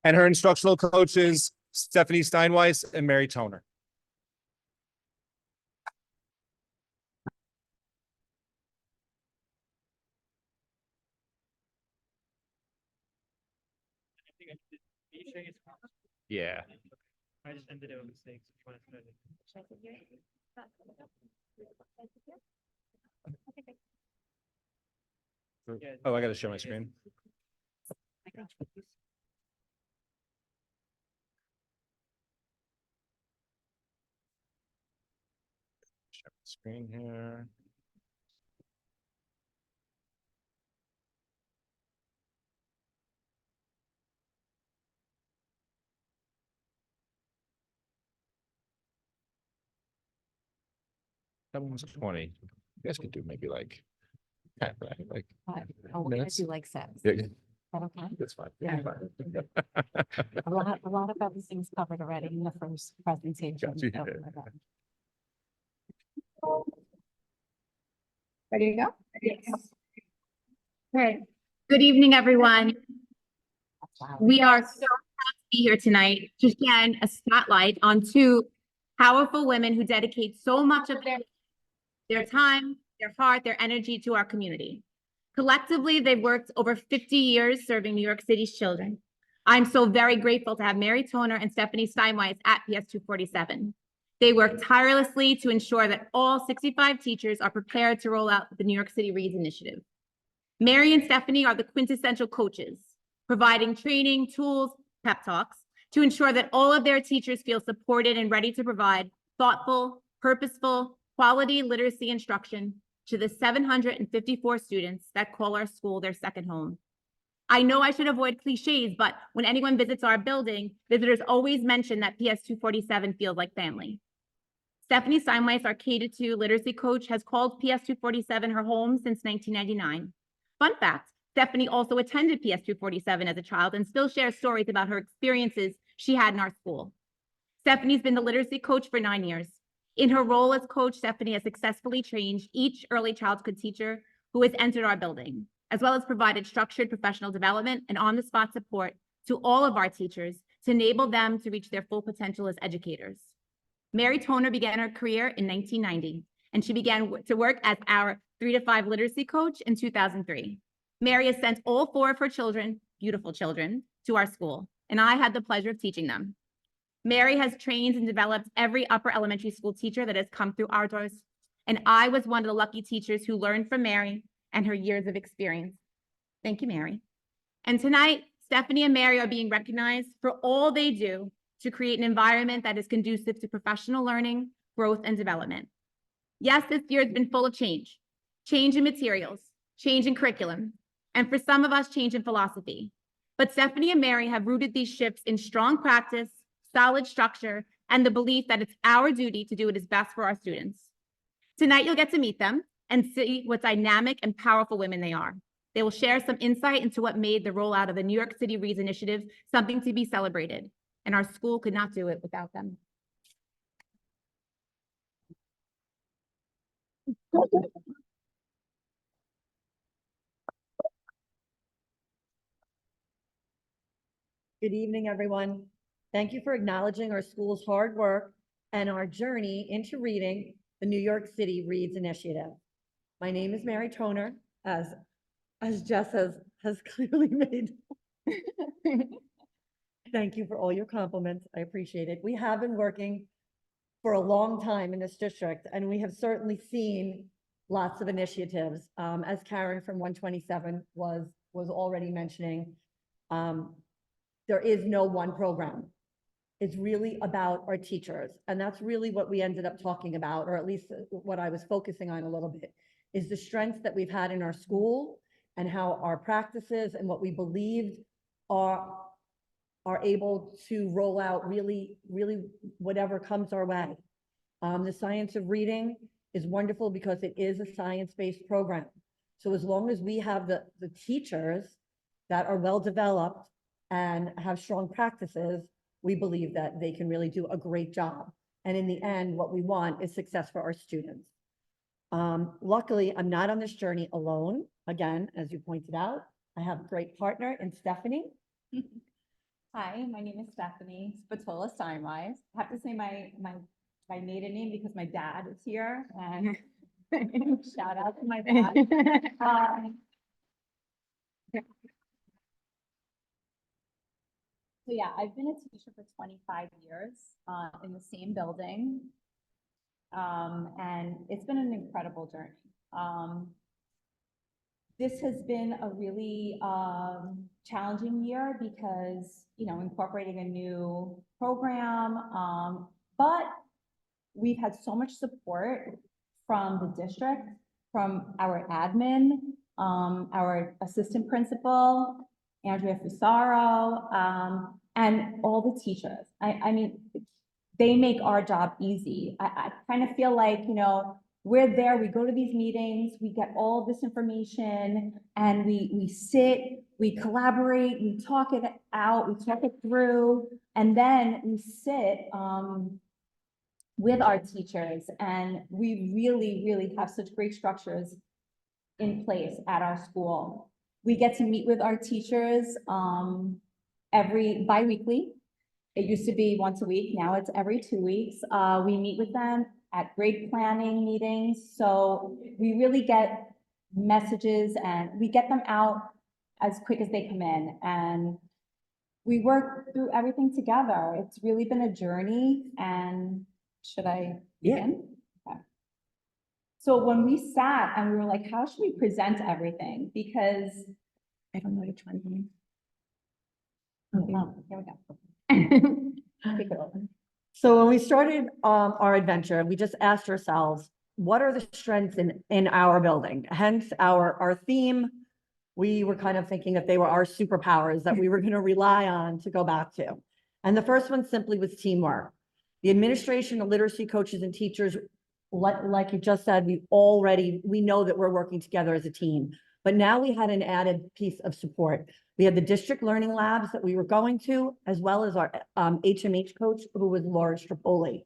And her instructional coaches, Stephanie Steinweiss and Mary Toner. Yeah. I just ended it with mistakes. Oh, I gotta share my screen. Share my screen here. That one was 20. You guys could do maybe like 10, right? Like Oh, I minutes. do like sex. Yeah, Is that okay? that's fine. Yeah. A lot of everything's covered already in the first presentation. Gotcha. so, Ready to go? Yes. Okay. Good evening, everyone. We are so proud to be here tonight to shine a spotlight on two powerful women who dedicate so much of their time, their heart, their energy to our community. Collectively, they've worked over 50 years serving New York City's children. I'm so very grateful to have Mary Toner and Stephanie Steinweiss at PS 247. They work tirelessly to ensure that all 65 teachers are prepared to roll out the New York City Reads initiative. Mary and Stephanie are the quintessential coaches, providing training, tools, pep talks to ensure that all of their teachers feel supported and ready to provide thoughtful, purposeful, quality literacy instruction to the 754 students that call our school their second home. I know I should avoid cliches, but when anyone visits our building, visitors always mention that PS 247 feels like family. Stephanie Steinweiss, our K-2 literacy coach, has called PS 247 her home since 1999. Fun fact, Stephanie also attended PS 247 as a child and still shares stories about her experiences she had in our school. Stephanie's been the literacy coach for 9 years. In her role as coach, Stephanie has successfully trained each early childhood teacher who has entered our building, as well as provided structured professional development and on-the-spot support to all of our teachers to enable them to reach their full potential as educators. Mary Toner began her career in 1990, and she began to work as our 3 to 5 literacy coach in 2003. Mary has sent all 4 of her children, beautiful children, to our school, and I had the pleasure of teaching them. Mary has trained and developed every upper elementary school teacher that has come through our doors, and I was one of the lucky teachers who learned from Mary and her years of experience. Thank you, Mary. And tonight, Stephanie and Mary are being recognized for all they do to create an environment that is conducive to professional learning, growth, and development. Yes, this year has been full of change in materials, change in curriculum, and for some of us, change in philosophy. But Stephanie and Mary have rooted these shifts in strong practice, solid structure, and the belief that it's our duty to do what is best for our students. Tonight, you'll get to meet them and see what dynamic and powerful women they are. They will share some insight into what made the rollout of the New York City Reads initiative something to be celebrated, and our school could not do it without them. Good evening, everyone. Thank you for acknowledging our school's hard work and our journey into reading the New York City Reads Initiative. My name is Mary Toner, as Jess has clearly made. Thank you for all your compliments. I appreciate it. We have been working for a long time in this district, and we have certainly seen lots of initiatives. As Karen from 127 was already mentioning, there is no one program. It's really about our teachers. And that's really what we ended up talking about, or at least what I was focusing on a little bit, is the strengths that we've had in our school and how our practices and what we believed are able to roll out really whatever comes our way. The science of reading is wonderful because it is a science-based program. So as long as we have the teachers that are well-developed and have strong practices, we believe that they can really do a great job. And in the end, what we want is success for our students. Luckily, I'm not on this journey alone. Again, as you pointed out, I have a great partner in Stephanie. Hi, my name is Stephanie Spatola Steinwise. I have to say my maiden name because my dad is here, and shout out to my dad. So yeah, I've been a teacher for 25 years in the same building, and it's been an incredible journey. This has been a really challenging year because, you know, incorporating a new program, but we've had so much support from the district, from our admin, our assistant principal, Andrea Fusaro, and all the teachers. I mean, they make our job easy. I kind of feel like, you know, we're there, we go to these meetings, we get all of this information, and we sit, we collaborate, we talk it out, we talk it through, and then we sit with our teachers, and we really have such great structures in place at our school. We get to meet with our teachers bi-weekly. It used to be once a week, now it's every 2 weeks. We meet with them at grade planning meetings. So we really get messages and we get them out as quick as they come in. And we work through everything together. It's really been a journey. And should I begin? Okay. So when we sat and we were like, how should we present everything? Because I don't know which one. Oh, here we go. So when we started our adventure, we just asked ourselves, what are the strengths in our building? Hence our theme. We were kind of thinking that they were our superpowers that we were going to rely on to go back to. And the first one simply was teamwork. The administration, the literacy coaches and teachers, like you just said, we know that we're working together as a team. But now we had an added piece of support. We had the district learning labs that we were going to, as well as our HMH coach, who was Laura Strapoli.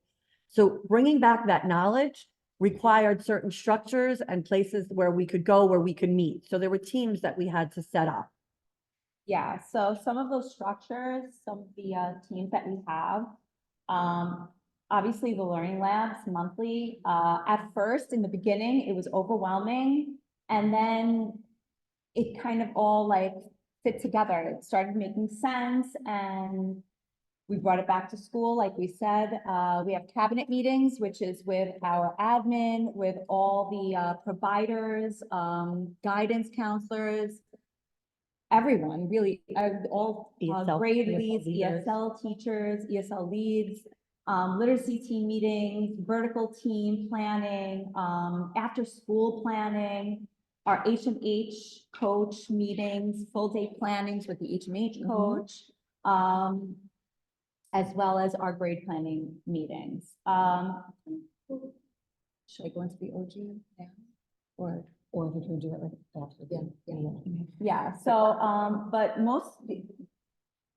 So bringing back that knowledge required certain structures and places where we could go, where we could meet. So there were teams that we had to set up. Yeah, so some of those structures, some of the teams that we have, obviously the learning labs monthly. At first, in the beginning, it was overwhelming, and then it kind of all like fit together. It started making sense, and we brought it back to school. Like we said, we have cabinet meetings, which is with our admin, with all the providers, guidance counselors, everyone really, all grade leads, ESL teachers, ESL leads, literacy team meetings, vertical team planning, after school planning, our HMH coach meetings, full day plannings with the HMH coach. as well as our grade planning meetings. Should I go into the OG now? Or we can do it like after? Yeah, so, but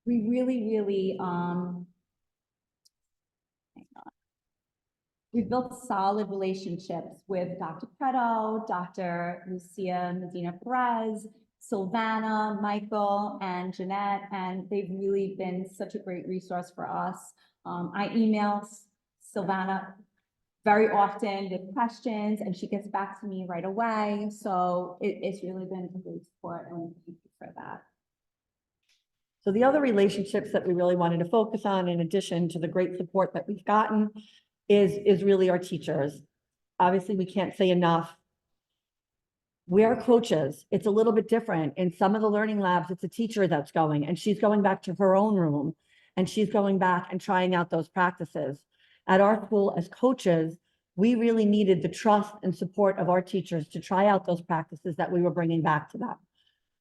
we really, we built solid relationships with Dr. Preto, Dr. Lucia Medina Perez, Silvana, Michael, and Jeanette, and they've really been such a great resource for us. I email Silvana very often with questions, and she gets back to me right away. So it's really been a great support, and thank you for that. So the other relationships that we really wanted to focus on, in addition to the great support that we've gotten, is really our teachers. Obviously, we can't say enough. We are coaches. It's a little bit different. In some of the learning labs, it's a teacher that's going, and she's going back to her own room, and she's going back and trying out those practices. At our school, as coaches, we really needed the trust and support of our teachers to try out those practices that we were bringing back to them.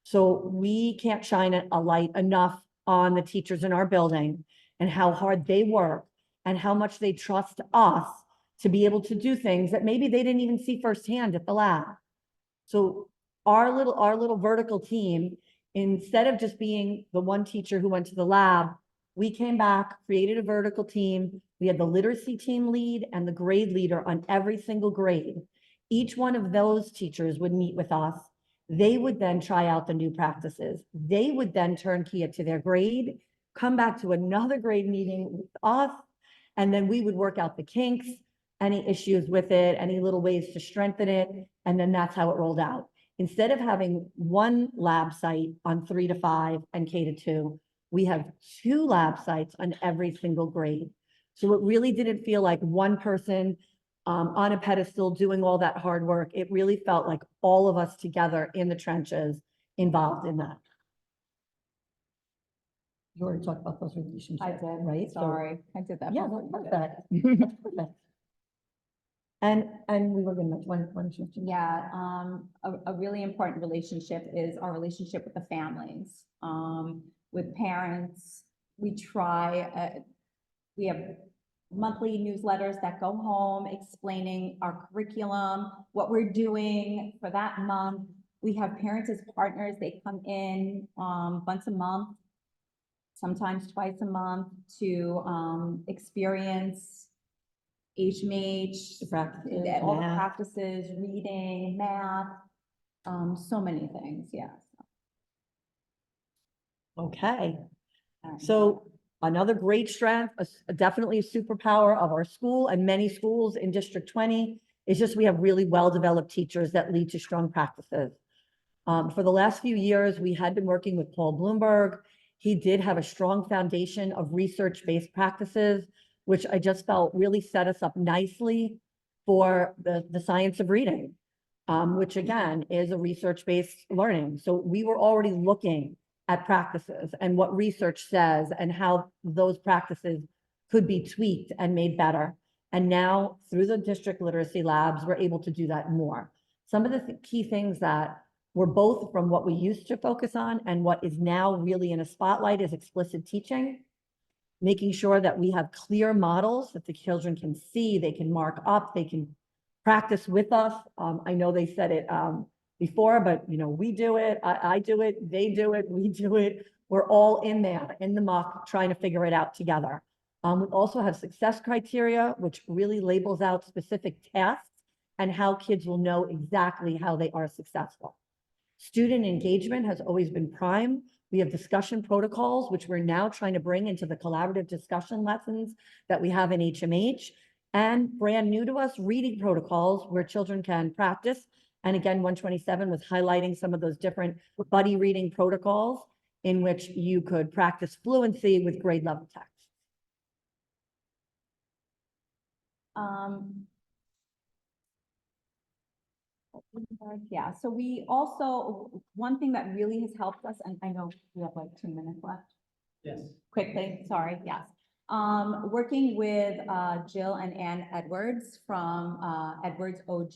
So we can't shine a light enough on the teachers in our building and how hard they work and how much they trust us to be able to do things that maybe they didn't even see firsthand at the lab. So our little vertical team, instead of just being the one teacher who went to the lab, we came back, created a vertical team. We had the literacy team lead and the grade leader on every single grade. Each one of those teachers would meet with us. They would then try out the new practices. They would then turnkey it to their grade, come back to another grade meeting with us, and then we would work out the kinks, any issues with it, any little ways to strengthen it, and then that's how it rolled out. Instead of having one lab site on 3 to 5 and K to 2, we have 2 lab sites on every single grade. So it really didn't feel like one person on a pedestal doing all that hard work. It really felt like all of us together in the trenches involved in that. You already talked about those relationships. I did, right? sorry, I did that. Yeah, before that's you did. perfect. That's perfect. And we were gonna, one. Yeah, a really important relationship is our relationship with the families, with parents. We have monthly newsletters that go home explaining our curriculum, what we're doing for that month. We have parents as partners. They come in once a month, sometimes twice a month, to experience HMH, all the practices, reading, math, so many things, yes. Okay. So another great strength, definitely a superpower of our school and many schools in District 20 is just we have really well-developed teachers that lead to strong practices. For the last few years, we had been working with Paul Bloomberg. He did have a strong foundation of research-based practices, which I just felt really set us up nicely for the science of reading, which again is a research-based learning. So we were already looking at practices and what research says and how those practices could be tweaked and made better. And now through the district literacy labs, we're able to do that more. Some of the key things that were both from what we used to focus on and what is now really in a spotlight is explicit teaching, making sure that we have clear models that the children can see, they can mark up, they can practice with us. I know they said it before, but we do it, I do it, they do it, we do it. We're all in there in the muck trying to figure it out together. We also have success criteria, which really labels out specific tasks and how kids will know exactly how they are successful. Student engagement has always been prime. We have discussion protocols, which we're now trying to bring into the collaborative discussion lessons that we have in HMH. And brand new to us, reading protocols where children can practice. And again, 127 was highlighting some of those different buddy reading protocols in which you could practice fluency with grade level text. Yeah, so we also, one thing that really has helped us, and I know we have like 2 minutes left. Yes. Quickly, sorry, yes. Working with Jill and Ann Edwards from Edwards OG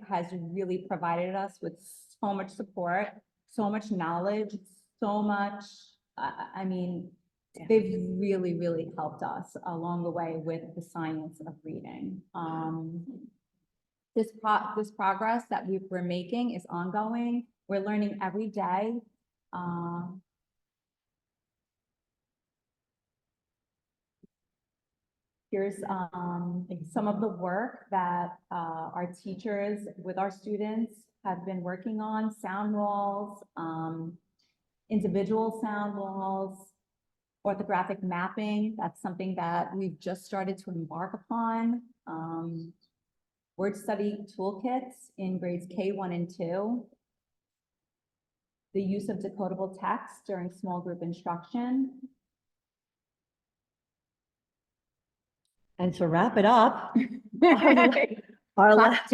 has really provided us with so much support, so much knowledge, so much, I mean, they've really, really helped us along the way with the science of reading. This progress that we're making is ongoing. We're learning every day. Here's some of the work that our teachers with our students have been working on: sound walls, individual sound walls, orthographic mapping. That's something that we've just started to embark upon. Word study toolkits in grades K1 and 2. The use of decodable text during small group instruction. And to wrap it up, our Clock's last,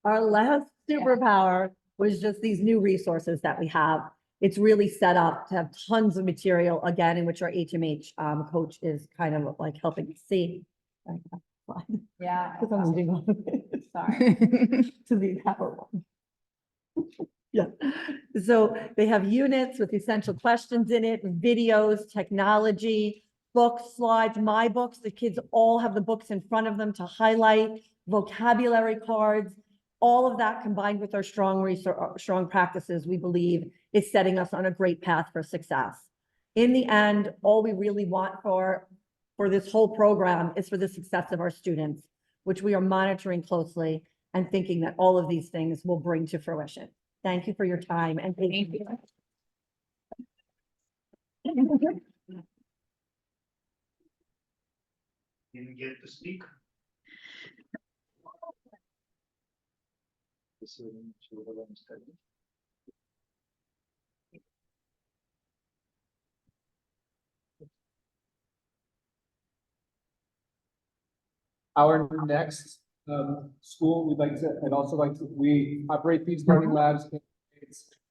our last superpower was just these new resources that we have. It's really set up to have tons of material, again, in which our HMH coach is kind of like helping us see. Yeah. Because I'm moving on. Sorry. To the other one. Yeah, so they have units with essential questions in it, videos, technology, books, slides, my books. The kids all have the books in front of them to highlight, vocabulary cards. All of that combined with our strong practices, we believe is setting us on a great path for success. In the end, all we really want for this whole program is for the success of our students, which we are monitoring closely and thinking that all of these things will bring to fruition. Thank you for your time and patience. Didn't get to speak. Our next school, I'd also like to, we operate these learning labs.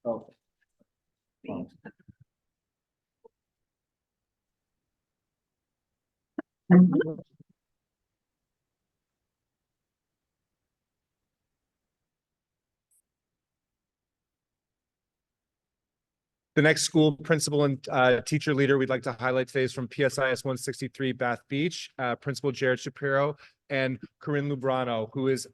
Oh. The next school principal and teacher leader we'd like to highlight today is from PSIS 163 Bath Beach, Principal Jared Shapiro and Corinne Lubrano, who is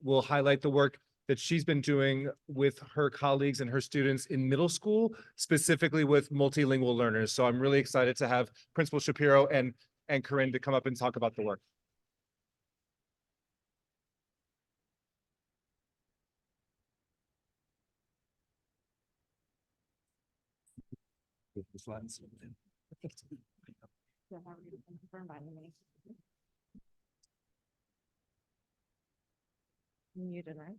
will highlight the work that she's been doing with her colleagues and her students in middle school, specifically with multilingual learners. So I'm really excited to have Principal Shapiro and Corinne to come up and talk about the work. The slides. Muted, right?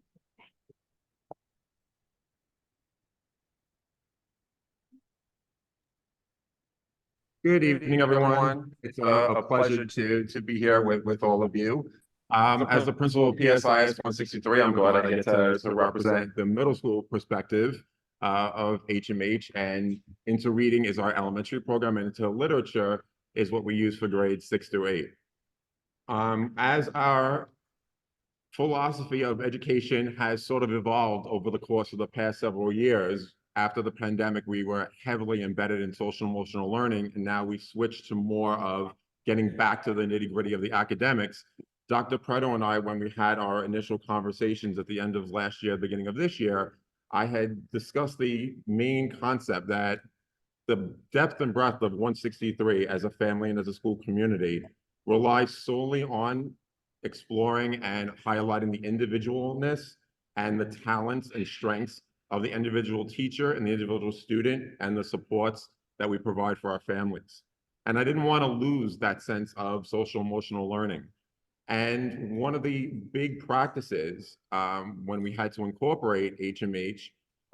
Good evening, everyone. It's a pleasure to be here with all of you. As the principal of PSIS 163, I'm glad I get to represent the middle school perspective of HMH, and Into Reading is our elementary program, and Into Literature is what we use for grades 6 through 8. As our philosophy of education has sort of evolved over the course of the past several years, after the pandemic, we were heavily embedded in social emotional learning, and now we switched to more of getting back to the nitty-gritty of the academics. Dr. Preto and I, when we had our initial conversations at the end of last year, beginning of this year, I had discussed the main concept that the depth and breadth of 163 as a family and as a school community relies solely on exploring and highlighting the individualness and the talents and strengths of the individual teacher and the individual student and the supports that we provide for our families. And I didn't want to lose that sense of social emotional learning. And one of the big practices when we had to incorporate HMH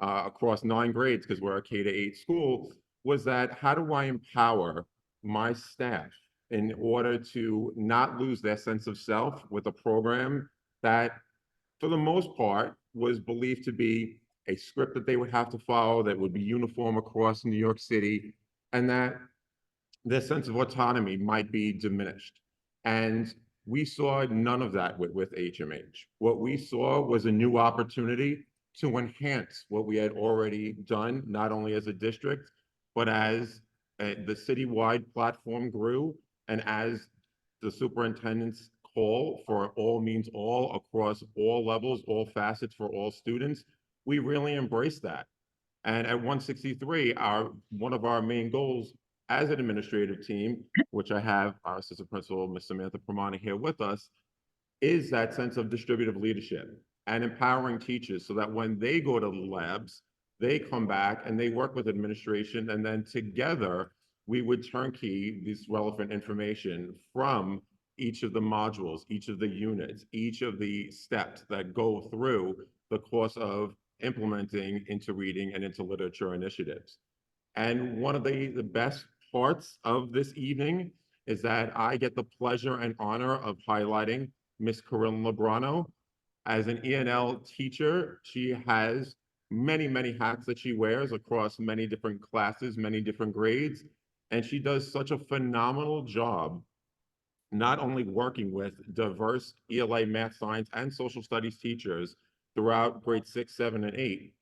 across 9 grades, because we're a K-8 school, was that how do I empower my staff in order to not lose their sense of self with a program that, for the most part, was believed to be a script that they would have to follow that would be uniform across New York City, and that their sense of autonomy might be diminished. And we saw none of that with HMH. What we saw was a new opportunity to enhance what we had already done, not only as a district, but as the citywide platform grew, and as the superintendent's call for all means all across all levels, all facets for all students, we really embraced that. And at 163, one of our main goals as an administrative team, which I have our assistant principal, Ms. Samantha Pramani, here with us, is that sense of distributive leadership and empowering teachers so that when they go to the labs, they come back and they work with administration, and then together we would turnkey this relevant information from each of the modules, each of the units, each of the steps that go through the course of implementing into reading and into literature initiatives. And one of the best parts of this evening is that I get the pleasure and honor of highlighting Miss Corinne Lebrano. As an ENL teacher, she has many, many hats that she wears across many different classes, many different grades, and she does such a phenomenal job not only working with diverse ELA, math, science, and social studies teachers throughout grade 6, 7, and 8,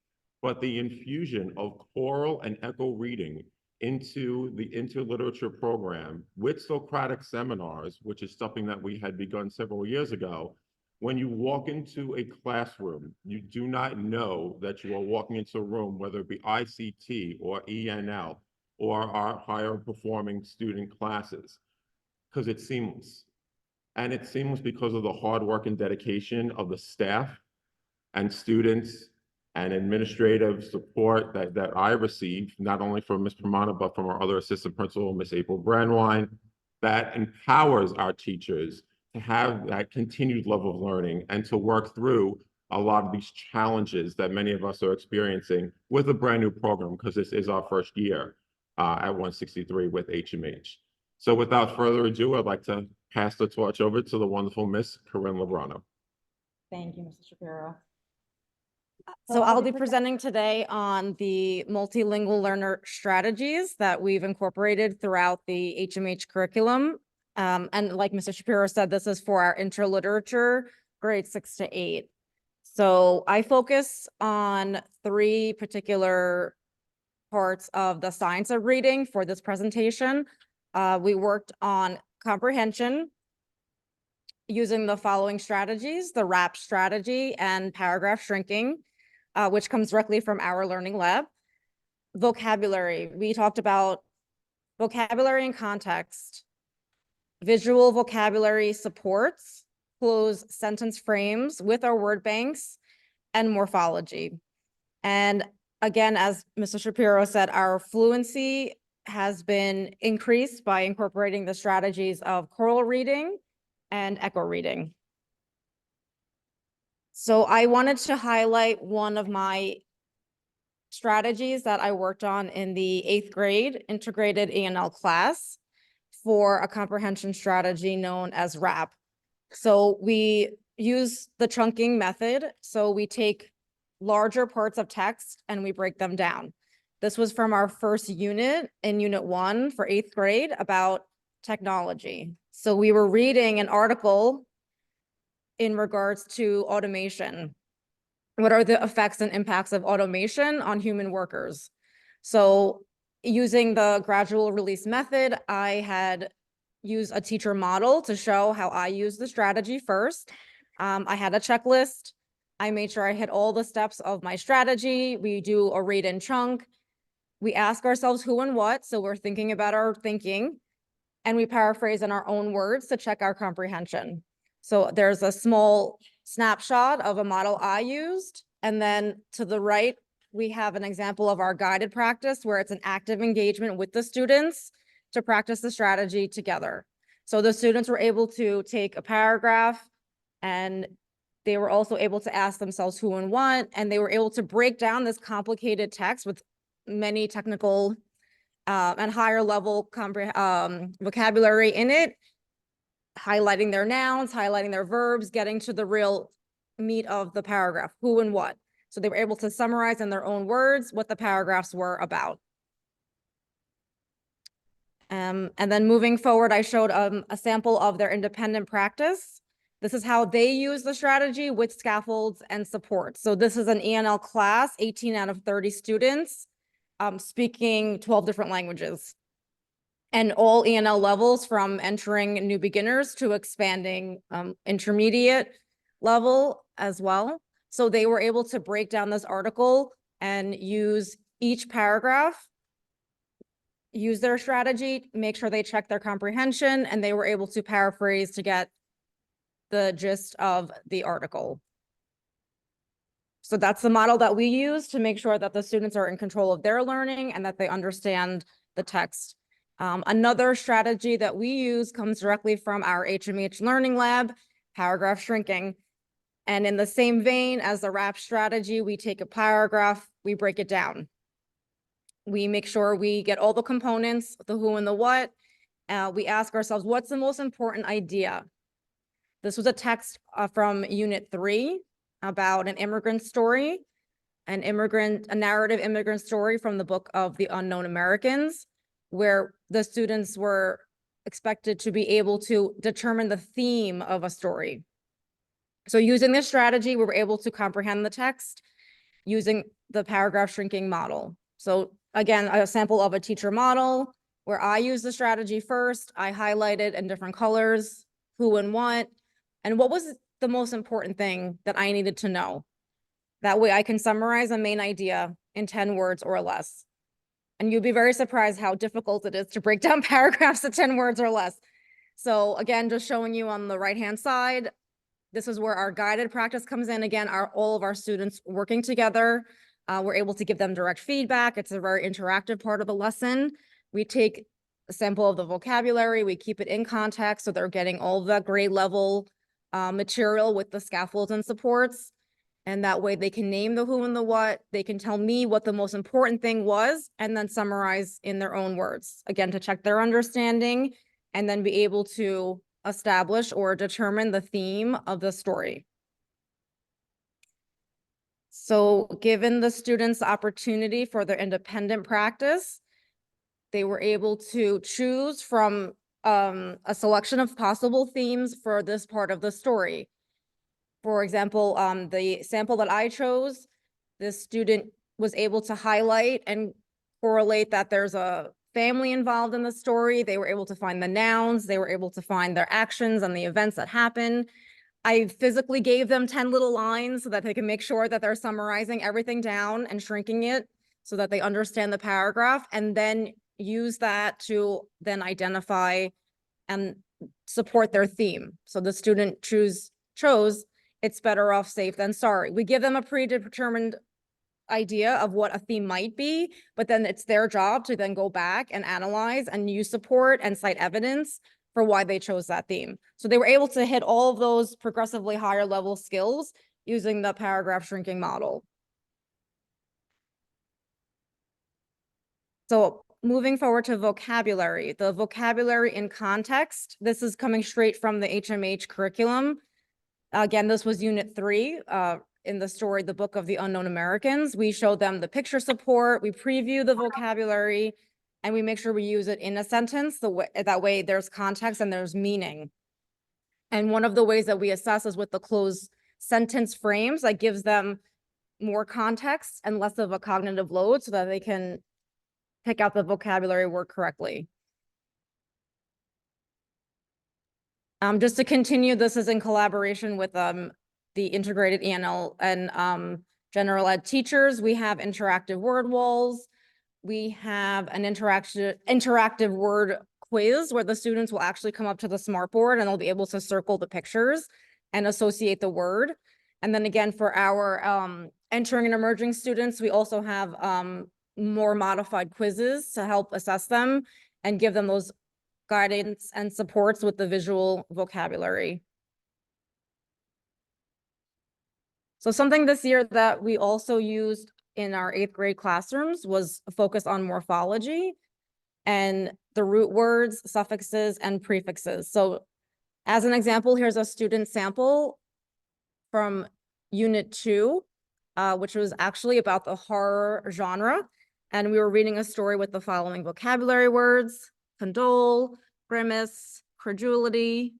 but the infusion of choral and echo reading into the interliterature program with Socratic seminars, which is something that we had begun several years ago. When you walk into a classroom, you do not know that you are walking into a room, whether it be ICT or ENL or our higher performing student classes, because it's seamless. And it's seamless because of the hard work and dedication of the staff and students and administrative support that I received, not only from Ms. Pramana, but from our other assistant principal, Ms. April Brandwine, that empowers our teachers to have that continued level of learning and to work through a lot of these challenges that many of us are experiencing with a brand new program, because this is our first year at 163 with HMH. So without further ado, I'd like to pass the torch over to the wonderful Miss Corinne Lebrano. Thank you, Mr. Shapiro. So I'll be presenting today on the multilingual learner strategies that we've incorporated throughout the HMH curriculum. And like Mr. Shapiro said, this is for our interliterature grades 6 to 8. So I focus on 3 particular parts of the science of reading for this presentation. We worked on comprehension using the following strategies: the RAP strategy and paragraph shrinking, which comes directly from our learning lab. Vocabulary, we talked about vocabulary and context, visual vocabulary supports, closed sentence frames with our word banks, and morphology. And again, as Mr. Shapiro said, our fluency has been increased by incorporating the strategies of choral reading and echo reading. So I wanted to highlight one of my strategies that I worked on in the 8th grade integrated ENL class for a comprehension strategy known as RAP. So we use the chunking method. So we take larger parts of text and we break them down. This was from our first unit in Unit 1 for 8th grade about technology. So we were reading an article in regards to automation. What are the effects and impacts of automation on human workers? So using the gradual release method, I had used a teacher model to show how I use the strategy first. I had a checklist. I made sure I hit all the steps of my strategy. We do a read and chunk. We ask ourselves who and what, so we're thinking about our thinking, and we paraphrase in our own words to check our comprehension. So there's a small snapshot of a model I used, and then to the right, we have an example of our guided practice where it's an active engagement with the students to practice the strategy together. So the students were able to take a paragraph, and they were also able to ask themselves who and what, and they were able to break down this complicated text with many technical and higher level vocabulary in it, highlighting their nouns, highlighting their verbs, getting to the real meat of the paragraph, who and what. So they were able to summarize in their own words what the paragraphs were about. And then moving forward, I showed a sample of their independent practice. This is how they use the strategy with scaffolds and support. So this is an ENL class, 18 out of 30 students, speaking 12 different languages. and all ENL levels from entering new beginners to expanding intermediate level as well. So they were able to break down this article and use each paragraph, use their strategy, make sure they check their comprehension, and they were able to paraphrase to get the gist of the article. So that's the model that we use to make sure that the students are in control of their learning and that they understand the text. Another strategy that we use comes directly from our HMH Learning Lab, paragraph shrinking. And in the same vein as the RAP strategy, we take a paragraph, we break it down. We make sure we get all the components, the who and the what. We ask ourselves, what's the most important idea? This was a text from Unit 3 about an immigrant story, a narrative immigrant story from the book of the Unknown Americans, where the students were expected to be able to determine the theme of a story. So using this strategy, we were able to comprehend the text using the paragraph shrinking model. So again, a sample of a teacher model where I use the strategy first. I highlighted in different colors who and what was the most important thing that I needed to know. That way I can summarize a main idea in 10 words or less. And you'll be very surprised how difficult it is to break down paragraphs to 10 words or less. So again, just showing you on the right-hand side, this is where our guided practice comes in. Again, all of our students working together. We're able to give them direct feedback. It's a very interactive part of the lesson. We take a sample of the vocabulary, we keep it in context, so they're getting all the grade level material with the scaffolds and supports. And that way they can name the who and the what. They can tell me what the most important thing was and then summarize in their own words. Again, to check their understanding and then be able to establish or determine the theme of the story. So given the students the opportunity for their independent practice, they were able to choose from a selection of possible themes for this part of the story. For example, the sample that I chose, this student was able to highlight and correlate that there's a family involved in the story. They were able to find the nouns. They were able to find their actions and the events that happen. I physically gave them 10 little lines so that they can make sure that they're summarizing everything down and shrinking it so that they understand the paragraph, and then use that to then identify and support their theme. So the student chose it's better off safe than sorry. We give them a predetermined idea of what a theme might be, but then it's their job to then go back and analyze and use support and cite evidence for why they chose that theme. So they were able to hit all of those progressively higher level skills using the paragraph shrinking model. So moving forward to vocabulary, the vocabulary in context, this is coming straight from the HMH curriculum. Again, this was Unit 3 in the story, The Book of the Unknown Americans. We showed them the picture support, we preview the vocabulary, and we make sure we use it in a sentence. That way there's context and there's meaning. And one of the ways that we assess is with the closed sentence frames that gives them more context and less of a cognitive load so that they can pick out the vocabulary word correctly. Just to continue, this is in collaboration with the integrated ENL and general ed teachers. We have interactive word walls. We have an interactive word quiz where the students will actually come up to the smartboard and they'll be able to circle the pictures and associate the word. And then again, for our entering and emerging students, we also have more modified quizzes to help assess them and give them those guidance and supports with the visual vocabulary. So something this year that we also used in our 8th grade classrooms was a focus on morphology and the root words, suffixes, and prefixes. So as an example, here's a student sample from Unit 2, which was actually about the horror genre. And we were reading a story with the following vocabulary words: condole, grimace, credulity,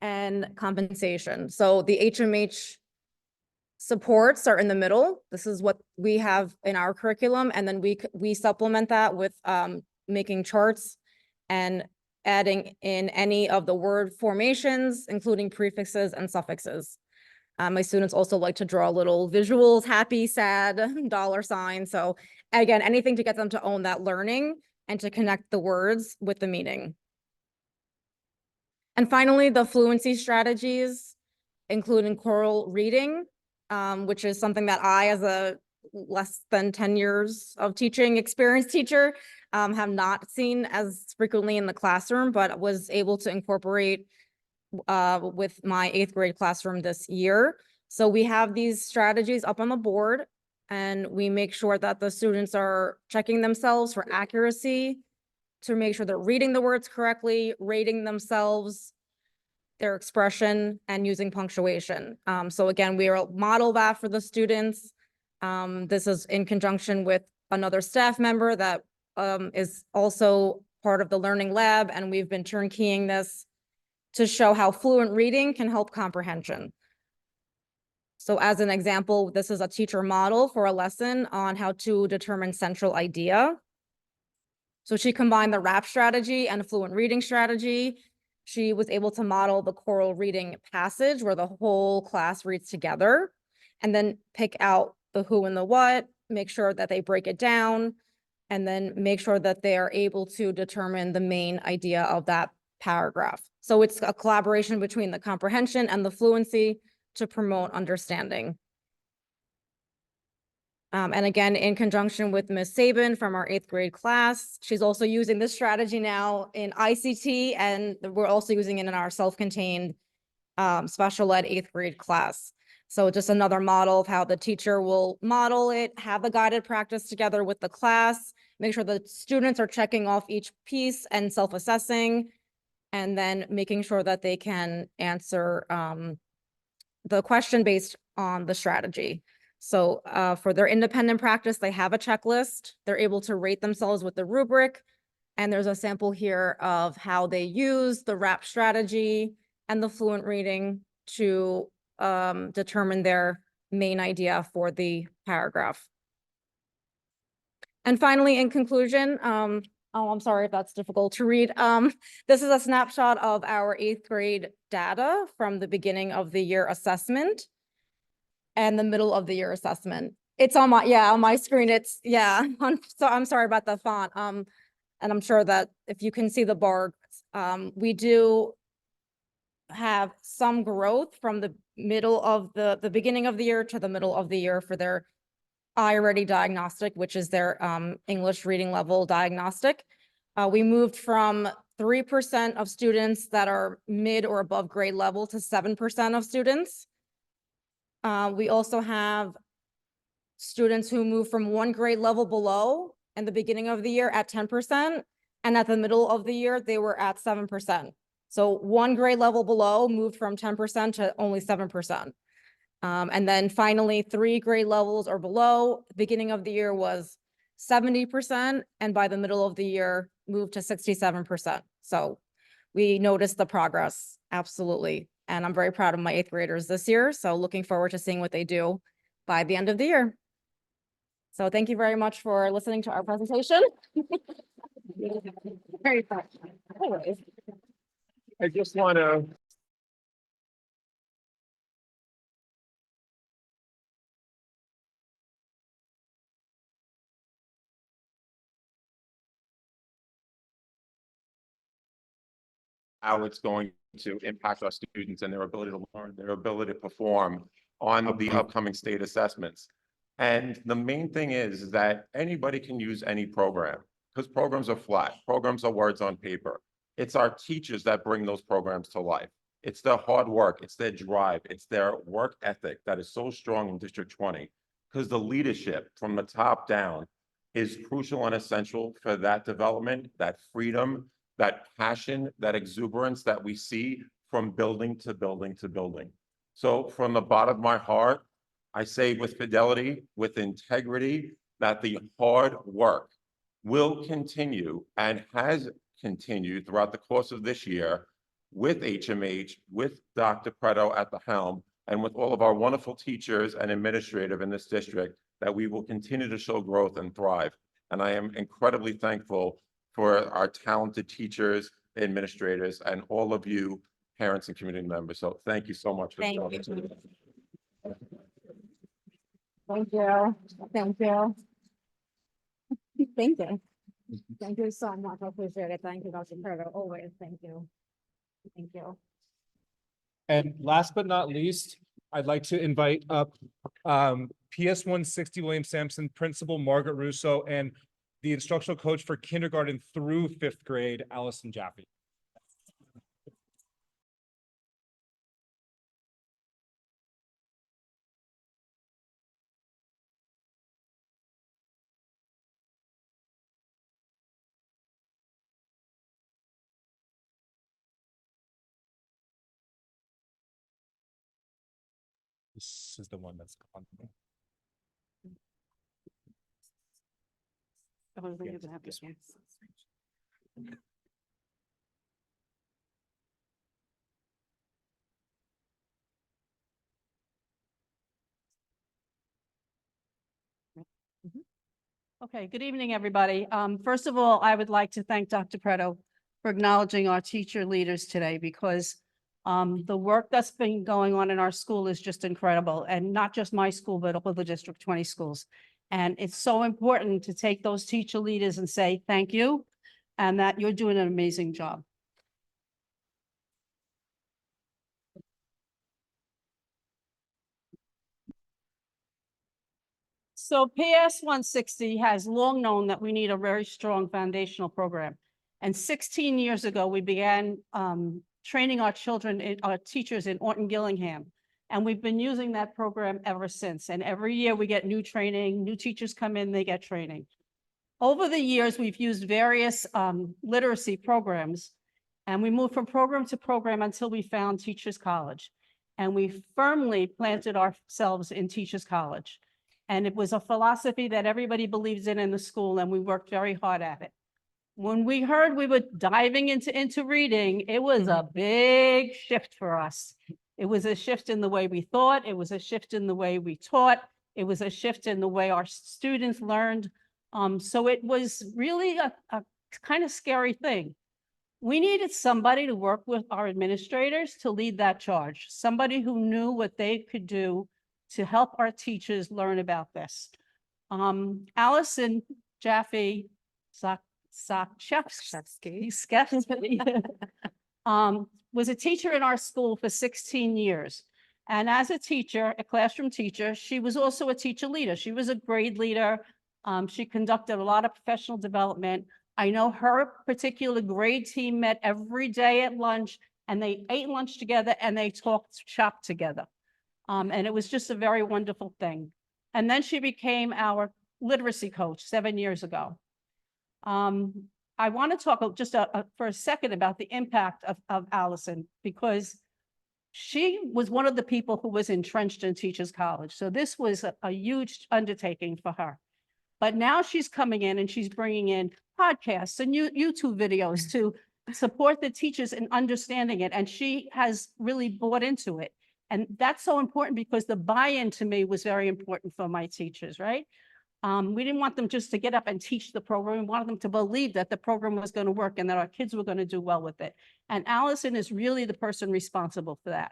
and compensation. So the HMH supports are in the middle. This is what we have in our curriculum. And then we supplement that with making charts and adding in any of the word formations, including prefixes and suffixes. My students also like to draw little visuals, happy, sad, $sign. So again, anything to get them to own that learning and to connect the words with the meaning. And finally, the fluency strategies, including choral reading, which is something that I, as a less than 10 years of teaching experienced teacher, have not seen as frequently in the classroom, but was able to incorporate with my 8th grade classroom this year. So we have these strategies up on the board, and we make sure that the students are checking themselves for accuracy, to make sure they're reading the words correctly, rating themselves, their expression, and using punctuation. So again, we will model that for the students. This is in conjunction with another staff member that is also part of the learning lab, and we've been turnkeying this to show how fluent reading can help comprehension. So as an example, this is a teacher model for a lesson on how to determine central idea. So she combined the rap strategy and fluent reading strategy. She was able to model the choral reading passage where the whole class reads together, and then pick out the who and the what, make sure that they break it down, and then make sure that they are able to determine the main idea of that paragraph. So it's a collaboration between the comprehension and the fluency to promote understanding. And again, in conjunction with Ms. Sabin from our 8th grade class, she's also using this strategy now in ICT, and we're also using it in our self-contained special ed 8th grade class. So just another model of how the teacher will model it, have the guided practice together with the class, make sure the students are checking off each piece and self-assessing, and then making sure that they can answer the question based on the strategy. So for their independent practice, they have a checklist. They're able to rate themselves with the rubric. And there's a sample here of how they use the rap strategy and the fluent reading to determine their main idea for the paragraph. And finally, in conclusion, oh, I'm sorry if that's difficult to read. This is a snapshot of our 8th grade data from the beginning of the year assessment and the middle of the year assessment. It's on my, on my screen. It's, so I'm sorry about the font. And I'm sure that if you can see the bar, we do have some growth from the middle of the beginning of the year to the middle of the year for their I-Ready diagnostic, which is their English reading level diagnostic. We moved from 3% of students that are mid or above grade level to 7% of students. We also have students who move from 1 grade level below in the beginning of the year at 10%, and at the middle of the year, they were at 7%. So 1 grade level below moved from 10% to only 7%. And then finally, 3 grade levels or below, beginning of the year was 70%, and by the middle of the year, moved to 67%. So we noticed the progress, absolutely. And I'm very proud of my 8th graders this year. So looking forward to seeing what they do by the end of the year. So thank you very much for listening to our presentation. Very fun. I just want to. How it's going to impact our students and their ability to learn, their ability to perform on the upcoming state assessments. And the main thing is that anybody can use any program, because programs are flat, programs are words on paper. It's our teachers that bring those programs to life. It's their hard work, it's their drive, it's their work ethic that is so strong in District 20, because the leadership from the top down is crucial and essential for that development, that freedom, that passion, that exuberance that we see from building to building to building. So from the bottom of my heart, I say with fidelity, with integrity, that the hard work will continue and has continued throughout the course of this year with HMH, with Dr. Preto at the helm, and with all of our wonderful teachers and administrative in this district, that we will continue to show growth and thrive. And I am incredibly thankful for our talented teachers, administrators, and all of you, parents and community members. So thank you so much. Thank for you. Thank you. Thank you. Thank you. Thank you so much. I appreciate it. Thank you, Dr. Carter. Always. Thank you. Thank you. And last but not least, I'd like to invite up PS 160 William Sampson Principal Margaret Russo and the instructional coach for kindergarten through 5th grade, Allison Jaffe. This is the one that's on. Okay, good evening, everybody. First of all, I would like to thank Dr. Preto for acknowledging our teacher leaders today because the work that's been going on in our school is just incredible, and not just my school, but all of the District 20 schools. And it's so important to take those teacher leaders and say thank you, and that you're doing an amazing job. So PS 160 has long known that we need a very strong foundational program. And 16 years ago, we began training our teachers in Orton Gillingham. And we've been using that program ever since. And every year we get new training, new teachers come in, they get training. Over the years, we've used various literacy programs, and we moved from program to program until we found Teachers College. And we firmly planted ourselves in Teachers College. And it was a philosophy that everybody believes in the school, and we worked very hard at it. When we heard we were diving into reading, it was a big shift for us. It was a shift in the way we thought. It was a shift in the way we taught. It was a shift in the way our students learned. So it was really a kind of scary thing. We needed somebody to work with our administrators to lead that charge, somebody who knew what they could do to help our teachers learn about this. Allison Jaffe was a teacher in our school for 16 years. And as a teacher, a classroom teacher, she was also a teacher leader. She was a grade leader. She conducted a lot of professional development. I know her particular grade team met every day at lunch, and they ate lunch together and they talked shop together. And it was just a very wonderful thing. And then she became our literacy coach 7 years ago. I want to talk just for a second about the impact of Allison, because she was one of the people who was entrenched in Teachers College. So this was a huge undertaking for her. But now she's coming in and she's bringing in podcasts and YouTube videos to support the teachers in understanding it. And she has really bought into it. And that's so important because the buy-in to me was very important for my teachers, right? We didn't want them just to get up and teach the program. We wanted them to believe that the program was going to work and that our kids were going to do well with it. And Allison is really the person responsible for that.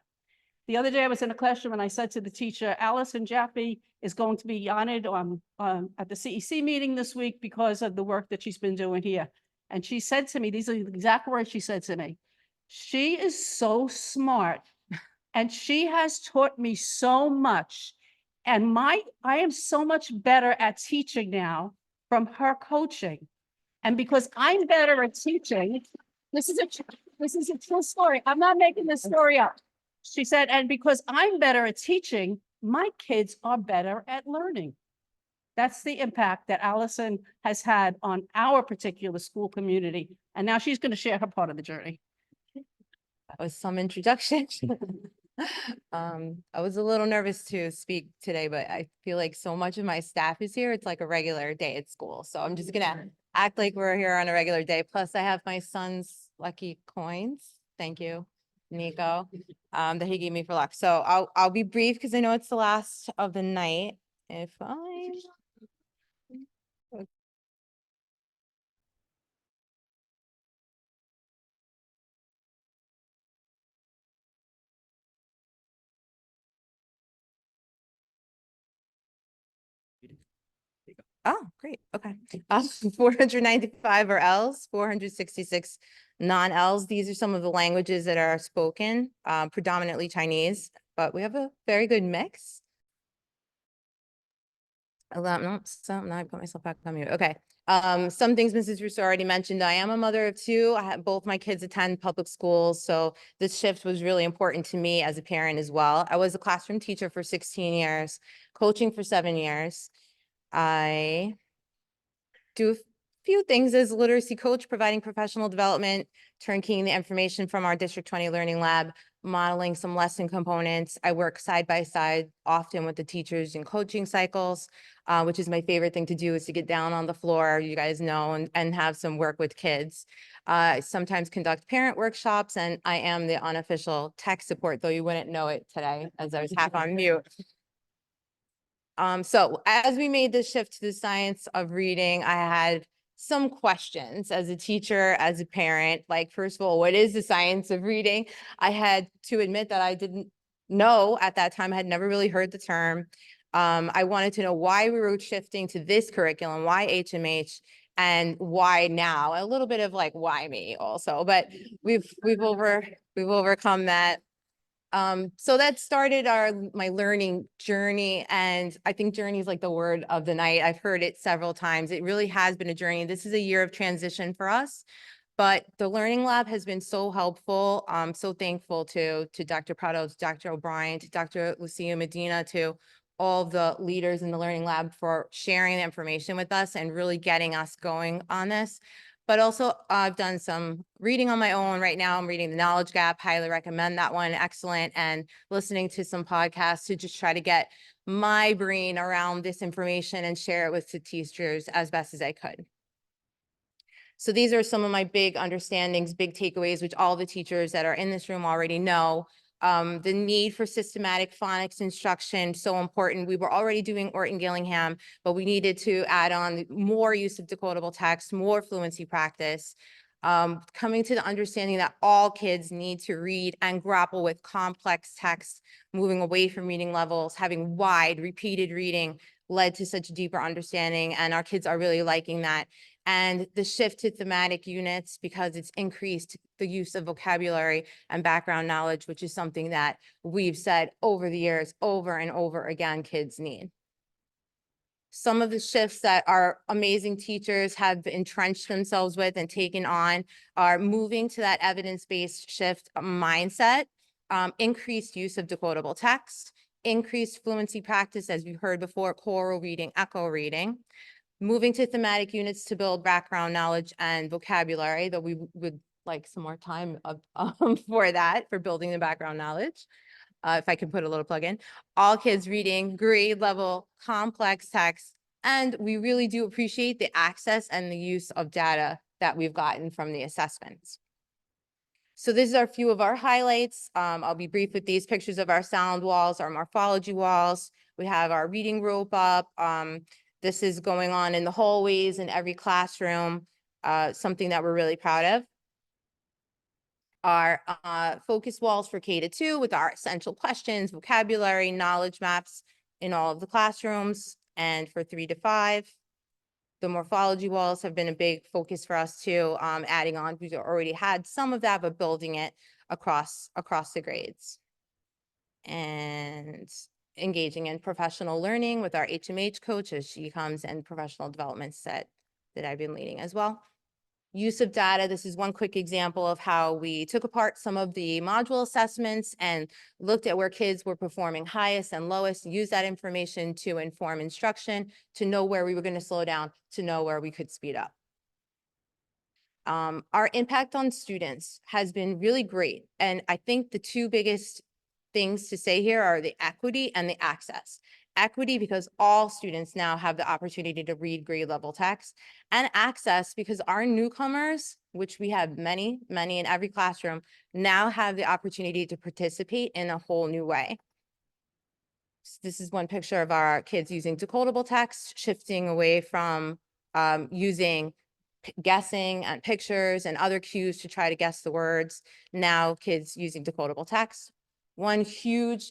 The other day I was in a classroom and I said to the teacher, Allison Jaffe is going to be honored at the CEC meeting this week because of the work that she's been doing here. And she said to me, these are the exact words she said to me, she is so smart and she has taught me so much. And I am so much better at teaching now from her coaching. And because I'm better at teaching, this is a true story. I'm not making this story up. She said, and because I'm better at teaching, my kids are better at learning. That's the impact that Allison has had on our particular school community. And now she's going to share her part of the journey. That was some introduction. I was a little nervous to speak today, but I feel like so much of my staff is here. It's like a regular day at school. So I'm just gonna act like we're here on a regular day. Plus I have my son's lucky coins. Thank you, Nico, that he gave me for luck. So I'll be brief because I know it's the last of the night. If I Oh, great. Okay. 495 are Ls, 466 non-Ls. These are some of the languages that are spoken, predominantly Chinese, but we have a very good mix. No, so now I put myself back on mute. Okay. Some things Mrs. Russo already mentioned. I am a mother of two. I have both my kids attend public schools, so this shift was really important to me as a parent as well. I was a classroom teacher for 16 years, coaching for 7 years. I do a few things as a literacy coach, providing professional development, turnkeying the information from our District 20 Learning Lab, modeling some lesson components. I work side by side often with the teachers in coaching cycles, which is my favorite thing to do, is to get down on the floor, you guys know, and have some work with kids. I sometimes conduct parent workshops, and I am the unofficial tech support, though you wouldn't know it today as I was half on mute. So as we made this shift to the science of reading, I had some questions as a teacher, as a parent. Like, first of all, what is the science of reading? I had to admit that I didn't know at that time. I had never really heard the term. I wanted to know why we were shifting to this curriculum, why HMH, and why now. A little bit of like, why me also, but we've overcome that. So that started my learning journey, and I think journey is like the word of the night. I've heard it several times. It really has been a journey. This is a year of transition for us, but the Learning Lab has been so helpful. I'm so thankful to Dr. Prado, to Dr. O'Brien, to Dr. Lucia Medina, to all the leaders in the Learning Lab for sharing the information with us and really getting us going on this. But also, I've done some reading on my own. Right now, I'm reading The Knowledge Gap. Highly recommend that one. Excellent. And listening to some podcasts to just try to get my brain around this information and share it with the teachers as best as I could. So these are some of my big understandings, big takeaways, which all the teachers that are in this room already know. The need for systematic phonics instruction, so important. We were already doing Orton Gillingham, but we needed to add on more use of decodable text, more fluency practice. Coming to the understanding that all kids need to read and grapple with complex text, moving away from reading levels, having wide repeated reading led to such a deeper understanding, and our kids are really liking that. And the shift to thematic units, because it's increased the use of vocabulary and background knowledge, which is something that we've said over the years, over and over again, kids need. Some of the shifts that our amazing teachers have entrenched themselves with and taken on are moving to that evidence-based shift mindset, increased use of decodable text, increased fluency practice, as we heard before, choral reading, echo reading, moving to thematic units to build background knowledge and vocabulary, though we would like some more time for that, for building the background knowledge. If I could put a little plug in, all kids reading grade level complex text. And we really do appreciate the access and the use of data that we've gotten from the assessments. So these are a few of our highlights. I'll be brief with these pictures of our sound walls, our morphology walls. We have our reading rope up. This is going on in the hallways in every classroom, something that we're really proud of. Our focus walls for K-2 with our essential questions, vocabulary, knowledge maps in all of the classrooms. And for 3 to 5, the morphology walls have been a big focus for us too, adding on. We've already had some of that, but building it across the grades. And engaging in professional learning with our HMH coach as she comes, and professional development set that I've been leading as well. Use of data. This is one quick example of how we took apart some of the module assessments and looked at where kids were performing highest and lowest, use that information to inform instruction, to know where we were going to slow down, to know where we could speed up. Our impact on students has been really great. And I think the two biggest things to say here are the equity and the access. Equity, because all students now have the opportunity to read grade level text, and access because our newcomers, which we have many in every classroom, now have the opportunity to participate in a whole new way. So this is one picture of our kids using decodable text, shifting away from using guessing and pictures and other cues to try to guess the words. Now kids using decodable text. One huge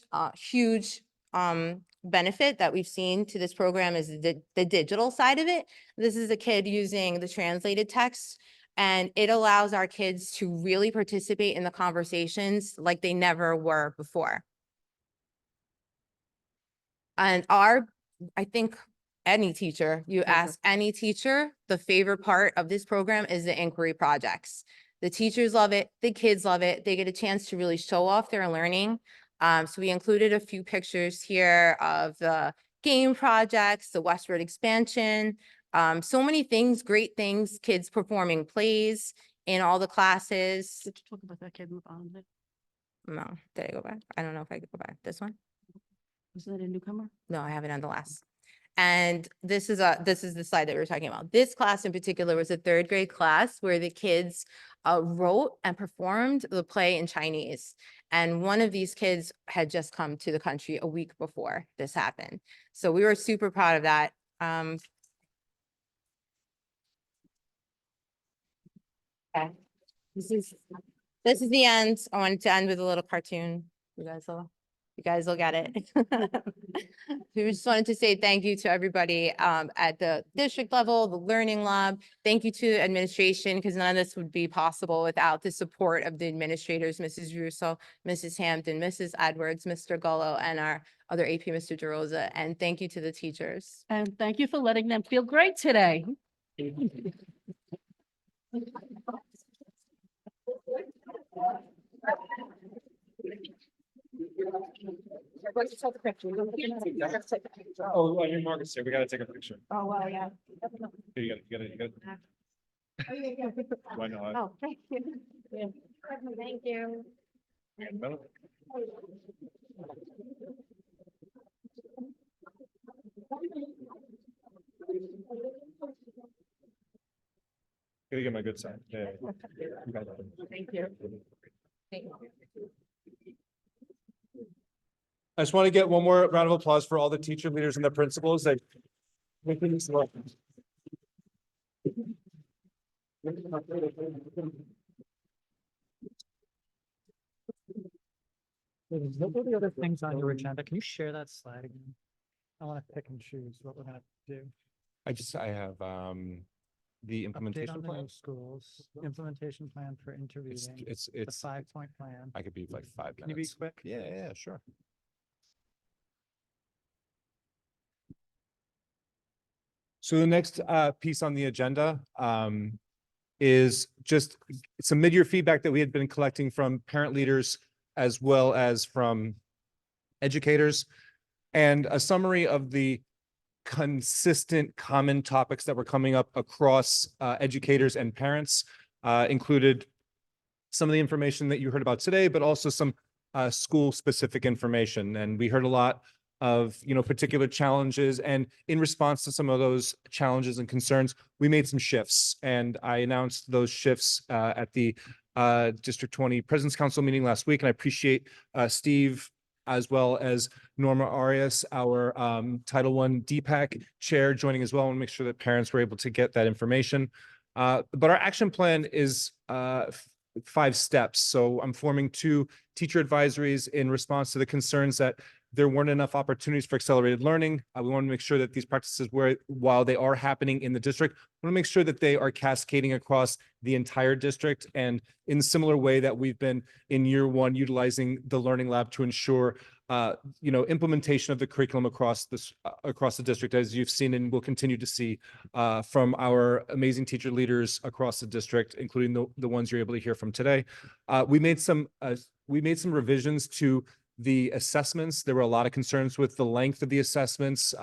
benefit that we've seen to this program is the digital side of it. This is a kid using the translated text, and it allows our kids to really participate in the conversations like they never were before. And I think any teacher, you ask any teacher, the favorite part of this program is the inquiry projects. The teachers love it, the kids love it. They get a chance to really show off their learning. So we included a few pictures here of the game projects, the westward expansion, so many things, great things, kids performing plays in all the classes. Did you talk about that kid in the bottom there? No, did I go back? I don't know if I could go back. This one? Wasn't that a newcomer? No, I have it on the last. And this is the slide that we were talking about. This class in particular was a third grade class where the kids wrote and performed the play in Chinese. And one of these kids had just come to the country a week before this happened. So we were super proud of that. Okay. This is the end. I wanted to end with a little cartoon. You guys will get it. We just wanted to say thank you to everybody at the district level, the Learning Lab. Thank you to administration, because none of this would be possible without the support of the administrators, Mrs. Russo, Mrs. Hampton, Mrs. Edwards, Mr. Gullo, and our other AP, Mr. DeRosa. And thank you to the teachers. And thank you for letting them feel great today. Oh, on your markers here, we gotta take a picture. Oh, well, yeah. You gotta. Why not? Oh, thank you. Yeah. Thank you. Gotta get my good side. Yeah. Thank you. I just want to get one more round of applause for all the teacher leaders and the principals. They making this work. What are the other things on your agenda? Can you share that slide again? I want to pick and choose what we're gonna do. I have the Update implementation on the plan. new schools, implementation plan for interreading, It's the 5-point plan. I could be like 5 Can you be minutes. quick? Yeah, sure. So the next piece on the agenda is just some mid-year feedback that we had been collecting from parent leaders as well as from educators, and a summary of the consistent common topics that were coming up across educators and parents, included some of the information that you heard about today, but also some school-specific information. And we heard a lot of, particular challenges. And in response to some of those challenges and concerns, we made some shifts. And I announced those shifts at the District 20 President's Council meeting last week. And I appreciate Steve, as well as Norma Arias, our Title I DPAC chair, joining as well. I want to make sure that parents were able to get that information. But our action plan is 5 steps. So I'm forming 2 teacher advisories in response to the concerns that there weren't enough opportunities for accelerated learning. We want to make sure that these practices, while they are happening in the district, we want to make sure that they are cascading across the entire district, and in a similar way that we've been in year 1 utilizing the Learning Lab to ensure implementation of the curriculum across the district, as you've seen and will continue to see from our amazing teacher leaders across the district, including the ones you're able to hear from today. We made some revisions to the assessments. There were a lot of concerns with the length of the assessments,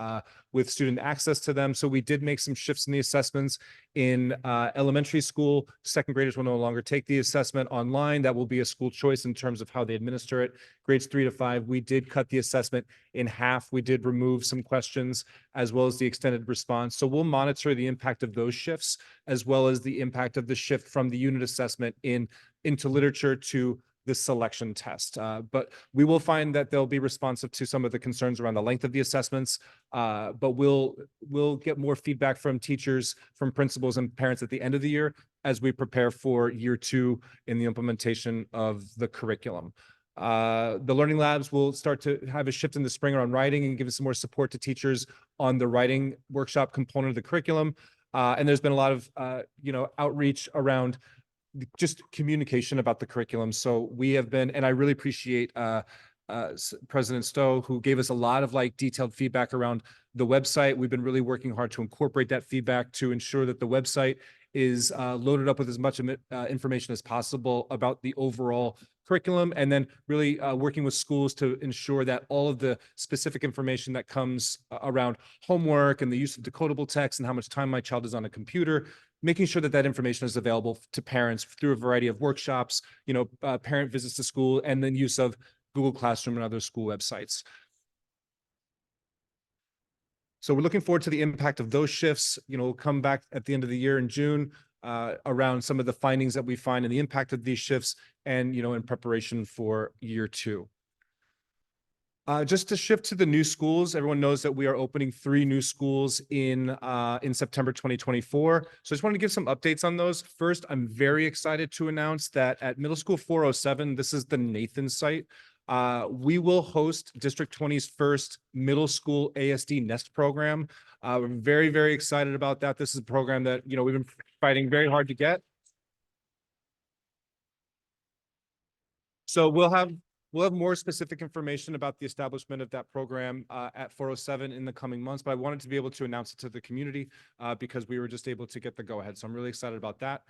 with student access to them. So we did make some shifts in the assessments. In elementary school, second graders will no longer take the assessment online. That will be a school choice in terms of how they administer it. Grades 3 to 5, we did cut the assessment in half. We did remove some questions as well as the extended response. So we'll monitor the impact of those shifts, as well as the impact of the shift from the unit assessment into literature to the selection test. But we will find that they'll be responsive to some of the concerns around the length of the assessments. But we'll get more feedback from teachers, from principals and parents at the end of the year as we prepare for year 2 in the implementation of the curriculum. The learning labs will start to have a shift in the spring around writing and give us some more support to teachers on the writing workshop component of the curriculum. And there's been a lot of, outreach around just communication about the curriculum. So we have been, and I really appreciate President Stowe, who gave us a lot of detailed feedback around the website. We've been really working hard to incorporate that feedback to ensure that the website is loaded up with as much information as possible about the overall curriculum, and then really working with schools to ensure that all of the specific information that comes around homework and the use of decodable text and how much time my child is on a computer, making sure that that information is available to parents through a variety of workshops, parent visits to school, and then use of Google Classroom and other school websites. So we're looking forward to the impact of those shifts. We'll come back at the end of the year in June around some of the findings that we find and the impact of these shifts, and in preparation for year 2. Just to shift to the new schools, everyone knows that we are opening 3 new schools in September 2024. So I just wanted to give some updates on those. First, I'm very excited to announce that at Middle School 407, this is the Nathan site, we will host District 20's first middle school ASD Nest program. We're very, very excited about that. This is a program that, we've been fighting very hard to get. So we'll have more specific information about the establishment of that program at 407 in the coming months, but I wanted to be able to announce it to the community because we were just able to get the go-ahead. So I'm really excited about that.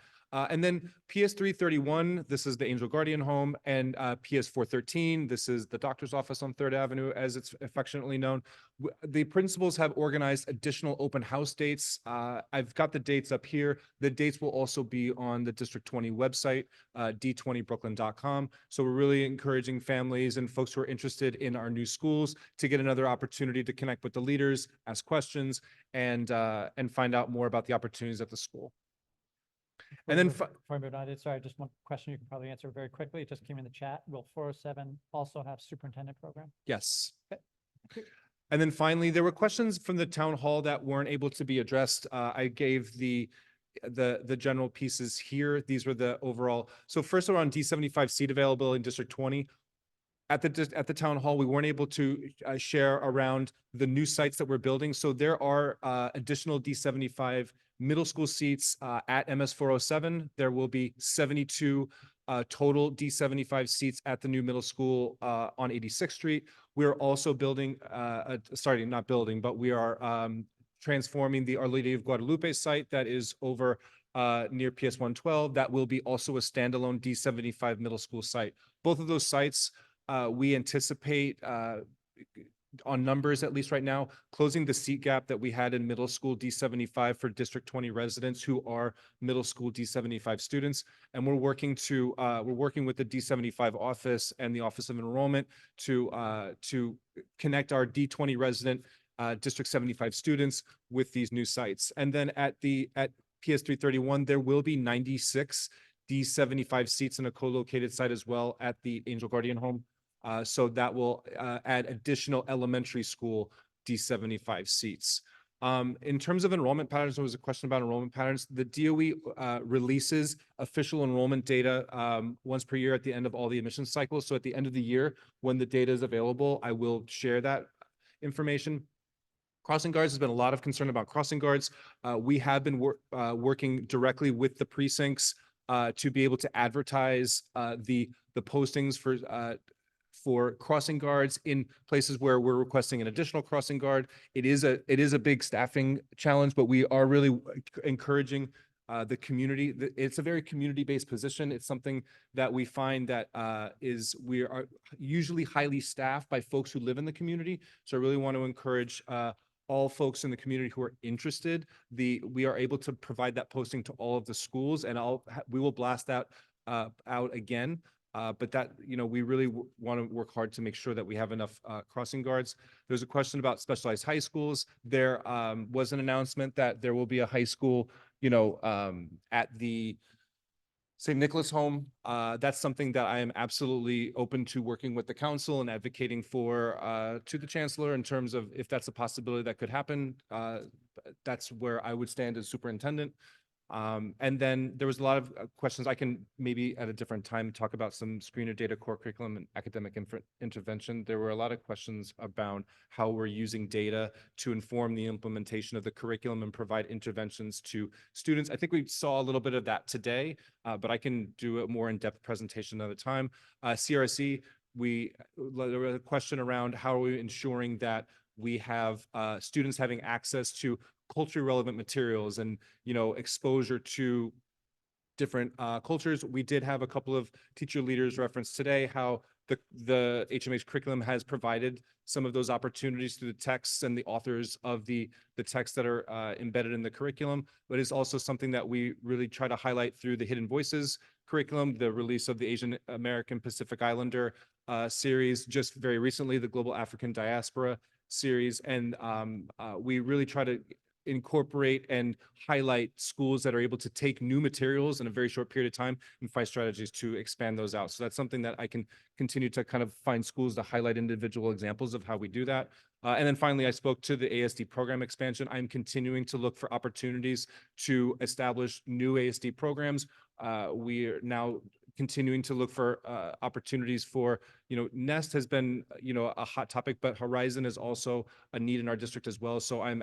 And then PS 331, this is the Angel Guardian Home, and PS 413, this is the doctor's office on 3rd Avenue, as it's affectionately known. The principals have organized additional open house dates. I've got the dates up here. The dates will also be on the District 20 website, d20brooklyn.com. So we're really encouraging families and folks who are interested in our new schools to get another opportunity to connect with the leaders, ask questions, and find out more about the opportunities at the school. And then before I move on, sorry, just one question you can probably answer very quickly. It just came in the chat. Will 407 also have superintendent program? Yes. And then finally, there were questions from the town hall that weren't able to be addressed. I gave the general pieces here. These were the overall. So first, around D75 seat availability in District 20. At the town hall, we weren't able to share around the new sites that we're building. So there are additional D75 middle school seats at MS 407. There will be 72 total D75 seats at the new middle school on 86th Street. We're also building, not building, but we are transforming the Our Lady of Guadalupe site that is over near PS 112. That will be also a standalone D75 middle school site. Both of those sites, we anticipate on numbers, at least right now, closing the seat gap that we had in middle school D75 for District 20 residents who are middle school D75 students. And we're working with the D75 office and the Office of Enrollment to connect our D20 resident District 75 students with these new sites. And then at PS 331, there will be 96 D75 seats in a co-located site as well at the Angel Guardian Home. So that will add additional elementary school D75 seats. In terms of enrollment patterns, there was a question about enrollment patterns. The DOE releases official enrollment data once per year at the end of all the admission cycles. So at the end of the year, when the data is available, I will share that information. Crossing guards, has been a lot of concern about crossing guards. We have been working directly with the precincts to be able to advertise the postings for crossing guards in places where we're requesting an additional crossing guard. It is a big staffing challenge, but we are really encouraging the community. It's a very community-based position. It's something that we find that we are usually highly staffed by folks who live in the community. So I really want to encourage all folks in the community who are interested. We are able to provide that posting to all of the schools, and we will blast that out again. But that, we really want to work hard to make sure that we have enough crossing guards. There's a question about specialized high schools. There was an announcement that there will be a high school, at the St. Nicholas Home. That's something that I am absolutely open to working with the council and advocating for to the chancellor in terms of if that's a possibility that could happen. That's where I would stand as superintendent. And then there was a lot of questions. I can maybe at a different time talk about some screener data, core curriculum, and academic intervention. There were a lot of questions about how we're using data to inform the implementation of the curriculum and provide interventions to students. I think we saw a little bit of that today, but I can do a more in-depth presentation another time. CRC, there was a question around how are we ensuring that we have students having access to culturally relevant materials and, exposure to different cultures. We did have a couple of teacher leaders reference today how the HMH curriculum has provided some of those opportunities through the texts and the authors of the texts that are embedded in the curriculum, but it's also something that we really try to highlight through the Hidden Voices curriculum, the release of the Asian American Pacific Islander series, just very recently, the Global African Diaspora series. And we really try to incorporate and highlight schools that are able to take new materials in a very short period of time and find strategies to expand those out. So that's something that I can continue to kind of find schools to highlight individual examples of how we do that. And then finally, I spoke to the ASD program expansion. I'm continuing to look for opportunities to establish new ASD programs. We are now continuing to look for opportunities for, Nest has been, a hot topic, but Horizon is also a need in our district as well. So I have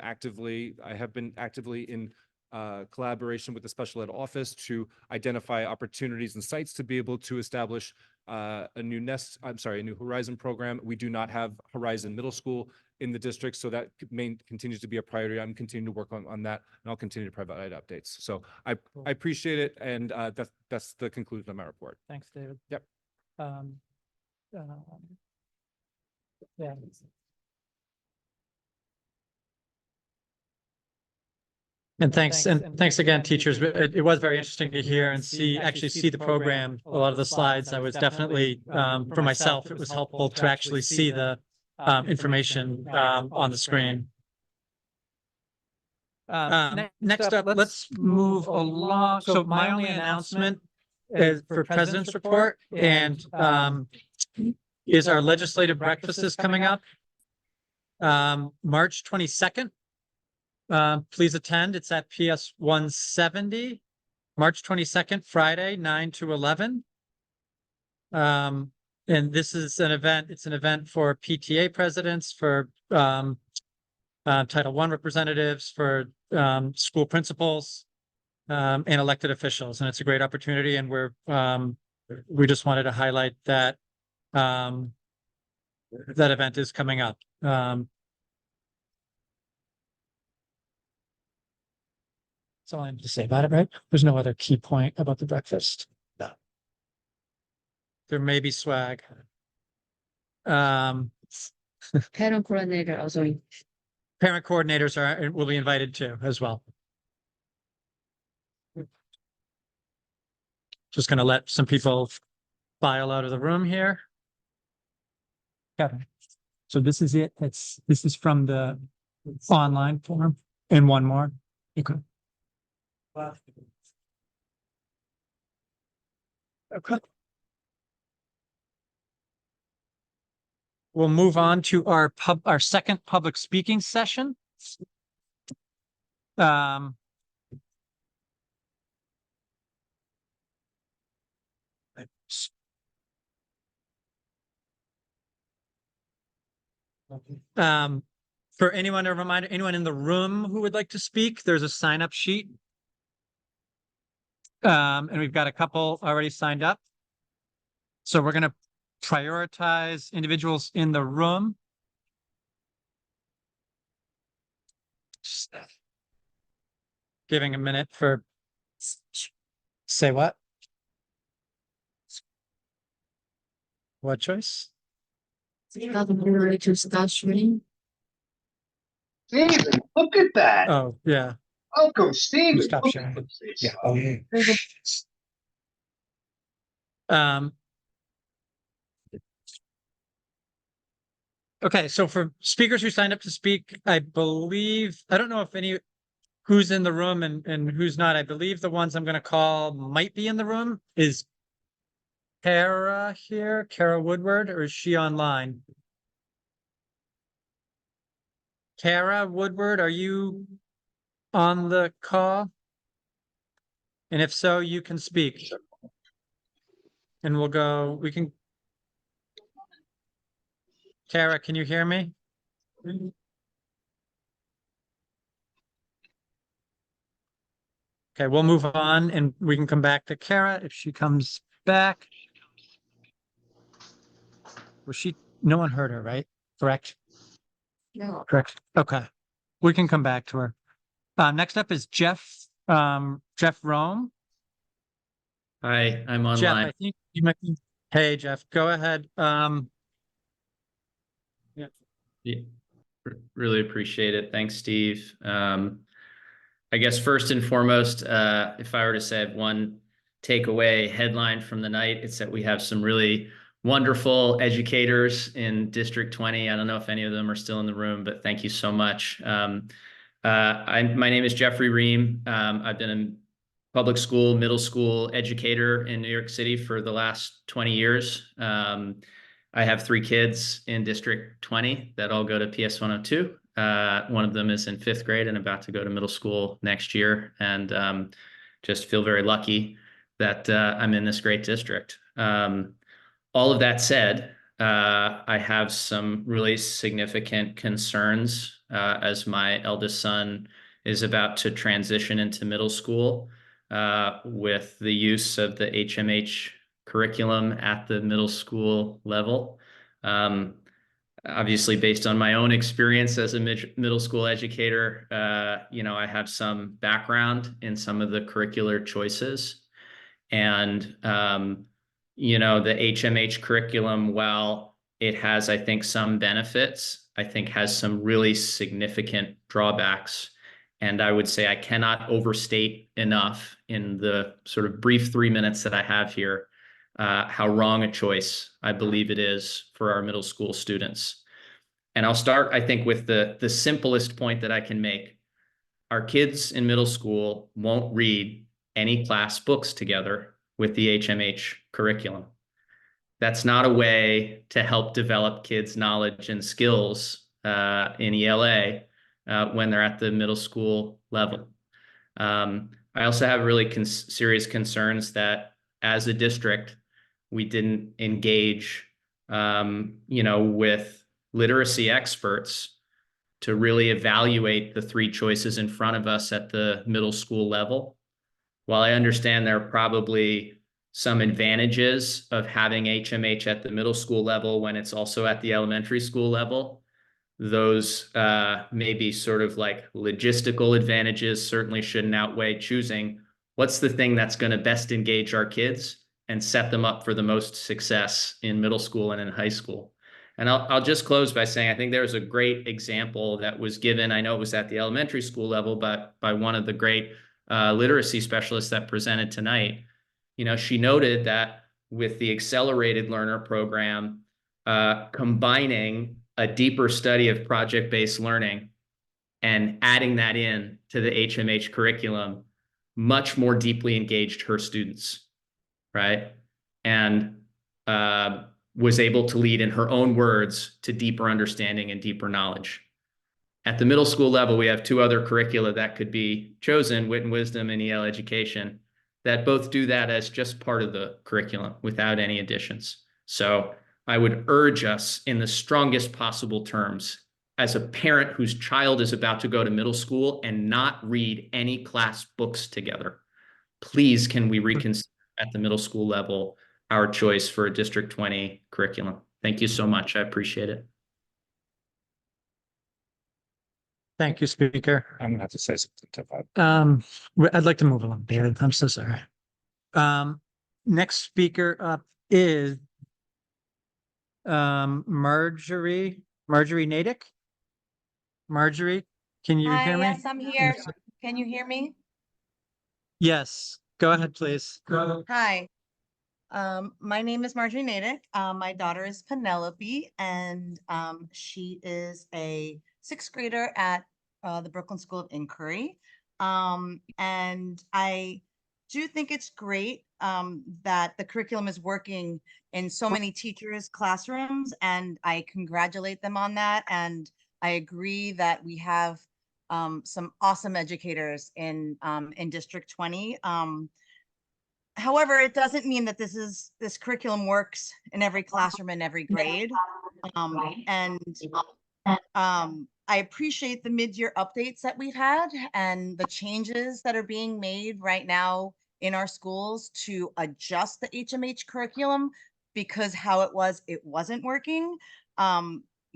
been actively in collaboration with the special ed office to identify opportunities and sites to be able to establish a new Horizon program. We do not have Horizon Middle School in the district, so that continues to be a priority. I'm continuing to work on that, and I'll continue to provide updates. So I appreciate it, and that's the conclusion of my report. Thanks, David. Yep. Yeah. And thanks again, teachers. It was very interesting to hear and actually see the program, a lot of the slides. I was definitely, for myself, it was helpful to actually see the information on the screen. Next up, let's move along. So my only announcement is for President's Report, and is our legislative breakfast is coming up March 22nd. Please attend. It's at PS 170, March 22nd, Friday, 9 to 11. And this is an event. It's an event for PTA presidents, for Title I representatives, for school principals, and elected officials. And it's a great opportunity. And we just wanted to highlight that that event is coming up. That's all I have to say about it, right? There's no other key point about the breakfast. No. There may be swag. Parent coordinators will be invited too as well. Just gonna let some people file out of the room here. Kevin. So this is it. This is from the online form and one more. Okay. Okay. We'll move on to our second public speaking session. For anyone, a reminder, anyone in the room who would like to speak, there's a sign-up sheet. And we've got a couple already signed up. So we're going to prioritize individuals in the room. Just giving a minute for, say what? What choice? To start shooting. Steven, look at that. Oh, yeah. Welcome, Steven. Stop Look sharing. at this. Yeah. Okay. Okay, so for speakers who signed up to speak, I believe, I don't know if any, who's in the room and who's not. I believe the ones I'm going to call might be in the room. Is Kara here, Kara Woodward, or is she online? Kara Woodward, are you on the call? And if so, you can speak. And we can. Kara, can you hear me? Okay, we'll move on and we can come back to Kara if she comes back. No one heard her, right? Correct? No. Correct. Okay. We can come back to her. Next up is Jeff Rome. Hi, I'm Jeff, online. I think you might be. Hey, Jeff, go ahead. Yeah. Yeah, really appreciate it. Thanks, Steve. I guess first and foremost, if I were to say I have one takeaway headline from the night, it's that we have some really wonderful educators in District 20. I don't know if any of them are still in the room, but thank you so much. My name is Jeffrey Ream. I've been a public school, middle school educator in New York City for the last 20 years. I have 3 kids in District 20 that all go to PS 102. One of them is in 5th grade and about to go to middle school next year. And just feel very lucky that I'm in this great district. All of that said, I have some really significant concerns as my eldest son is about to transition into middle school with the use of the HMH curriculum at the middle school level. Obviously, based on my own experience as a middle school educator, I have some background in some of the curricular choices. And the HMH curriculum, while it has, I think, some benefits, I think has some really significant drawbacks. And I would say I cannot overstate enough in the sort of brief 3 minutes that I have here, how wrong a choice I believe it is for our middle school students. And I'll start, I think, with the simplest point that I can make. Our kids in middle school won't read any class books together with the HMH curriculum. That's not a way to help develop kids' knowledge and skills in ELA when they're at the middle school level. I also have really serious concerns that as a district, we didn't engage, with literacy experts to really evaluate the 3 choices in front of us at the middle school level. While I understand there are probably some advantages of having HMH at the middle school level when it's also at the elementary school level, those maybe sort of like logistical advantages certainly shouldn't outweigh choosing what's the thing that's going to best engage our kids and set them up for the most success in middle school and in high school. And I'll just close by saying I think there's a great example that was given. I know it was at the elementary school level, but by one of the great literacy specialists that presented tonight. She noted that with the accelerated learner program, combining a deeper study of project-based learning and adding that in to the HMH curriculum much more deeply engaged her students, right? And was able to lead, in her own words, to deeper understanding and deeper knowledge. At the middle school level, we have 2 other curricula that could be chosen, Wit and Wisdom and EL Education, that both do that as just part of the curriculum without any additions. So I would urge us in the strongest possible terms, as a parent whose child is about to go to middle school and not read any class books together, please can we reconsider at the middle school level our choice for a District 20 curriculum. Thank you so much. I appreciate it. Thank you, Speaker. I'm gonna have to say something to that. I'd like to move along, David. I'm so sorry. Next speaker up is Marjorie Natick. Marjorie, can you hear me? Yes, I'm here. Can you hear me? Yes, go ahead, please. Hi. My name is Marjorie Natick. My daughter is Penelope, and she is a 6th grader at the Brooklyn School of Inquiry. And I do think it's great that the curriculum is working in so many teachers' classrooms, and I congratulate them on that. And I agree that we have some awesome educators in District 20. However, it doesn't mean that this curriculum works in every classroom in every grade. I appreciate the mid-year updates that we've had and the changes that are being made right now in our schools to adjust the HMH curriculum, because how it wasn't working.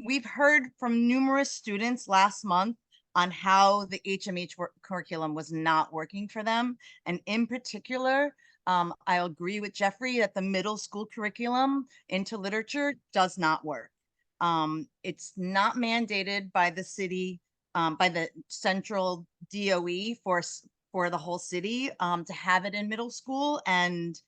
We've heard from numerous students last month on how the HMH curriculum was not working for them. And in particular, I agree with Jeffrey that the middle school curriculum into literature does not work. It's not mandated by the city, by the central DOE for the whole city to have it in middle school. And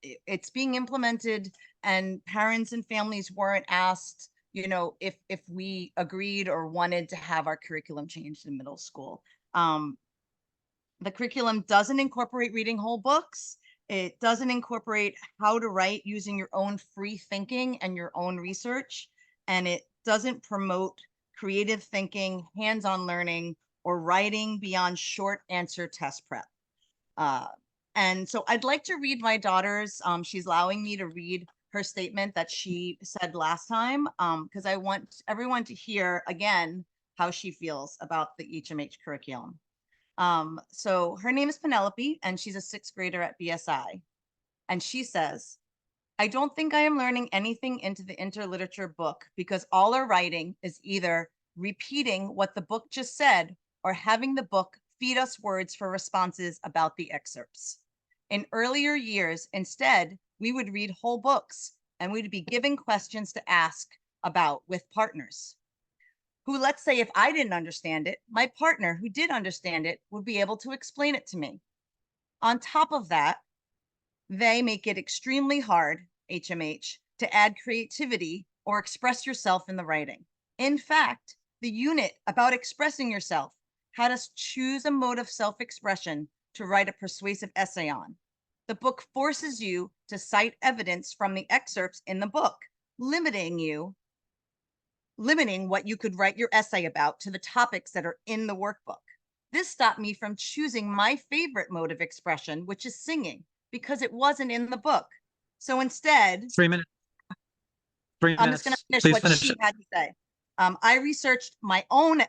it's being implemented, and parents and families weren't asked, you know, if we agreed or wanted to have our curriculum changed in middle school. The curriculum doesn't incorporate reading whole books. It doesn't incorporate how to write using your own free thinking and your own research. And it doesn't promote creative thinking, hands-on learning, or writing beyond short answer test prep. And so I'd like to read my daughter's, she's allowing me to read her statement that she said last time, because I want everyone to hear again how she feels about the HMH curriculum. So her name is Penelope, and she's a 6th grader at BSI. And she says, I don't think I am learning anything into the interliterature book, because all our writing is either repeating what the book just said or having the book feed us words for responses about the excerpts. In earlier years, instead, we would read whole books and we'd be given questions to ask about with partners who, let's say, if I didn't understand it, my partner who did understand it would be able to explain it to me. On top of that, they make it extremely hard, HMH, to add creativity or express yourself in the writing. In fact, the unit about expressing yourself had us choose a mode of self-expression to write a persuasive essay on. The book forces you to cite evidence from the excerpts in the book, limiting what you could write your essay about to the topics that are in the workbook. This stopped me from choosing my favorite mode of expression, which is singing, because it wasn't in the book. So instead, 3 minutes. 3 I'm just going to minutes. finish Please what finish she it. had to say. I researched my own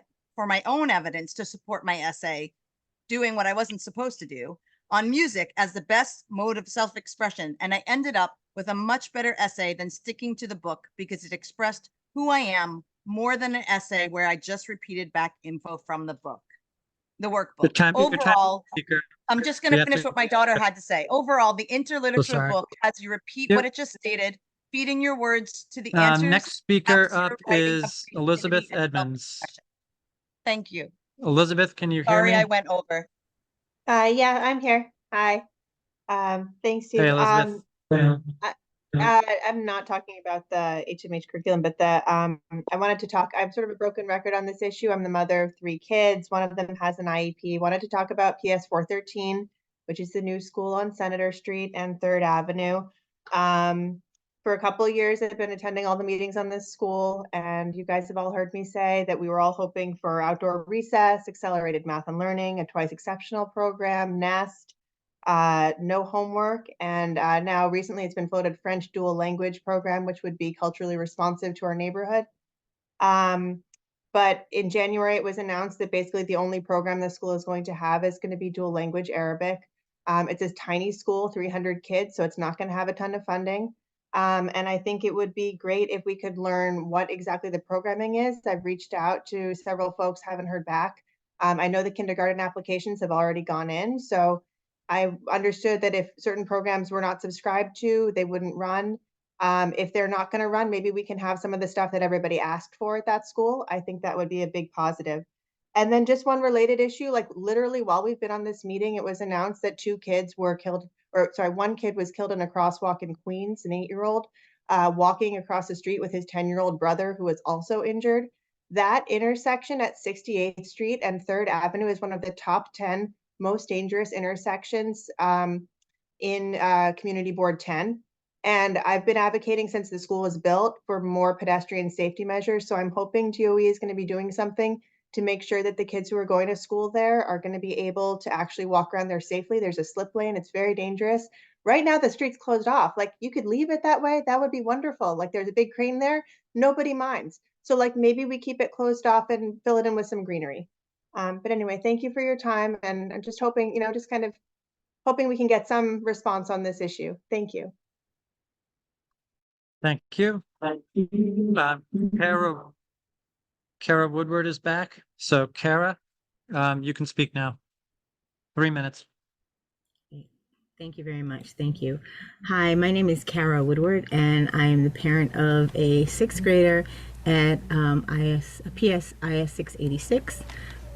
evidence to support my essay, doing what I wasn't supposed to do, on music as the best mode of self-expression. And I ended up with a much better essay than sticking to the book, because it expressed who I am more than an essay where I just repeated back info from the book, the workbook. Overall, speaker. I'm just going to finish what my daughter had to say. Overall, the interliterature sorry. book has you repeat Yep. what it just stated, feeding your words to the answers. Next speaker after up writing of is Elizabeth creativity and Edmonds. self-expression. Thank you. Elizabeth, can you hear Sorry, me? I went over. Yeah, I'm here. Hi. Thanks, Steve. Hey, Elizabeth. I'm not talking about the HMH curriculum, but I wanted to talk, I'm sort of a broken record on this issue. I'm the mother of 3 kids. One of them has an IEP. Wanted to talk about PS 413, which is the new school on Senator Street and 3rd Avenue. For a couple of years, I've been attending all the meetings on this school, and you guys have all heard me say that we were all hoping for outdoor recess, accelerated math and learning, a twice exceptional program, NEST, no homework, and now recently it's been floated French dual language program, which would be culturally responsive to our neighborhood. But in January, it was announced that basically the only program the school is going to have is going to be dual language Arabic. It's a tiny school, 300 kids, so it's not going to have a ton of funding. And I think it would be great if we could learn what exactly the programming is. I've reached out to several folks, haven't heard back. I know the kindergarten applications have already gone in, so I understood that if certain programs were not subscribed to, they wouldn't run. If they're not going to run, maybe we can have some of the stuff that everybody asked for at that school. I think that would be a big positive. And then just one related issue, like literally while we've been on this meeting, it was announced that 2 kids were killed, or sorry, 1 kid was killed in a crosswalk in Queens, an 8-year-old, walking across the street with his 10-year-old brother who was also injured. That intersection at 68th Street and 3rd Avenue is one of the top 10 most dangerous intersections in Community Board 10. And I've been advocating since the school was built for more pedestrian safety measures. So I'm hoping DOE is going to be doing something to make sure that the kids who are going to school there are going to be able to actually walk around there safely. There's a slip lane. It's very dangerous. Right now, the street's closed off. Like, you could leave it that way. That would be wonderful. Like, there's a big crane there. Nobody minds. So like, maybe we keep it closed off and fill it in with some greenery. But anyway, thank you for your time. And I'm just hoping, just kind of hoping we can get some response on this issue. Thank you. Thank you. Kara Woodward is back. So Kara, you can speak now. 3 minutes. Thank you very much. Thank you. Hi, my name is Kara Woodward, and I am the parent of a 6th grader at PS IS 686.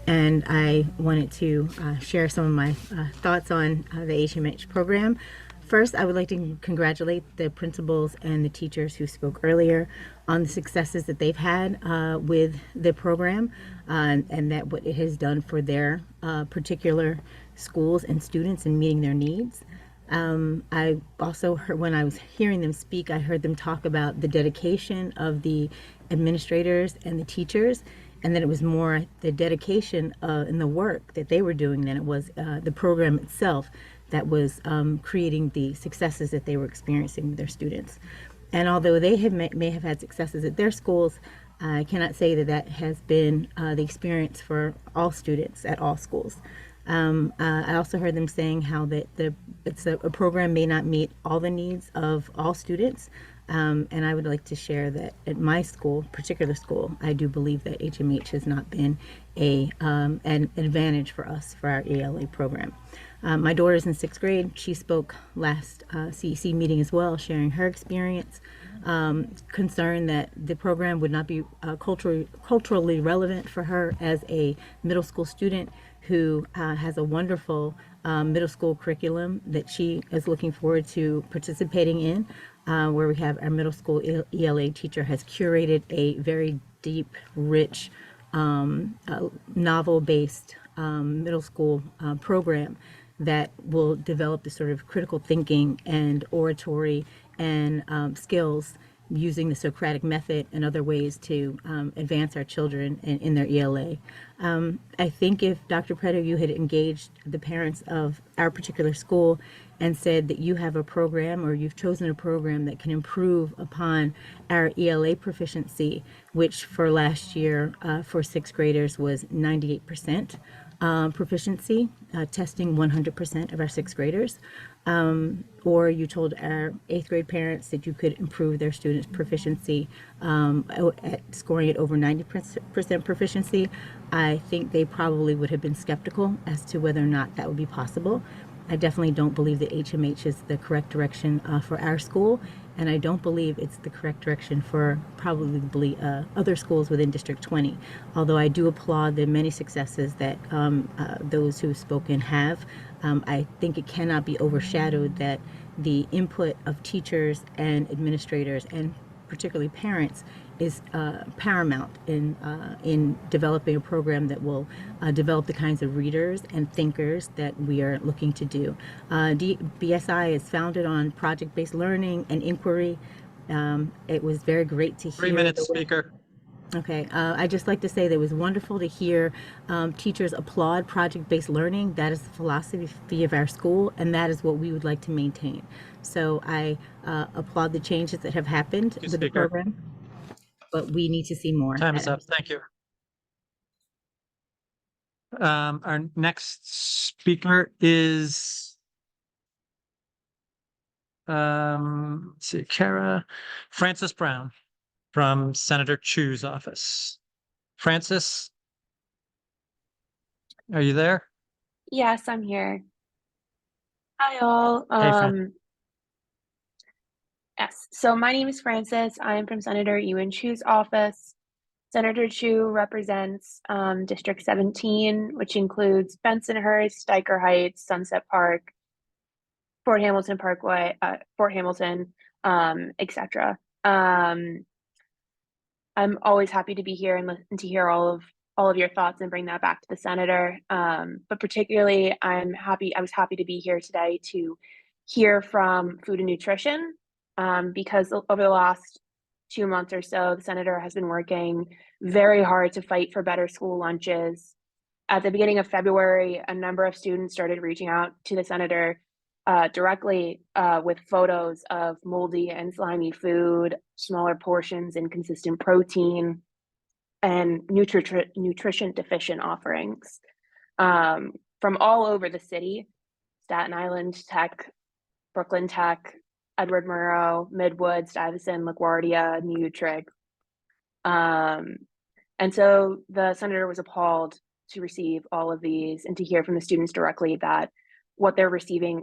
And I wanted to share some of my thoughts on the HMH program. First, I would like to congratulate the principals and the teachers who spoke earlier on the successes that they've had with the program and that what it has done for their particular schools and students in meeting their needs. I also heard, when I was hearing them speak, I heard them talk about the dedication of the administrators and the teachers, and that it was more the dedication and the work that they were doing than it was the program itself that was creating the successes that they were experiencing with their students. And although they may have had successes at their schools, I cannot say that that has been the experience for all students at all schools. I also heard them saying how that a program may not meet all the needs of all students. And I would like to share that at my school, particular school, I do believe that HMH has not been an advantage for us for our ELA program. My daughter's in 6th grade. She spoke last CEC meeting as well, sharing her experience, concerned that the program would not be culturally relevant for her as a middle school student who has a wonderful middle school curriculum that she is looking forward to participating in, where we have our middle school ELA teacher has curated a very deep, rich, novel-based middle school program that will develop the sort of critical thinking and oratory and skills using the Socratic method and other ways to advance our children in their ELA. I think if Dr. Preto, you had engaged the parents of our particular school and said that you have a program or you've chosen a program that can improve upon our ELA proficiency, which for last year for 6th graders was 98%. Proficiency, testing 100% of our 6th graders, or you told our 8th grade parents that you could improve their students' proficiency at scoring at over 90% proficiency, I think they probably would have been skeptical as to whether or not that would be possible. I definitely don't believe that HMH is the correct direction for our school, and I don't believe it's the correct direction for probably other schools within District 20. Although I do applaud the many successes that those who've spoken have, I think it cannot be overshadowed that the input of teachers and administrators and particularly parents is paramount in developing a program that will develop the kinds of readers and thinkers that we are looking to do. BSI is founded on project-based learning and inquiry. It was very great to hear. 3 minutes, speaker. Okay, I'd just like to say that it was wonderful to hear teachers applaud project-based learning. That is the philosophy of our school, and that is what we would like to maintain. So I applaud the changes that have happened with the program, but we need to see more. Time is up. Thank you. Our next speaker is let's see, Frances Brown from Senator Chu's office. Frances, are you there? Yes, I'm here. Hi all. Yes, so my name is Frances. I am from Senator Ewan Chu's office. Senator Chu represents District 17, which includes Bensonhurst, Dyker Heights, Sunset Park, Fort Hamilton Parkway, Fort Hamilton, etc. I'm always happy to be here and listen to hear all of your thoughts and bring that back to the senator. But particularly, I was happy to be here today to hear from food and nutrition, because over the last 2 months or so, the senator has been working very hard to fight for better school lunches. At the beginning of February, a number of students started reaching out to the senator directly with photos of moldy and slimy food, smaller portions, inconsistent protein, and nutrition deficient offerings from all over the city: Staten Island Tech, Brooklyn Tech, Edward Murrow, Midwood, Stuyvesant, LaGuardia, New Utrecht. And so the senator was appalled to receive all of these and to hear from the students directly that what they're receiving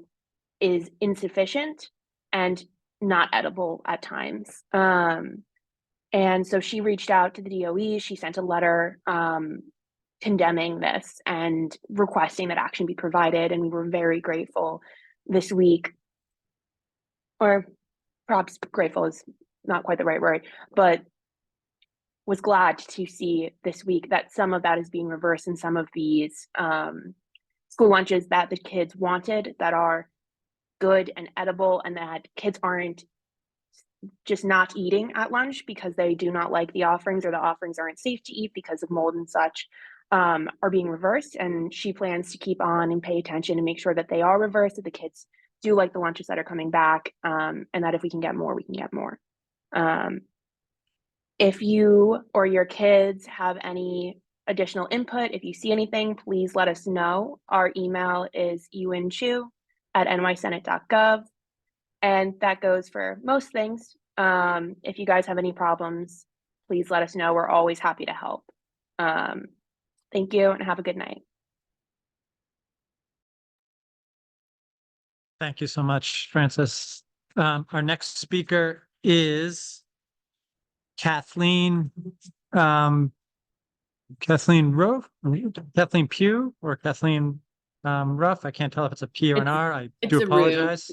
is insufficient and not edible at times. And so she reached out to the DOE. She sent a letter condemning this and requesting that action be provided. And we were very grateful this week, or perhaps grateful is not quite the right word, but was glad to see this week that some of that is being reversed and some of these school lunches that the kids wanted, that are good and edible, and that kids aren't just not eating at lunch because they do not like the offerings, or the offerings aren't safe to eat because of mold and such, are being reversed. And she plans to keep on and pay attention and make sure that they are reversed, that the kids do like the lunches that are coming back, and that if we can get more, we can get more. If you or your kids have any additional input, if you see anything, please let us know. Our email is uinchu@nysenate.gov. And that goes for most things. If you guys have any problems, please let us know. We're always happy to help. Thank you and have a good night. Thank you so much, Frances. Our next speaker is Kathleen Pugh or Kathleen Ruff. I can't tell if it's a P or an R. I do apologize.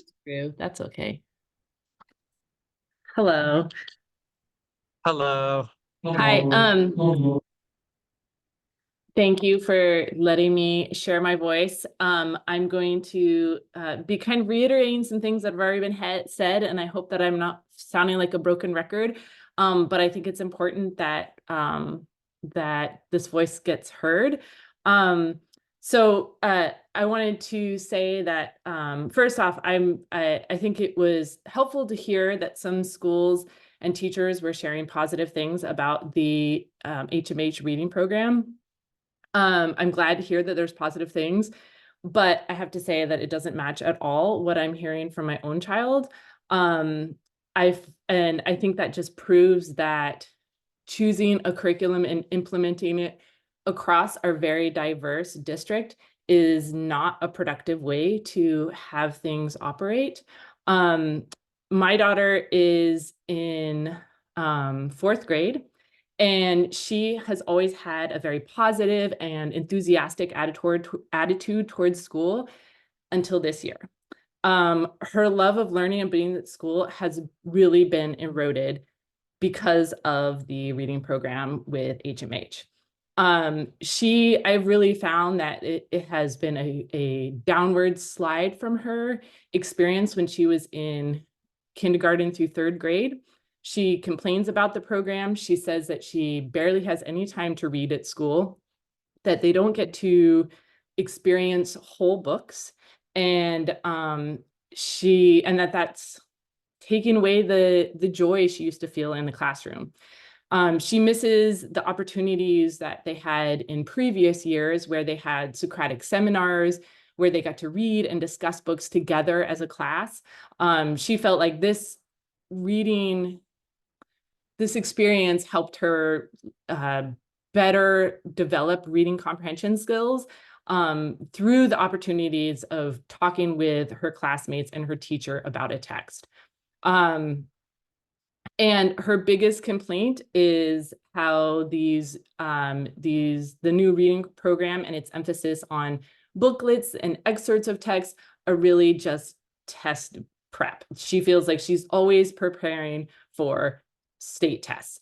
That's okay. Hello. Hello. Hi. Thank you for letting me share my voice. I'm going to be kind of reiterating some things that have already been said, and I hope that I'm not sounding like a broken record. But I think it's important that that this voice gets heard. So I wanted to say that first off, I think it was helpful to hear that some schools and teachers were sharing positive things about the HMH reading program. I'm glad to hear that there's positive things, but I have to say that it doesn't match at all what I'm hearing from my own child. And I think that just proves that choosing a curriculum and implementing it across our very diverse district is not a productive way to have things operate. My daughter is in 4th grade, and she has always had a very positive and enthusiastic attitude towards school until this year. Her love of learning and being at school has really been eroded because of the reading program with HMH. I've really found that it has been a downward slide from her experience when she was in kindergarten through 3rd grade. She complains about the program. She says that she barely has any time to read at school, that they don't get to experience whole books, and that's taking away the joy she used to feel in the classroom. She misses the opportunities that they had in previous years, where they had Socratic seminars, where they got to read and discuss books together as a class. She felt like this experience helped her better develop reading comprehension skills through the opportunities of talking with her classmates and her teacher about a text. And her biggest complaint is how the new reading program and its emphasis on booklets and excerpts of text are really just test prep. She feels like she's always preparing for state tests,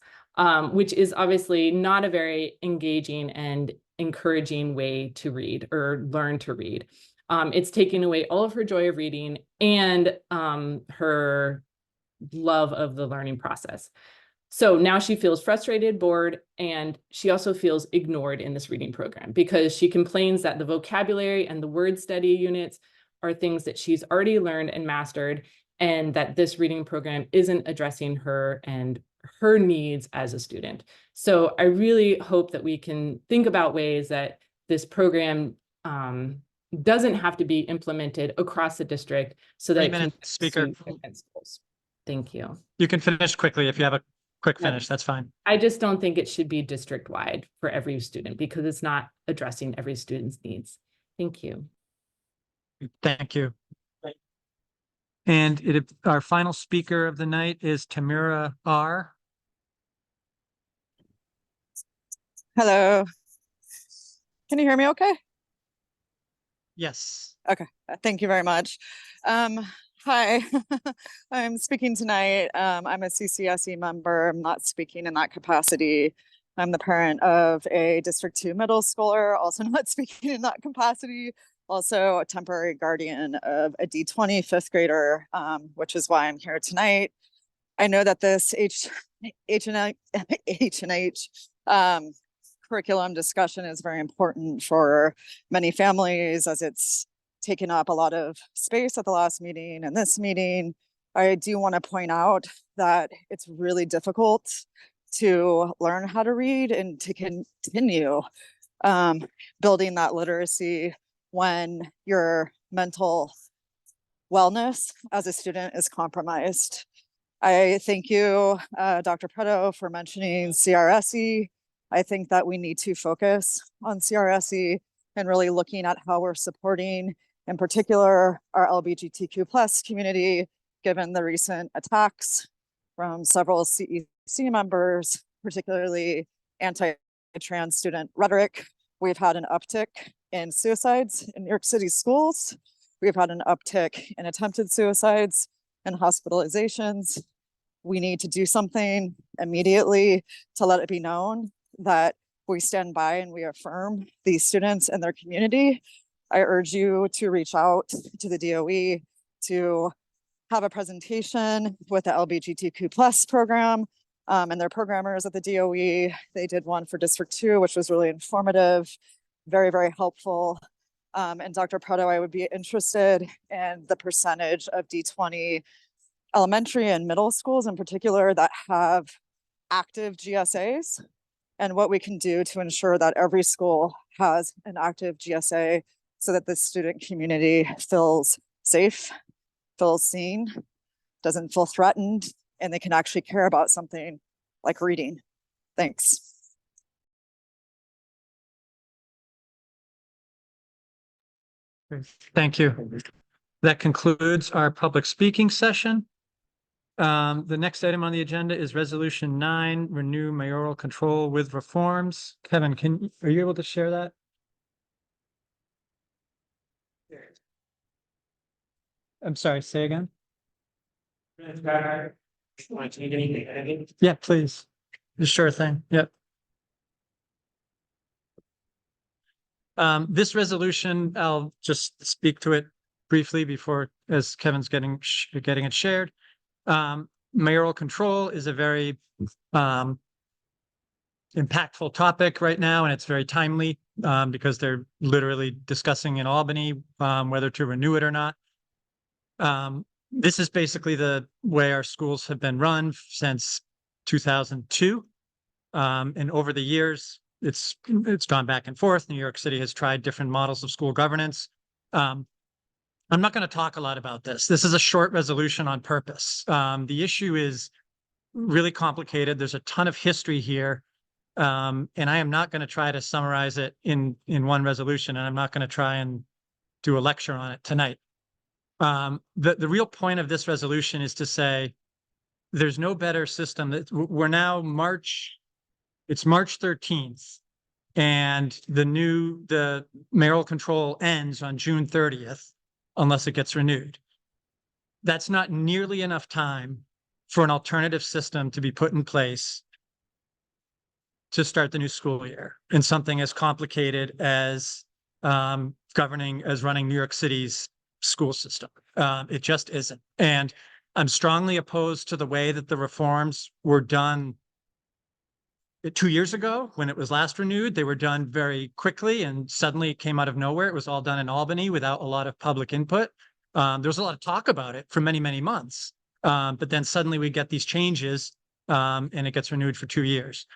which is obviously not a very engaging and encouraging way to read or learn to read. It's taking away all of her joy of reading and her love of the learning process. So now she feels frustrated, bored, and she also feels ignored in this reading program because she complains that the vocabulary and the word study units are things that she's already learned and mastered, and that this reading program isn't addressing her and her needs as a student. So I really hope that we can think about ways that this program doesn't have to be implemented across the district so that it can 3 minutes, speaker. student schools. Thank you. You can finish quickly if you have a quick Yeah. finish, that's fine. I just don't think it should be district-wide for every student because it's not addressing every student's needs. Thank you. Thank you. And our final speaker of the night is Tamira R. Hello. Can you hear me okay? Yes. Okay, thank you very much. Hi, I'm speaking tonight. I'm a CCSE member. I'm not speaking in that capacity. I'm the parent of a District 2 middle schooler, also not speaking in that capacity. Also a temporary guardian of a D20 fifth grader, which is why I'm here tonight. I know that this H&H curriculum discussion is very important for many families as it's taken up a lot of space at the last meeting and this meeting. I do want to point out that it's really difficult to learn how to read and to continue building that literacy when your mental wellness as a student is compromised. I thank you, Dr. Preto, for mentioning CRSE. I think that we need to focus on CRSE and really looking at how we're supporting, in particular, our LGBTQ plus community, given the recent attacks from several CEC members, particularly anti-trans student rhetoric. We've had an uptick in suicides in New York City schools. We've had an uptick in attempted suicides and hospitalizations. We need to do something immediately to let it be known that we stand by and we affirm these students and their community. I urge you to reach out to the DOE to have a presentation with the LGBTQ plus program and their programmers at the DOE. They did one for District 2, which was really informative, very, very helpful. And Dr. Preto, I would be interested in the percentage of D20 elementary and middle schools in particular that have active GSAs and what we can do to ensure that every school has an active GSA so that the student community feels safe, feels seen, doesn't feel threatened, and they can actually care about something like reading. Thanks. Thank you. That concludes our public speaking session. The next item on the agenda is Resolution 9, Renew Mayoral Control with Reforms. Kevin, are you able to share that? I'm sorry, say again? Yeah, please. Sure thing. Yep. This resolution, I'll just speak to it briefly before, as Kevin's getting it shared. Mayoral control is a very impactful topic right now, and it's very timely because they're literally discussing in Albany whether to renew it or not. This is basically the way our schools have been run since 2002. And over the years, it's gone back and forth. New York City has tried different models of school governance. I'm not going to talk a lot about this. This is a short resolution on purpose. The issue is really complicated. There's a ton of history here. And I am not going to try to summarize it in one resolution, and I'm not going to try and do a lecture on it tonight. The real point of this resolution is to say there's no better system. That we're now it's March 13th, and the mayoral control ends on June 30th, unless it gets renewed. That's not nearly enough time for an alternative system to be put in place to start the new school year in something as complicated as running New York City's school system. It just isn't. And I'm strongly opposed to the way that the reforms were done 2 years ago, when it was last renewed, they were done very quickly and suddenly it came out of nowhere. It was all done in Albany without a lot of public input. There was a lot of talk about it for many, many months. But then suddenly we get these changes, and it gets renewed for 2 years.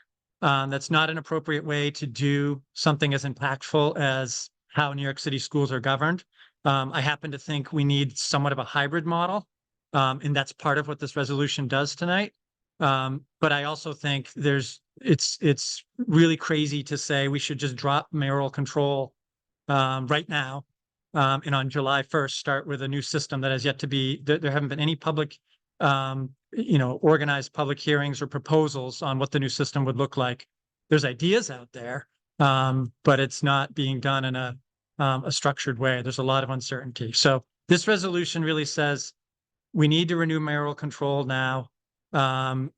That's not an appropriate way to do something as impactful as how New York City schools are governed. I happen to think we need somewhat of a hybrid model, and that's part of what this resolution does tonight. But I also think it's really crazy to say we should just drop mayoral control right now, and on July 1st start with a new system that has yet to be. There haven't been any public, organized public hearings or proposals on what the new system would look like. There's ideas out there, but it's not being done in a structured way. There's a lot of uncertainty. So this resolution really says we need to renew mayoral control now. And,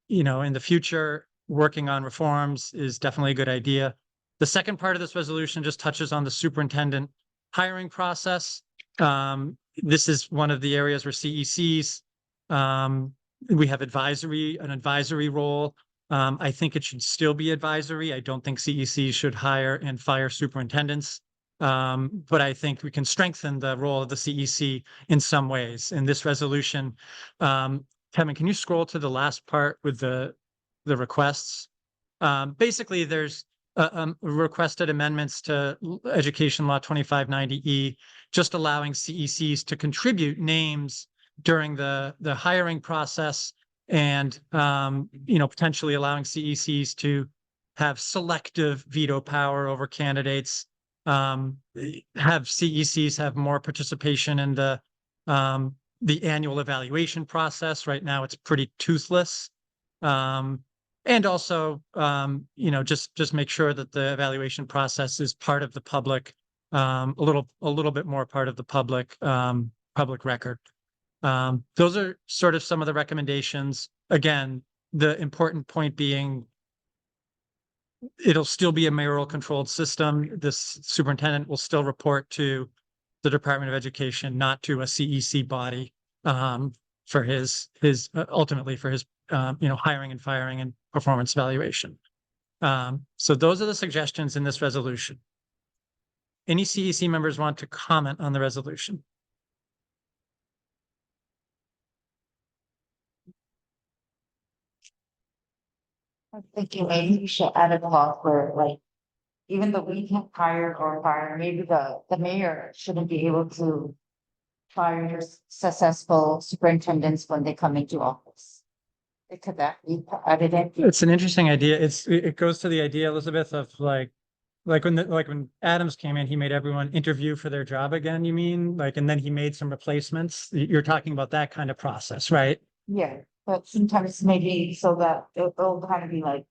in the future, working on reforms is definitely a good idea. The second part of this resolution just touches on the superintendent hiring process. This is one of the areas where CECs, we have an advisory role. I think it should still be advisory. I don't think CECs should hire and fire superintendents. But I think we can strengthen the role of the CEC in some ways. In this resolution, Kevin, can you scroll to the last part with the requests? Basically, there's requested amendments to Education Law 2590E, just allowing CECs to contribute names during the hiring process, and potentially allowing CECs to have selective veto power over candidates. Have CECs have more participation in the annual evaluation process. Right now, it's pretty toothless. And also, just make sure that the evaluation process is part of the public, a little bit more part of the public record. Those are sort of some of the recommendations. Again, the important point being, it'll still be a mayoral controlled system. This superintendent will still report to the Department of Education, not to a CEC body, for his ultimately for his hiring and firing and performance evaluation. So those are the suggestions in this resolution. Any CEC members want to comment on the resolution? I'm thinking maybe we should add a clause where, like, even though we can hire or fire, maybe the mayor shouldn't be able to fire successful superintendents when they come into office. Could that be added in? It's an interesting idea. It goes to the idea, Elizabeth, of like when Adams came in, he made everyone interview for their job again, you mean? And then he made some replacements. You're talking about that kind of process, right? Yeah, but sometimes maybe so that it'll kind of be like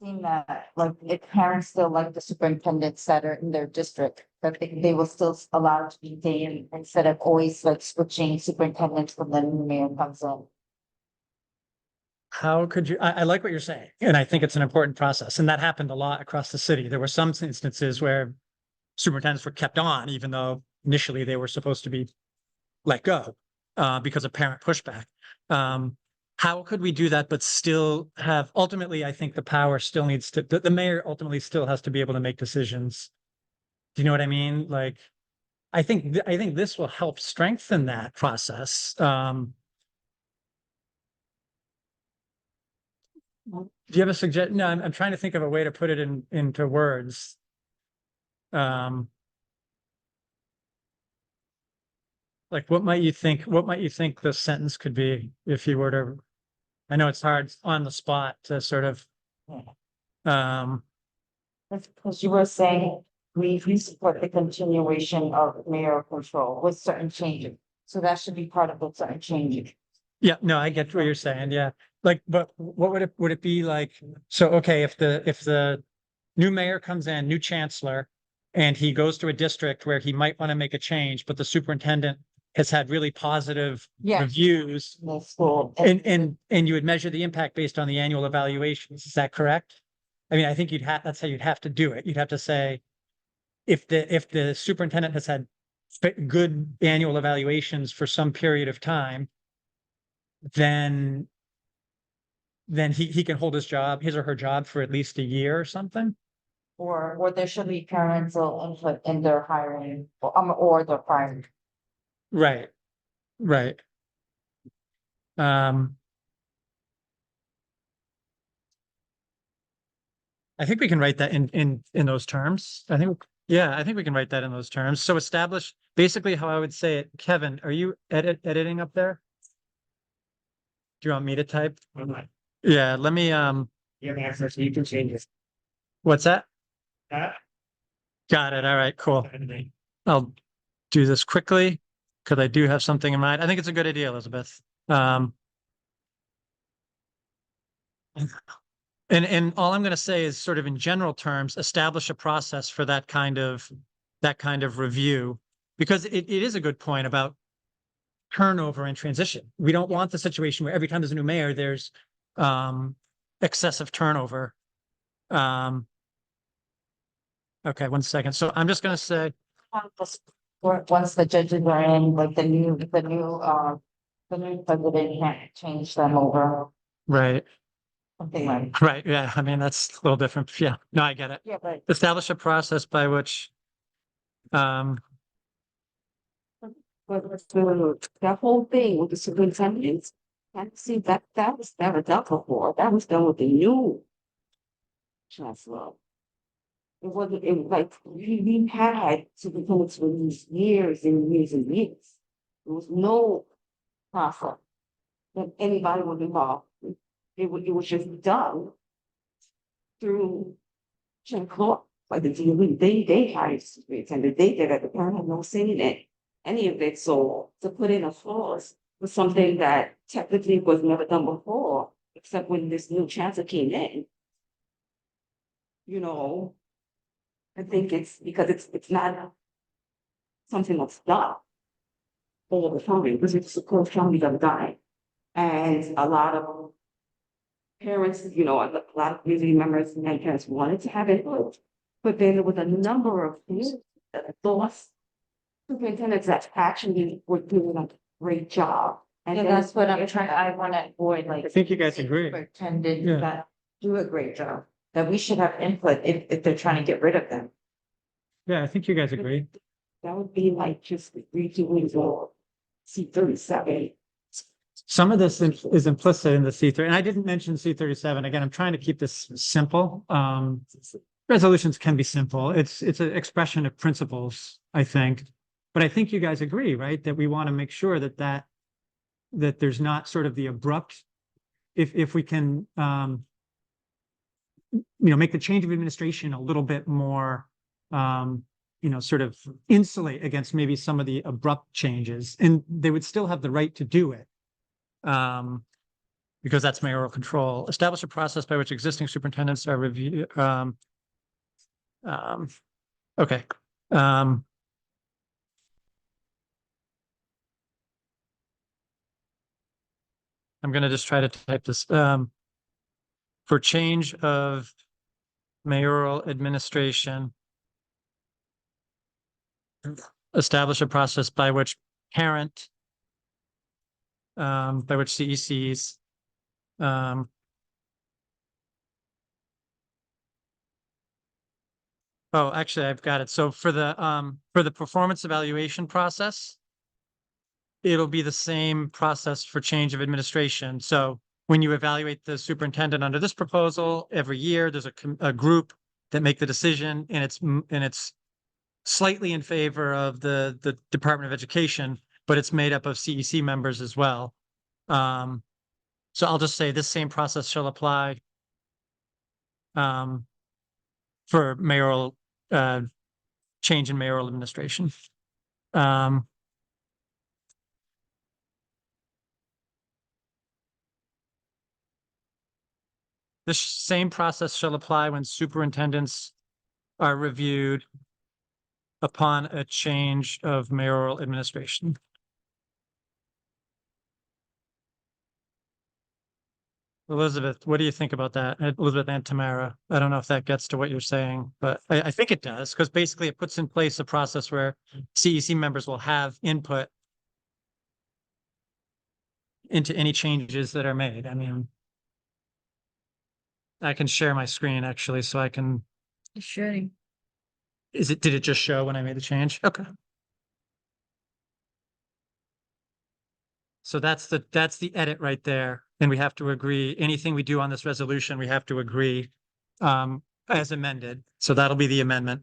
seeing that, like, if parents still like the superintendents that are in their district, that they will still allow to be there instead of always like switching superintendents when the new mayor comes in. How could you, I like what you're saying, and I think it's an important process, and that happened a lot across the city. There were some instances where superintendents were kept on, even though initially they were supposed to be let go, because of parent pushback. How could we do that, but still have, ultimately, I think the power still needs to, the mayor ultimately still has to be able to make decisions. Do you know what I mean? Like, I think this will help strengthen that process. Do you have a suggestion? No, I'm trying to think of a way to put it into words. Like, what might you think the sentence could be if you were to, I know it's hard on the spot to sort of, Because you were saying we support the continuation of mayoral control with certain changes. So that should be part of the certain changes. yeah, no, I get what you're saying. Yeah. Like, but what would it be like? So, okay, if the new mayor comes in, new chancellor, and he goes to a district where he might want to make a change, but the superintendent has had really positive reviews. And you would measure the impact based on the annual evaluations. Is that correct? I mean, I think that's how you'd have to do it. You'd have to say, if the superintendent has had good annual evaluations for some period of time, then then he can hold his or her job for at least a year or something. Or there should be parental input in their hiring, or their firing. Right, right. I think we can write that in those terms. I think we can write that in those terms. So establish, basically how I would say it. Kevin, are you editing up there? Do you want me to type? Yeah, let me, You have access, you can change it. what's that? Got it. All right, cool. I'll do this quickly because I do have something in mind. I think it's a good idea, Elizabeth. And all I'm going to say is sort of in general terms, establish a process for that kind of review, because it is a good point about turnover and transition. We don't want the situation where every time there's a new mayor, there's excessive turnover. Okay, 1 second. So I'm just going to say, Once the judges are in, like the new president can't change them over, right. something like. Right, yeah, I mean, that's a little different. Yeah, no, I get it. Yeah, but. Establish a process by which, But that whole thing with the superintendents, and see that was never done before. That was done with the new chancellor. It wasn't, it was like, we had superintendents for these years and years and years. There was no process that anybody was involved. It was just done through Jim Clark, like the DOE. They hired the superintendent. They did it. The parent had no say in it, any of it. So to put in a clause was something that technically was never done before, except when this new chancellor came in. You know, I think it's because it's not something that's done all the time, because it's supposed to be done. And a lot of parents, a lot of community members and parents wanted to have input, but then there was a number of things that thought superintendents that actually were doing a great job. And that's what I'm trying, I want to avoid, like. I think you guys agree. Superintendents Yeah. that do a great job, that we should have input if they're trying to get rid of them. yeah, I think you guys agree. That would be like just redoing or C-37. Some of this is implicit in the C3, and I didn't mention C-37. Again, I'm trying to keep this simple. Resolutions can be simple. It's an expression of principles, I think. But I think you guys agree, right? That we want to make sure that there's not sort of the abrupt, if we can, make the change of administration a little bit more, sort of insulate against maybe some of the abrupt changes, and they would still have the right to do it. Because that's mayoral control. Establish a process by which existing superintendents are reviewed. Okay. I'm gonna just try to type this. For change of mayoral administration, establish a process by which CECs, oh, actually, I've got it. So for the performance evaluation process, it'll be the same process for change of administration. So when you evaluate the superintendent under this proposal, every year, there's a group that make the decision, and it's slightly in favor of the Department of Education, but it's made up of CEC members as well. So I'll just say this same process shall apply for mayoral change in mayoral administration. This same process shall apply when superintendents are reviewed upon a change of mayoral administration. Elizabeth, what do you think about that? Elizabeth and Tamara, I don't know if that gets to what you're saying, but I think it does, because basically it puts in place a process where CEC members will have input into any changes that are made. I mean, I can share my screen actually, so I can, Sharing. did it just show when I made the change? Okay. So that's the edit right there. And we have to agree, anything we do on this resolution, we have to agree as amended. So that'll be the amendment.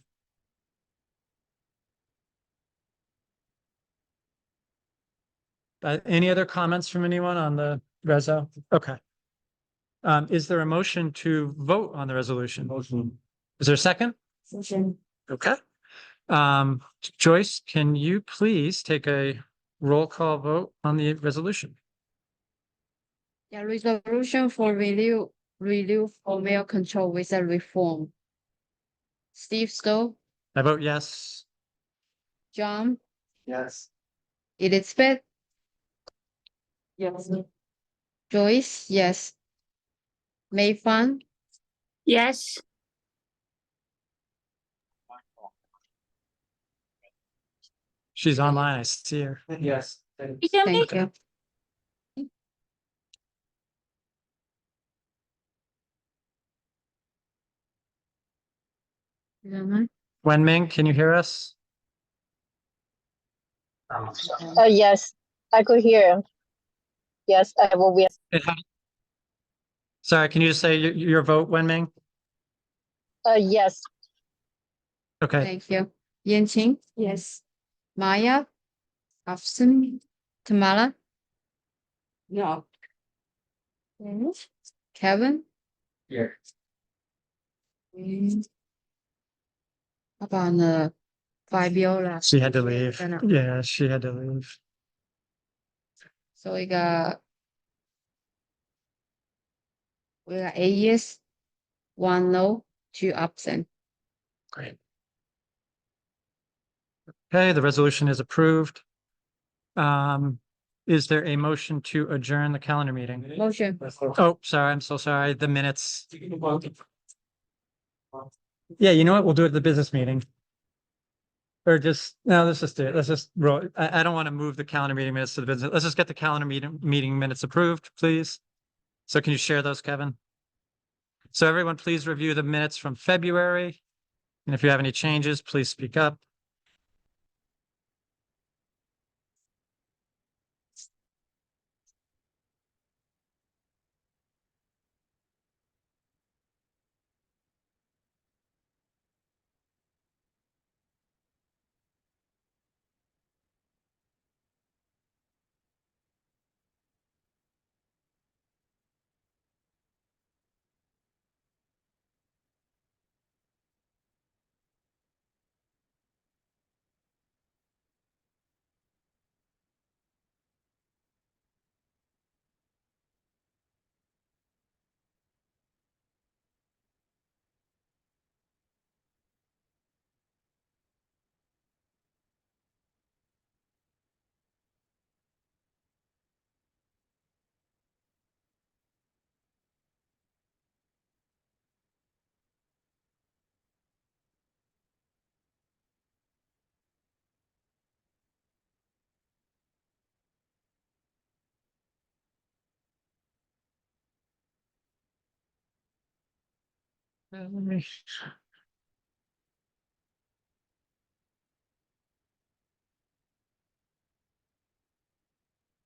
Any other comments from anyone on the reso? Okay. Is there a motion to vote on the resolution? Motion. Is there a second? Second. Okay. Joyce, can you please take a roll call vote on the resolution? Yeah, resolution for review for mail control with a reform. Steve Stowe, I vote yes. John, Yes. Elizabeth. Yes. Joyce, yes. Mei Fan. Yes. She's online. I see her. Yes. Thank you. Wenming, can you hear us? Yes, I could hear. Yes, I will be. Sorry, can you just say your vote, Wenming? Yes. Okay. Thank you. Yanqing? Yes. Maya? Afson? Tamara? No. Kevin? Here. How about Fabiola? She had to leave. Yeah, she had to leave. So we got 8 yes, 1 no, 2 absent. Great. Okay, the resolution is approved. Is there a motion to adjourn the calendar meeting? Motion. Oh, sorry, I'm so sorry. The minutes. Yeah, you know what? We'll do it at the business meeting. Or just, no, let's just do it. Let's just roll. I don't want to move the calendar meeting minutes to the business. Let's just get the calendar meeting minutes approved, please. So can you share those, Kevin? So everyone, please review the minutes from February. And if you have any changes, please speak up.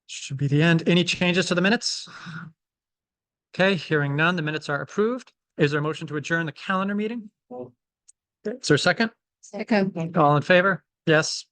Should be the end. Any changes to the minutes? Okay, hearing none, the minutes are approved. Is there a motion to adjourn the calendar meeting? Is there a second? Second. All in favor? Yes.